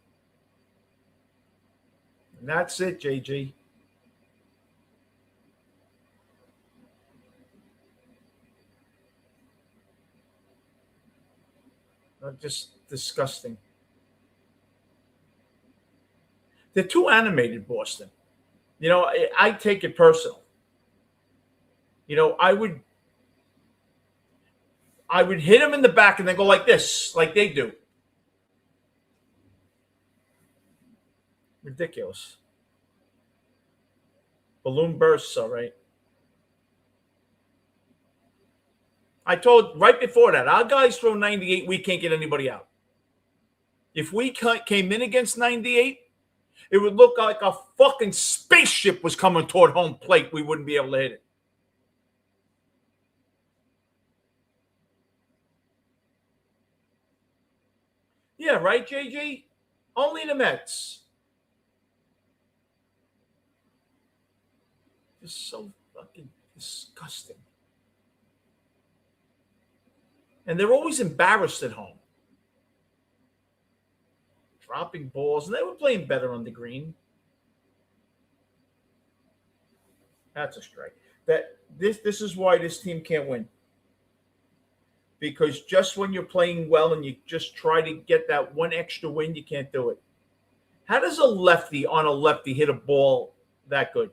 And that's it, JG. Just disgusting. They're too animated, Boston. You know, I take it personal. You know, I would hit him in the back and then go like this, like they do. Ridiculous. Balloon bursts, all right. I told right before that, our guys throw 98, we can't get anybody out. If we came in against 98, it would look like a fucking spaceship was coming toward home plate. We wouldn't be able to hit it. Yeah, right, JG? Only the Mets. Just so fucking disgusting. And they're always embarrassed at home. Dropping balls. And they were playing better on the green. That's a strike. This is why this team can't win. Because just when you're playing well and you just try to get that one extra win, you can't do it. How does a lefty on a lefty hit a ball that good?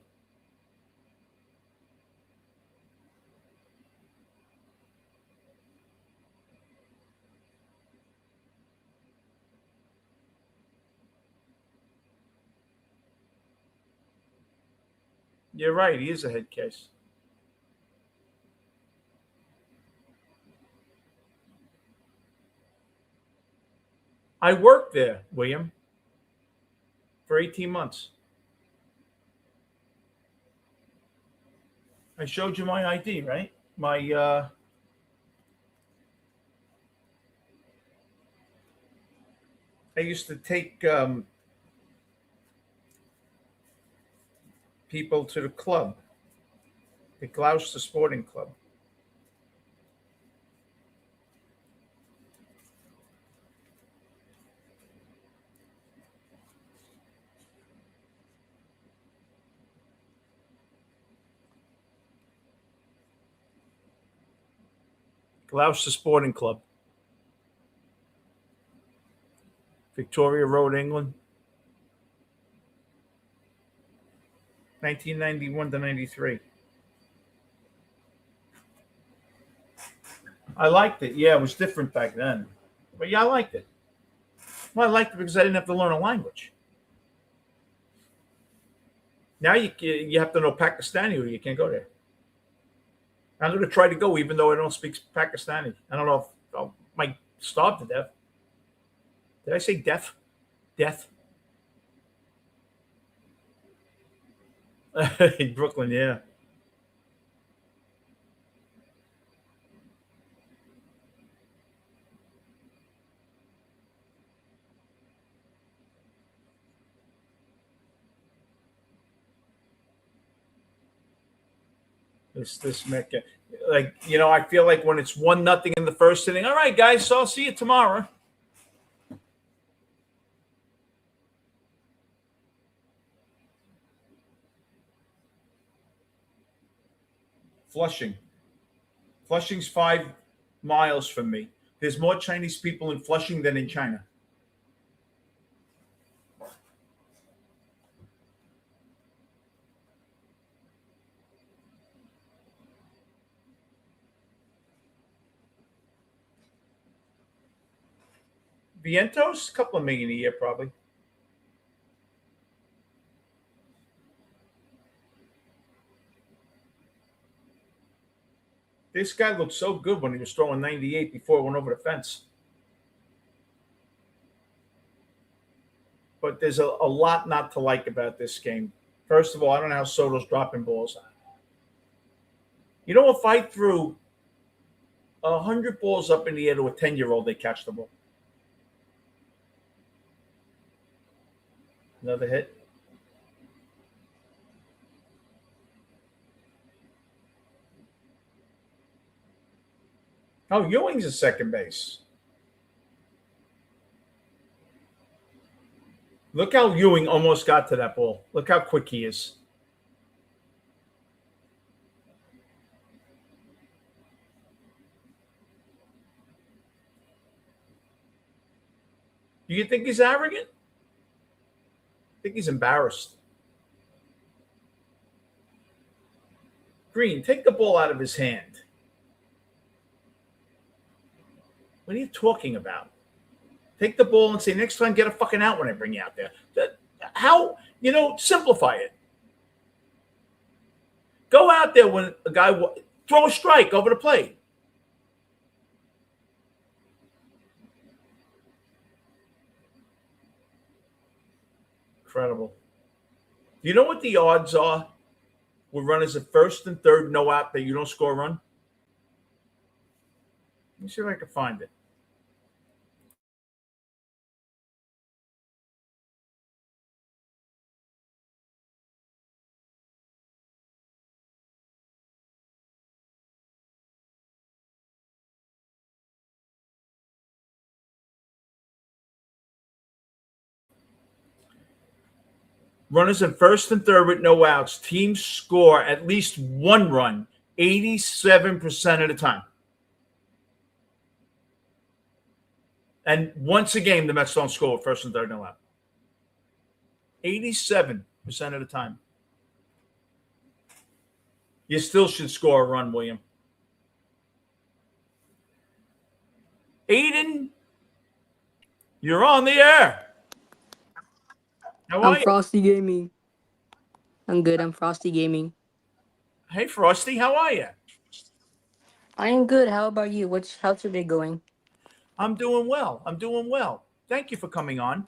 You're right. He is a head case. I worked there, William, for 18 months. I showed you my ID, right? My I used to take people to the club, the Gloucester Sporting Club. Gloucester Sporting Club. Victoria Road, England. 1991 to 93. I liked it. Yeah, it was different back then. But yeah, I liked it. Well, I liked it because I didn't have to learn a language. Now you have to know Pakistani or you can't go there. I'm going to try to go even though I don't speak Pakistani. I don't know if I might starve to death. Did I say death? Death. In Brooklyn, yeah. This Mecca. Like, you know, I feel like when it's 1-0 in the first inning, all right, guys, so I'll see you tomorrow. Flushing. Flushing's 5 miles from me. There's more Chinese people in Flushing than in China. Vientos, a couple of million a year, probably. This guy looked so good when he was throwing 98 before it went over the fence. But there's a lot not to like about this game. First of all, I don't know how Soto's dropping balls. You know, if I threw 100 balls up in the air to a 10-year-old, they catch the ball. Another hit. Oh, Ewing's at second base. Look how Ewing almost got to that ball. Look how quick he is. Do you think he's arrogant? I think he's embarrassed. Green, take the ball out of his hand. What are you talking about? Take the ball and say, next time, get a fucking out when I bring you out there. How, simplify it. Go out there when a guy, throw a strike over the plate. Incredible. Do you know what the odds are with runners at first and third, no out, that you don't score a run? Let me see if I can find it. Runners in first and third with no outs. Teams score at least one run 87% of the time. And once a game, the Mets don't score with first and third, no out. 87% of the time. You still should score a run, William. Aiden, you're on the air. How are I'm you? Frosty Gaming. I'm good. I'm Frosty Gaming. Hey, Frosty, how are you? I am good. How about you? How's your day going? I'm doing well. Thank you for coming on.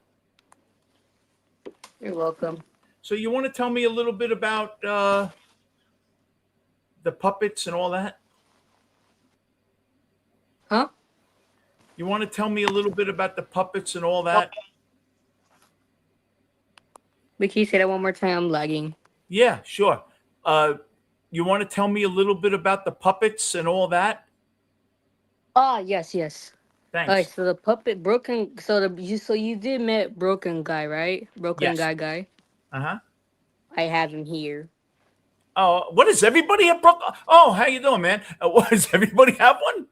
You're welcome. So you want to tell me a little bit about the puppets and all that? Huh? You want to tell me a little bit about the puppets and all that? But can you say that one more time? I'm lagging. Yeah, sure. You want to tell me a little bit about the puppets and all that? Yes. Thanks. All right, so the puppet broken. So you did met broken guy, right? Broken Yes. guy. Uh-huh. I have him here. Oh, what does everybody have? Oh, how you doing, man? What, does everybody have one?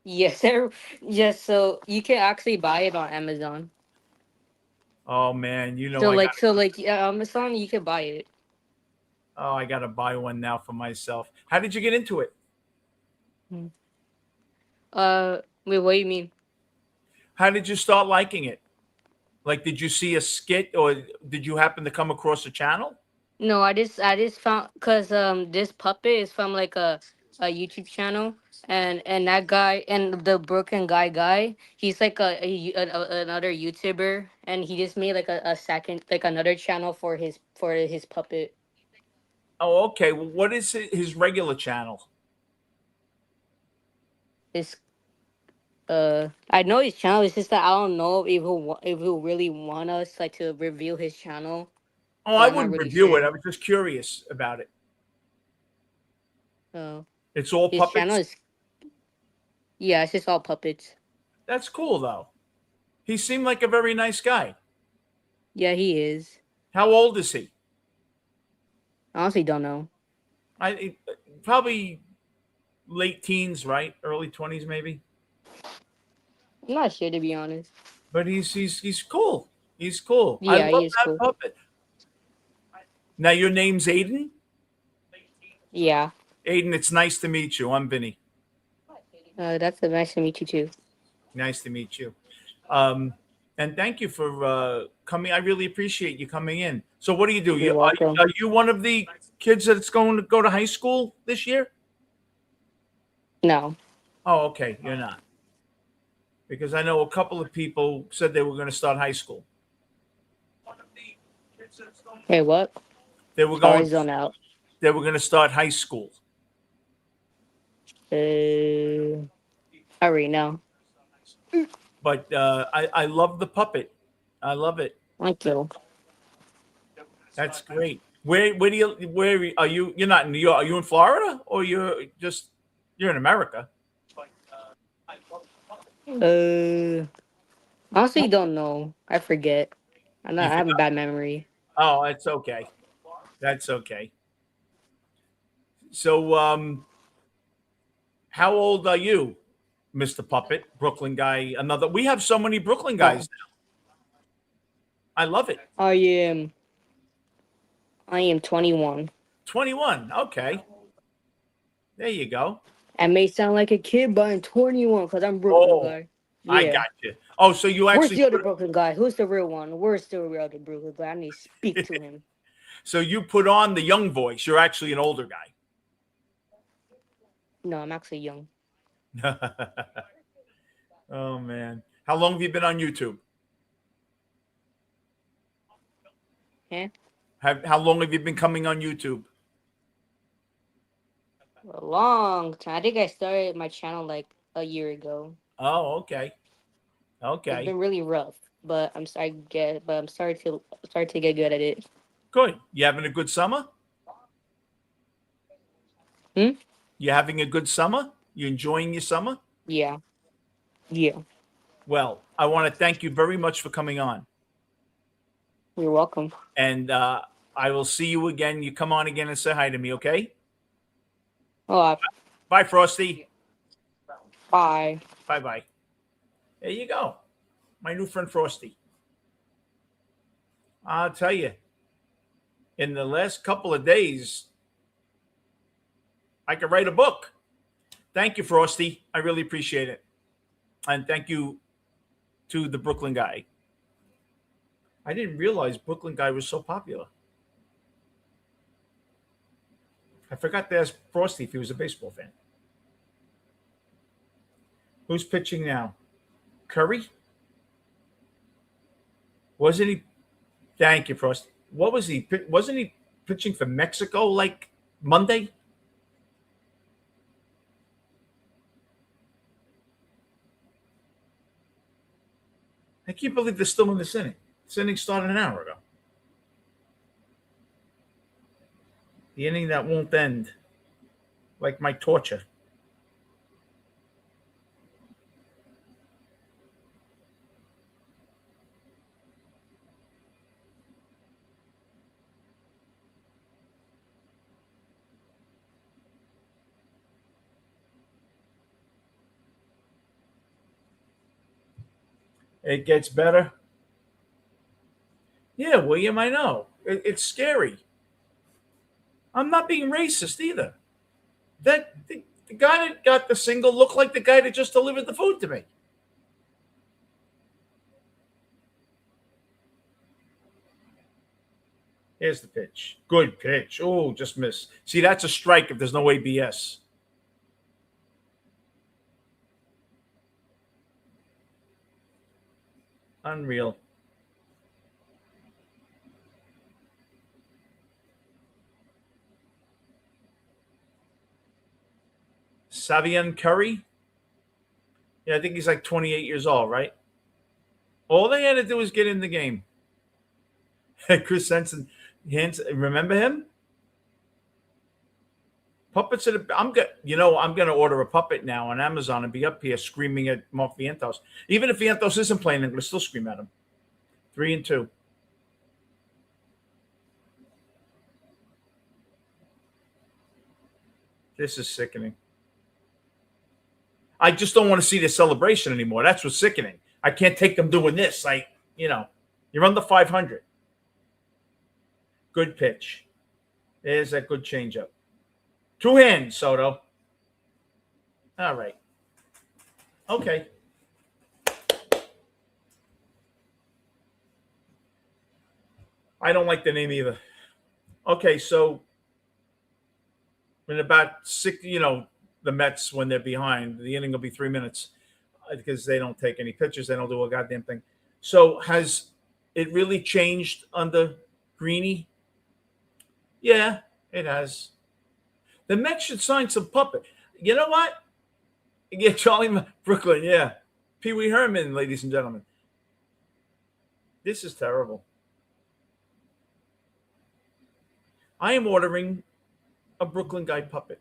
Yes, sir. Yes. So you can actually buy it on Amazon. Oh man, Amazon, you can buy it. Oh, I gotta buy one now for myself. How did you get into it? Wait, what do you mean? How did you start liking it? Like, did you see a skit, or did you happen to come across a channel? No, I just found because this puppet is from like a YouTube channel, and that guy and the broken guy, he's like another YouTuber, and he just made like a second, like another channel for his puppet. Oh, okay. Well, what is his regular channel? It's I know his channel. It's just that I don't know if he'll really want us like to reveal his channel. Oh, I wouldn't review it. I was just curious about it. Oh, it's all his puppets? channel is, yeah, it's just all puppets. That's cool, though. He seemed like a very nice guy. Yeah, he is. How old is he? I honestly don't know. Probably late teens, right? Early 20s, maybe. I'm not sure, to be honest. But he's cool. He's cool. I Yeah, love he is that cool. puppet. Now your name's Aiden. Yeah. Aiden, it's nice to meet you. I'm Vinny. That's nice to meet you too. Nice to meet you. Um, and thank you for coming. I really appreciate you coming in. So, what do you do? You're welcome. Are you one of the kids that's going to go to high school this year? No. Oh, okay. You're not. Because I know a couple of people said they were going to start high school. Hey, what? They were Sorry, going. zone out. They were going to start high school. I already know. But I love the puppet. I love it. Thank you. That's great. Where are you? You're not in New York. Are you in Florida or you're in America? Honestly, don't know. I forget. I have a bad memory. Oh, it's okay. That's okay. So, how old are you, Mr. Puppet, Brooklyn guy? We have so many Brooklyn guys now. I love it. I am 21. 21. Okay. There you go. I may sound like a kid, but I'm 21 because I'm Brooklyn guy. Yeah. I got you. Oh, so you actually. Where's the other Brooklyn guy? Who's the real one? Where's the real other Brooklyn guy? I need to speak to him. So you put on the young voice. You're actually an older guy. No, I'm actually young. Oh, man. How long have you been on YouTube? Yeah. How long have you been coming on YouTube? A long time. I think I started my channel like a year ago. Oh, okay. Okay. It's been really rough, but I'm starting to get good at it. Good. You having a good summer? Hmm? You having a good summer? You enjoying your summer? Yeah. Yeah. Well, I want to thank you very much for coming on. You're welcome. And I will see you again. You come on again and say hi to me, okay? Oh, bye, Frosty. Bye. Bye-bye. There you go. My new friend Frosty. I'll tell you, in the last couple of days, I could write a book. Thank you, Frosty. I really appreciate it. And thank you to the Brooklyn guy. I didn't realize Brooklyn guy was so popular. I forgot to ask Frosty if he was a baseball fan. Who's pitching now? Curry? Wasn't he? Thank you, Frosty. What was he? Wasn't he pitching for Mexico like Monday? I can't believe they're still in this inning. This inning started an hour ago. The inning that won't end, like my torture. It gets better. Yeah, William, I know. It's scary. I'm not being racist either. The guy that got the single looked like the guy that just delivered the food to me. Here's the pitch. Good pitch. Oh, just missed. See, that's a strike if there's no ABS. Unreal. Savion Curry? Yeah, I think he's like 28 years old, right? All they had to do was get in the game. Chris Henson, remember him? Puppets at I'm gonna order a puppet now on Amazon and be up here screaming at Mark Vientos. Even if Vientos isn't playing, I'm gonna still scream at him. 3-2. This is sickening. I just don't want to see the celebration anymore. That's what's sickening. I can't take them doing this. You're under 500. Good pitch. There's that good changeup. 2 hands, Soto. All right. Okay. I don't like the name either. Okay, so in about 6, the Mets, when they're behind, the inning will be 3 minutes because they don't take any pitches. They don't do a goddamn thing. So has it really changed under Greeny? Yeah, it has. The Mets should sign some puppet. You know what? Yeah, Charlie Brooklyn, yeah. Pee Wee Herman, ladies and gentlemen. This is terrible. I am ordering a Brooklyn guy puppet.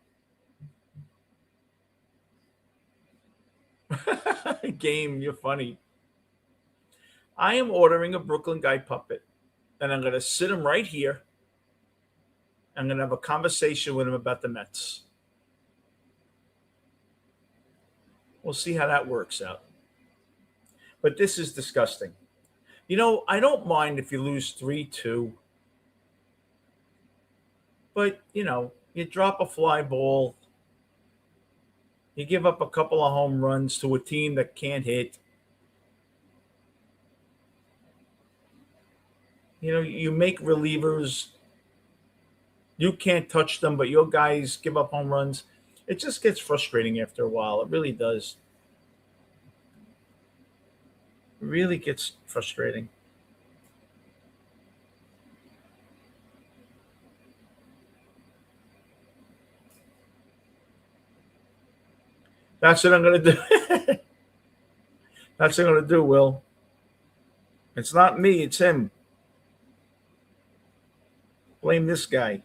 Game, you're funny. I am ordering a Brooklyn guy puppet, and I'm going to sit him right here. I'm going to have a conversation with him about the Mets. We'll see how that works out. But this is disgusting. I don't mind if you lose 3-2. But, you drop a fly ball. You give up a couple of home runs to a team that can't hit. You make relievers. You can't touch them, but your guys give up home runs. It just gets frustrating after a while. It really does. It really gets frustrating. That's what I'm going to do. That's what I'm going to do, Will. It's not me. It's him. Blame this guy.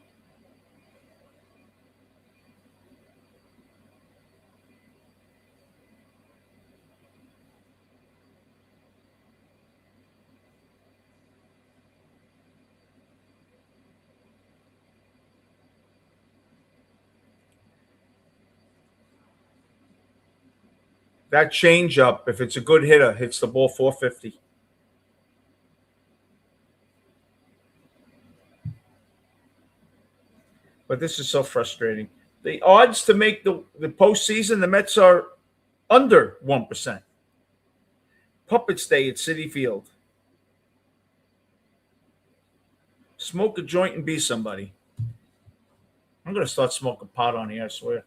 That changeup, if it's a good hitter, hits the ball 450. But this is so frustrating. The odds to make the postseason, the Mets are under 1%. Puppets Day at Citi Field. Smoke a joint and be somebody. I'm going to start smoking pot on here, I swear.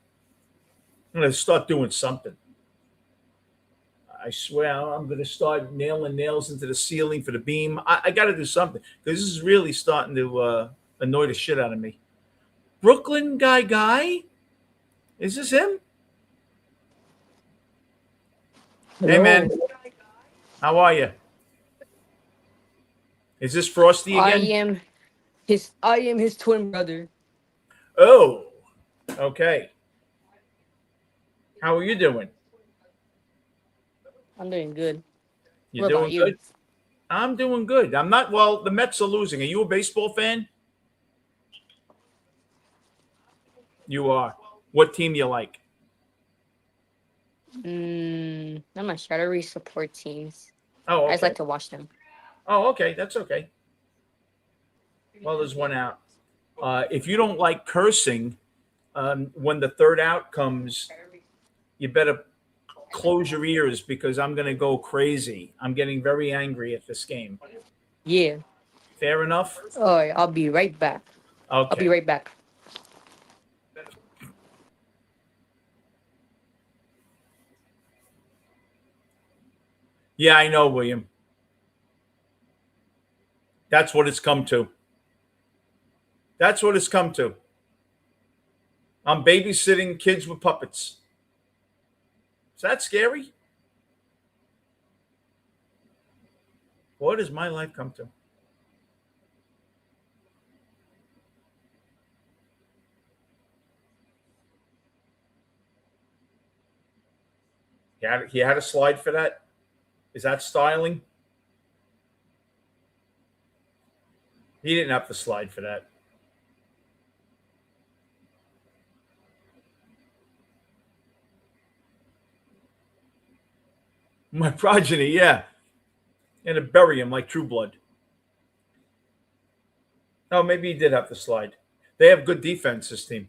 I'm going to start doing something. I swear I'm going to start nailing nails into the ceiling for the beam. I got to do something because this is really starting to annoy the shit out of me. Brooklyn guy? Is this him? Hello. Hey, man. How are you? Is this Frosty again? I am his twin brother. Oh, okay. How are you doing? I'm doing good. You're doing good? I'm doing good. I'm not, well, the Mets are losing. Are you a baseball fan? You are. What team you like? I'm not sure. I don't really support teams. Oh, okay. I just like to watch them. Oh, okay. That's okay. Well, there's one out. If you don't like cursing, when the third out comes, you better close your ears because I'm going to go crazy. I'm getting very angry at this game. Yeah. Fair enough? All right. I'll be right back. Okay. I'll be right back. Yeah, I know, William. That's what it's come to. That's what it's come to. I'm babysitting kids with puppets. Is that scary? What does my life come to? He had a slide for that? Is that styling? He didn't have to slide for that. My progeny, yeah. And to bury him like True Blood. Oh, maybe he did have to slide. They have good defense, this team.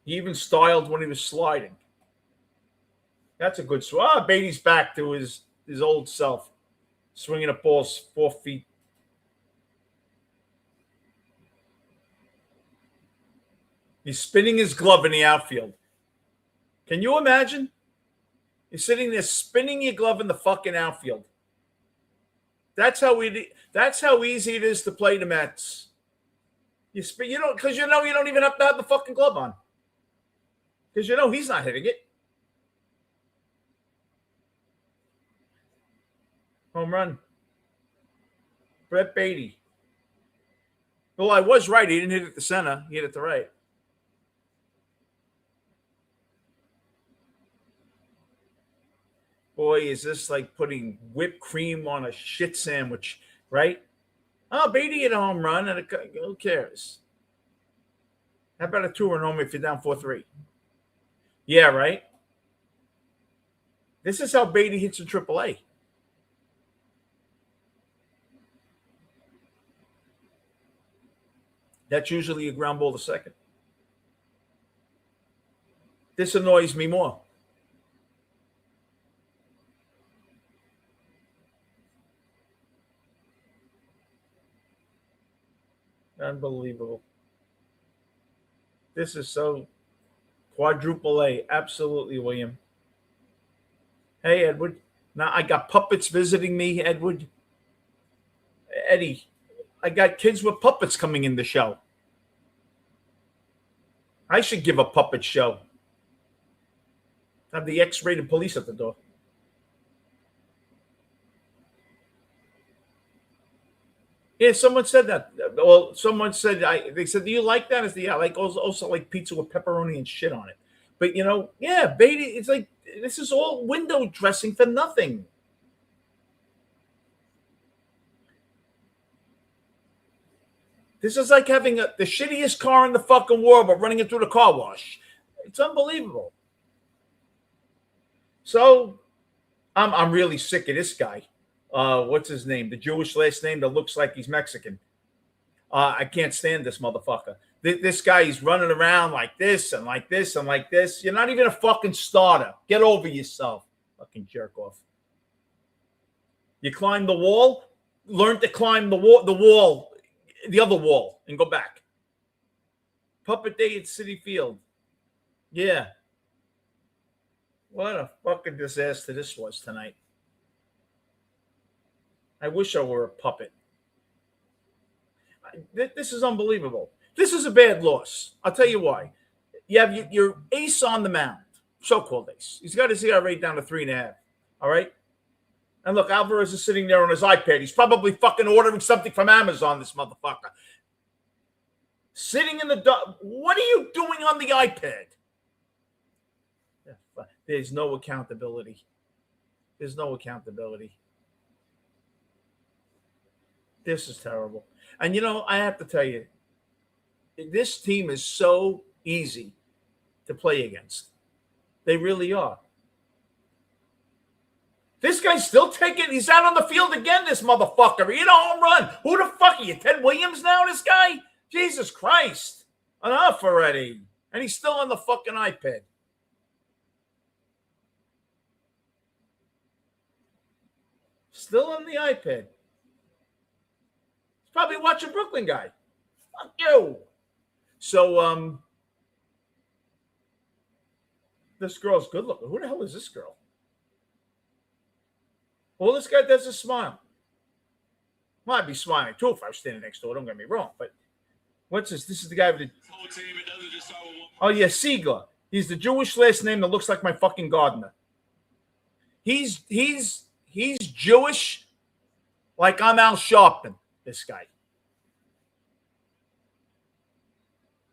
He even styled when he was sliding. That's a good swing. Ah, Beatty's back to his old self. Swinging a ball 4 feet. He's spinning his glove in the outfield. Can you imagine? You're sitting there spinning your glove in the fucking outfield. That's how easy it is to play the Mets. Because you don't even have to have the fucking glove on. Because he's not hitting it. Home run. Brett Beatty. Well, I was right. He didn't hit it to center. He hit it to right. Boy, is this like putting whipped cream on a shit sandwich, right? Oh, Beatty hit a home run, and who cares? How about a 2-run home if you're down 4-3? Yeah, right? This is how Beatty hits in AAA. That's usually a ground ball to second. This annoys me more. Unbelievable. This is so quadruple A. Absolutely, William. Hey, Edward. Now I got puppets visiting me, Edward. Eddie, I got kids with puppets coming in the show. I should give a puppet show. Have the X-rated police at the door. Yeah, someone said that. Well, someone said, they said, do you like that? I said, yeah, I like also like pizza with pepperoni and shit on it. But, yeah, Beatty, it's like, this is all window dressing for nothing. This is like having the shittiest car in the fucking world, but running it through the car wash. It's unbelievable. So, I'm really sick of this guy. What's his name? The Jewish last name that looks like he's Mexican. I can't stand this motherfucker. This guy, he's running around like this and like this and like this. You're not even a fucking starter. Get over yourself. Fucking jerk off. You climb the wall, learn to climb the other wall, and go back. Puppet Day at City Field. Yeah. What a fucking disaster this was tonight. I wish I were a puppet. This is unbelievable. This is a bad loss. I'll tell you why. You have your ace on the mound, so-called ace. He's got his ERA down to 3.5. All right? And look, Alvarez is sitting there on his iPad. He's probably fucking ordering something from Amazon, this motherfucker. Sitting in the dark. What are you doing on the iPad? There's no accountability. There's no accountability. This is terrible. And, I have to tell you, this team is so easy to play against. They really are. This guy's still taking, he's out on the field again, this motherfucker. He hit a home run. Who the fuck are you, Ted Williams now, this guy? Jesus Christ. Enough already. And he's still on the fucking iPad. Still on the iPad. He's probably watching Brooklyn guy. Fuck you. So, this girl's good looking. Who the hell is this girl? Well, this guy does a smile. Well, I'd be smiling too if I was standing next door. Don't get me wrong. But what's this? This is the guy with the. Oh, yeah, Siegler. He's the Jewish last name that looks like my fucking gardener. He's Jewish like I'm Al Sharpton, this guy.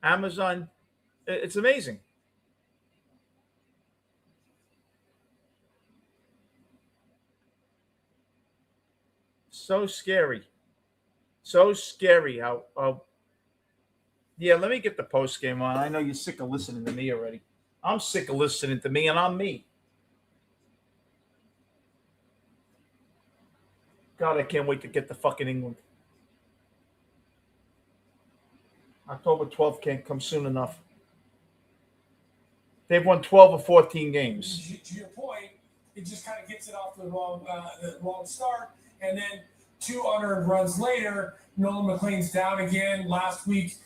Amazon. It's amazing. So scary. So scary how Yeah, let me get the post game on. I know you're sick of listening to me already. I'm sick of listening to me, and I'm me. God, I can't wait to get to fucking England. October 12th can't come soon enough. They've won 12 or 14 games. To your point, it just kind of gets it off the wrong start. And then 2 unearned runs later, Nolan McLean's down again last week.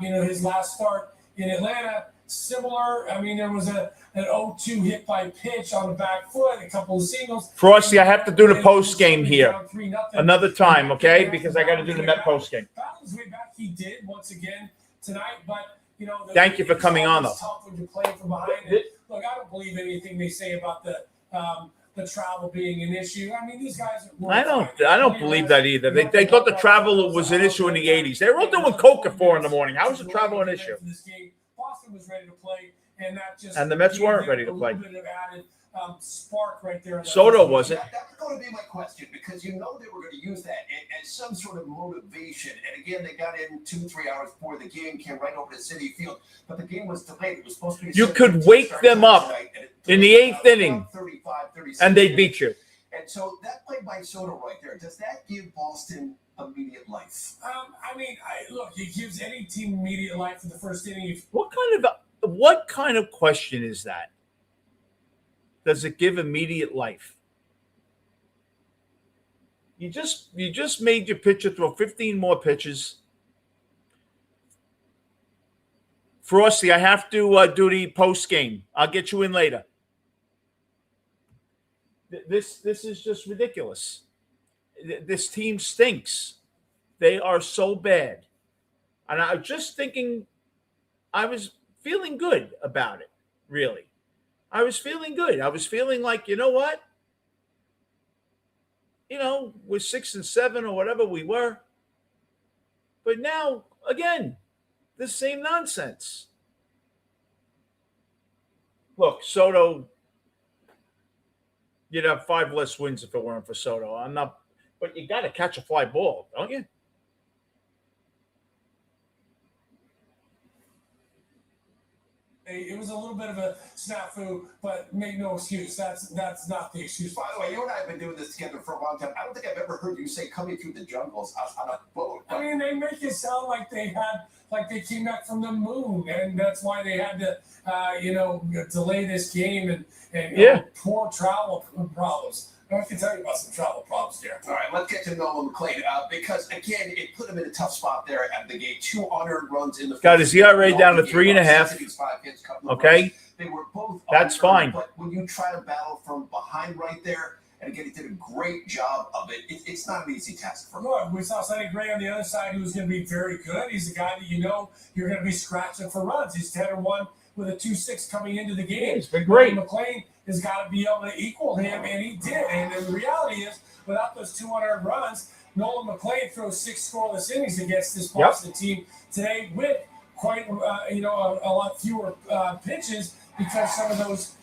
His last start in Atlanta, similar. I mean, there was an 0-2 hit by pitch on the back foot, a couple of singles. Frosty, I have to do the post game here another time, okay? Because I got to do the Met post game. Battled his way back. He did once again tonight, but thank you for coming on, though. Tough when you're playing from behind. And look, I don't believe anything they say about the travel being an issue. I mean, these guys are. I don't believe that either. They thought the travel was an issue in the 80s. They were all doing coke at 4 a.m. How was the travel an issue? Boston was ready to play, and that just and the Mets weren't ready to play. A little bit of added spark right there. Soto wasn't. That was going to be my question, because they were going to use that as some sort of motivation. And again, they got in 2-3 hours before the game, came right over to Citi Field, but the game was delayed. It was supposed to be. You could wake them up in the 8th inning, and they beat you. And so that play by Soto right there, does that give Boston immediate life? Look, it gives any team immediate life in the first inning. What kind of question is that? Does it give immediate life? You just made your pitcher throw 15 more pitches. Frosty, I have to do the post game. I'll get you in later. This is just ridiculous. This team stinks. They are so bad. And I was just thinking, I was feeling good about it, really. I was feeling good. I was feeling like, you know what? We're 6 and 7 or whatever we were. But now, again, the same nonsense. Look, Soto, you'd have 5 less wins if it weren't for Soto. I'm not, but you got to catch a fly ball, don't you? It was a little bit of a snafu, but make no excuse. That's not the excuse. By the way, you and I have been doing this together for a long time. I don't think I've ever heard you say coming through the jungles on a boat. I mean, they make it sound like they came back from the moon, and that's why they had to, delay this game and poor travel problems. I can tell you about some travel problems here. All right, let's get to Nolan McLean because, again, it put him in a tough spot there at the gate. 2 unearned runs in the first. Got his ERA down to 3.5. Okay, they were both. That's fine. But when you try to battle from behind right there, and again, he did a great job of it. It's not an easy task for him. Look, we saw Sonny Gray on the other side who was going to be very good. He's a guy that you're going to be scratching for runs. He's 10-1 with a 2.6 coming into the game. It's been great. McLean has got to be able to equal him, and he did. And the reality is, without those 200 runs, Nolan McLean throws 6 scoreless innings against this Boston team today with quite a lot fewer pitches, because some of those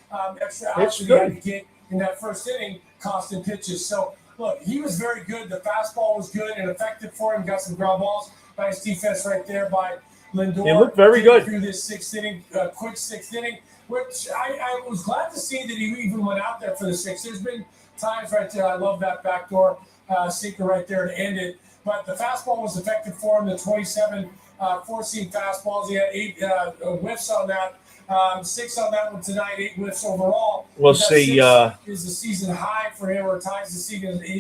extra outs that he had to get in that first inning cost him pitches. So look, he was very good. The fastball was good and effective for him. Got some ground balls. Nice defense right there by Lindor. It looked very good through this 6th inning, quick 6th inning, which I was glad to see that he even went out there for the 6th. There's been times right there. I love that backdoor sinker right there to end it. But the fastball was effective for him. The 27 four-seam fastballs. He had 8 whiffs on that. 6 on that one tonight. 8 whiffs overall. We'll see. Is the season high for him, or ties the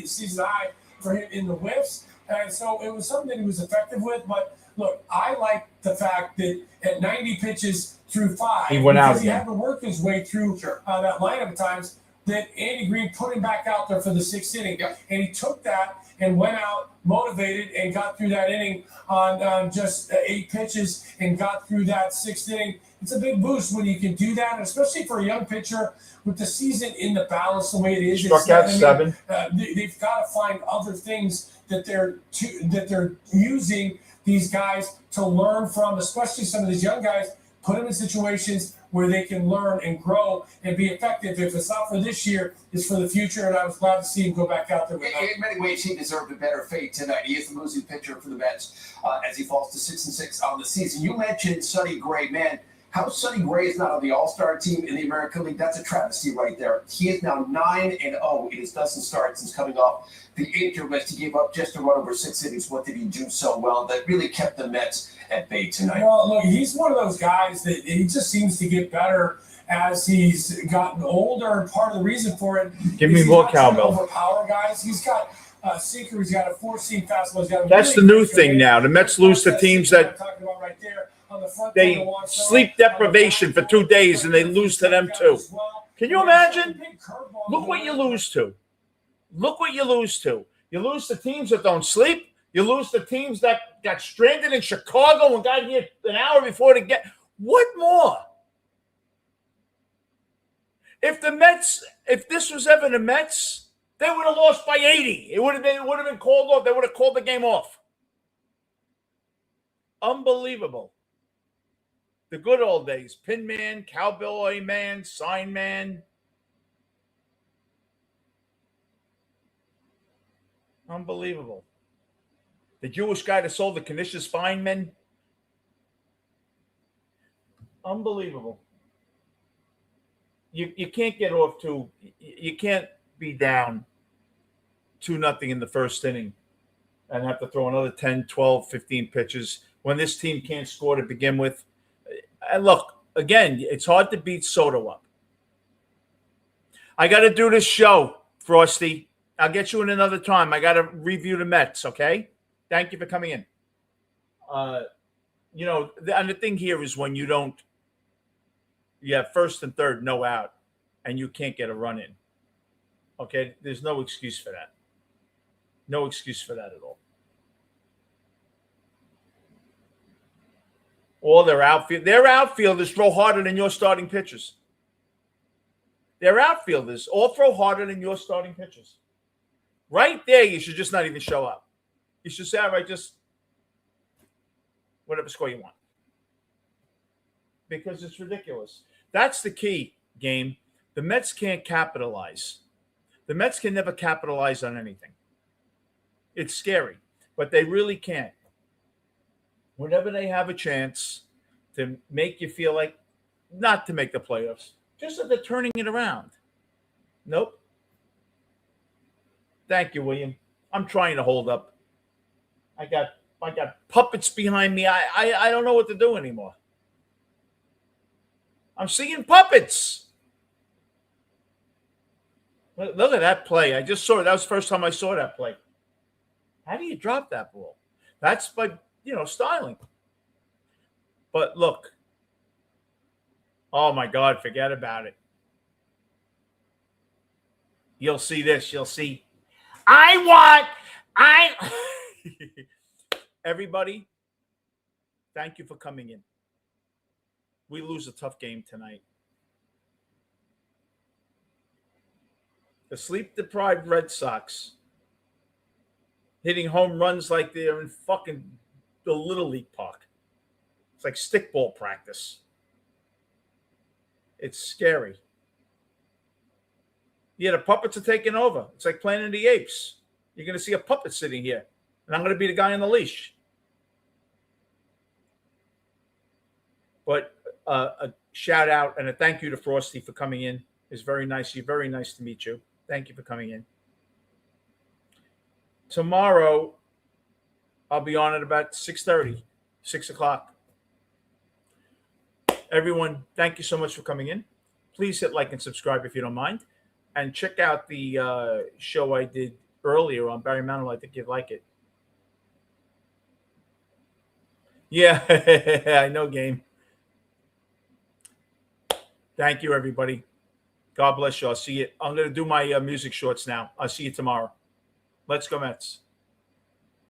season high for him in the whiffs. And so it was something that he was effective with. But look, I like the fact that at 90 pitches through 5, he went out. He had to work his way through that lineup at times. That Andy Green put him back out there for the 6th inning, and he took that and went out motivated and got through that inning on just 8 pitches and got through that 6th inning. It's a big boost when you can do that, especially for a young pitcher with the season in the balance the way it is. Struck out 7. They've got to find other things that they're using these guys to learn from, especially some of these young guys put them in situations where they can learn and grow and be effective. If it's not for this year, it's for the future. And I was glad to see him go back out there. In many ways, he deserved a better fate tonight. He is the losing pitcher for the Mets as he falls to 6-6 on the season. You mentioned Sonny Gray, man. How Sonny Gray is not on the All-Star team in the American League, that's a travesty right there. He is now 9-0 in his dozen starts since coming off the injured list. He gave up just a run over 6 innings. What did he do so well that really kept the Mets at bay tonight? Well, look, he's one of those guys that he just seems to get better as he's gotten older, and part of the reason for it Give me more cowbell. Overpower guys. He's got a sinker. He's got a 4-seam fastball. He's got a That's really the new thing now. The Mets lose to teams that right there. they sleep deprivation for 2 days, and they lose to them too. Can you imagine? Look what you lose to. Look what you lose to. You lose to teams that don't sleep. You lose to teams that got stranded in Chicago and got here an hour before to get. What more? If this was ever the Mets, they would have lost by 80. It would have been called off. They would have called the game off. Unbelievable. The good old days. Pin man, cowboy man, sign man. Unbelievable. The Jewish guy that sold the Canisius Feynman. Unbelievable. You can't get off to, you can't be down 2-0 in the first inning and have to throw another 10, 12, 15 pitches when this team can't score to begin with. And look, again, it's hard to beat Soto up. I got to do this show, Frosty. I'll get you in another time. I got to review the Mets, okay? Thank you for coming in. And the thing here is when you have first and third, no out, and you can't get a run in. Okay? There's no excuse for that. No excuse for that at all. All their outfielders throw harder than your starting pitchers. Their outfielders all throw harder than your starting pitchers. Right there, you should just not even show up. You should say, all right, just whatever score you want. Because it's ridiculous. That's the key, game. The Mets can't capitalize. The Mets can never capitalize on anything. It's scary, but they really can't. Whenever they have a chance to make you feel like not to make the playoffs, just that they're turning it around. Nope. Thank you, William. I'm trying to hold up. I got puppets behind me. I don't know what to do anymore. I'm seeing puppets. Look at that play. I just saw it. That was the first time I saw that play. How do you drop that ball? That's by, styling. But look. Oh, my God. Forget about it. You'll see this. You'll see. Everybody, thank you for coming in. We lose a tough game tonight. The sleep-deprived Red Sox hitting home runs like they're in fucking the Little League park. It's like stickball practice. It's scary. Yeah, the puppets are taking over. It's like Planet of the Apes. You're going to see a puppet sitting here, and I'm going to be the guy on the leash. But a shout out and a thank you to Frosty for coming in. It's very nice. You're very nice to meet you. Thank you for coming in. Tomorrow, I'll be on at about 6:30, 6 o'clock. Everyone, thank you so much for coming in. Please hit like and subscribe if you don't mind. And check out the show I did earlier on Barry Manilow. I think you'd like it. Yeah, I know, game. Thank you, everybody. God bless you. I'll see you. I'm going to do my music shorts now. I'll see you tomorrow. Let's go, Mets.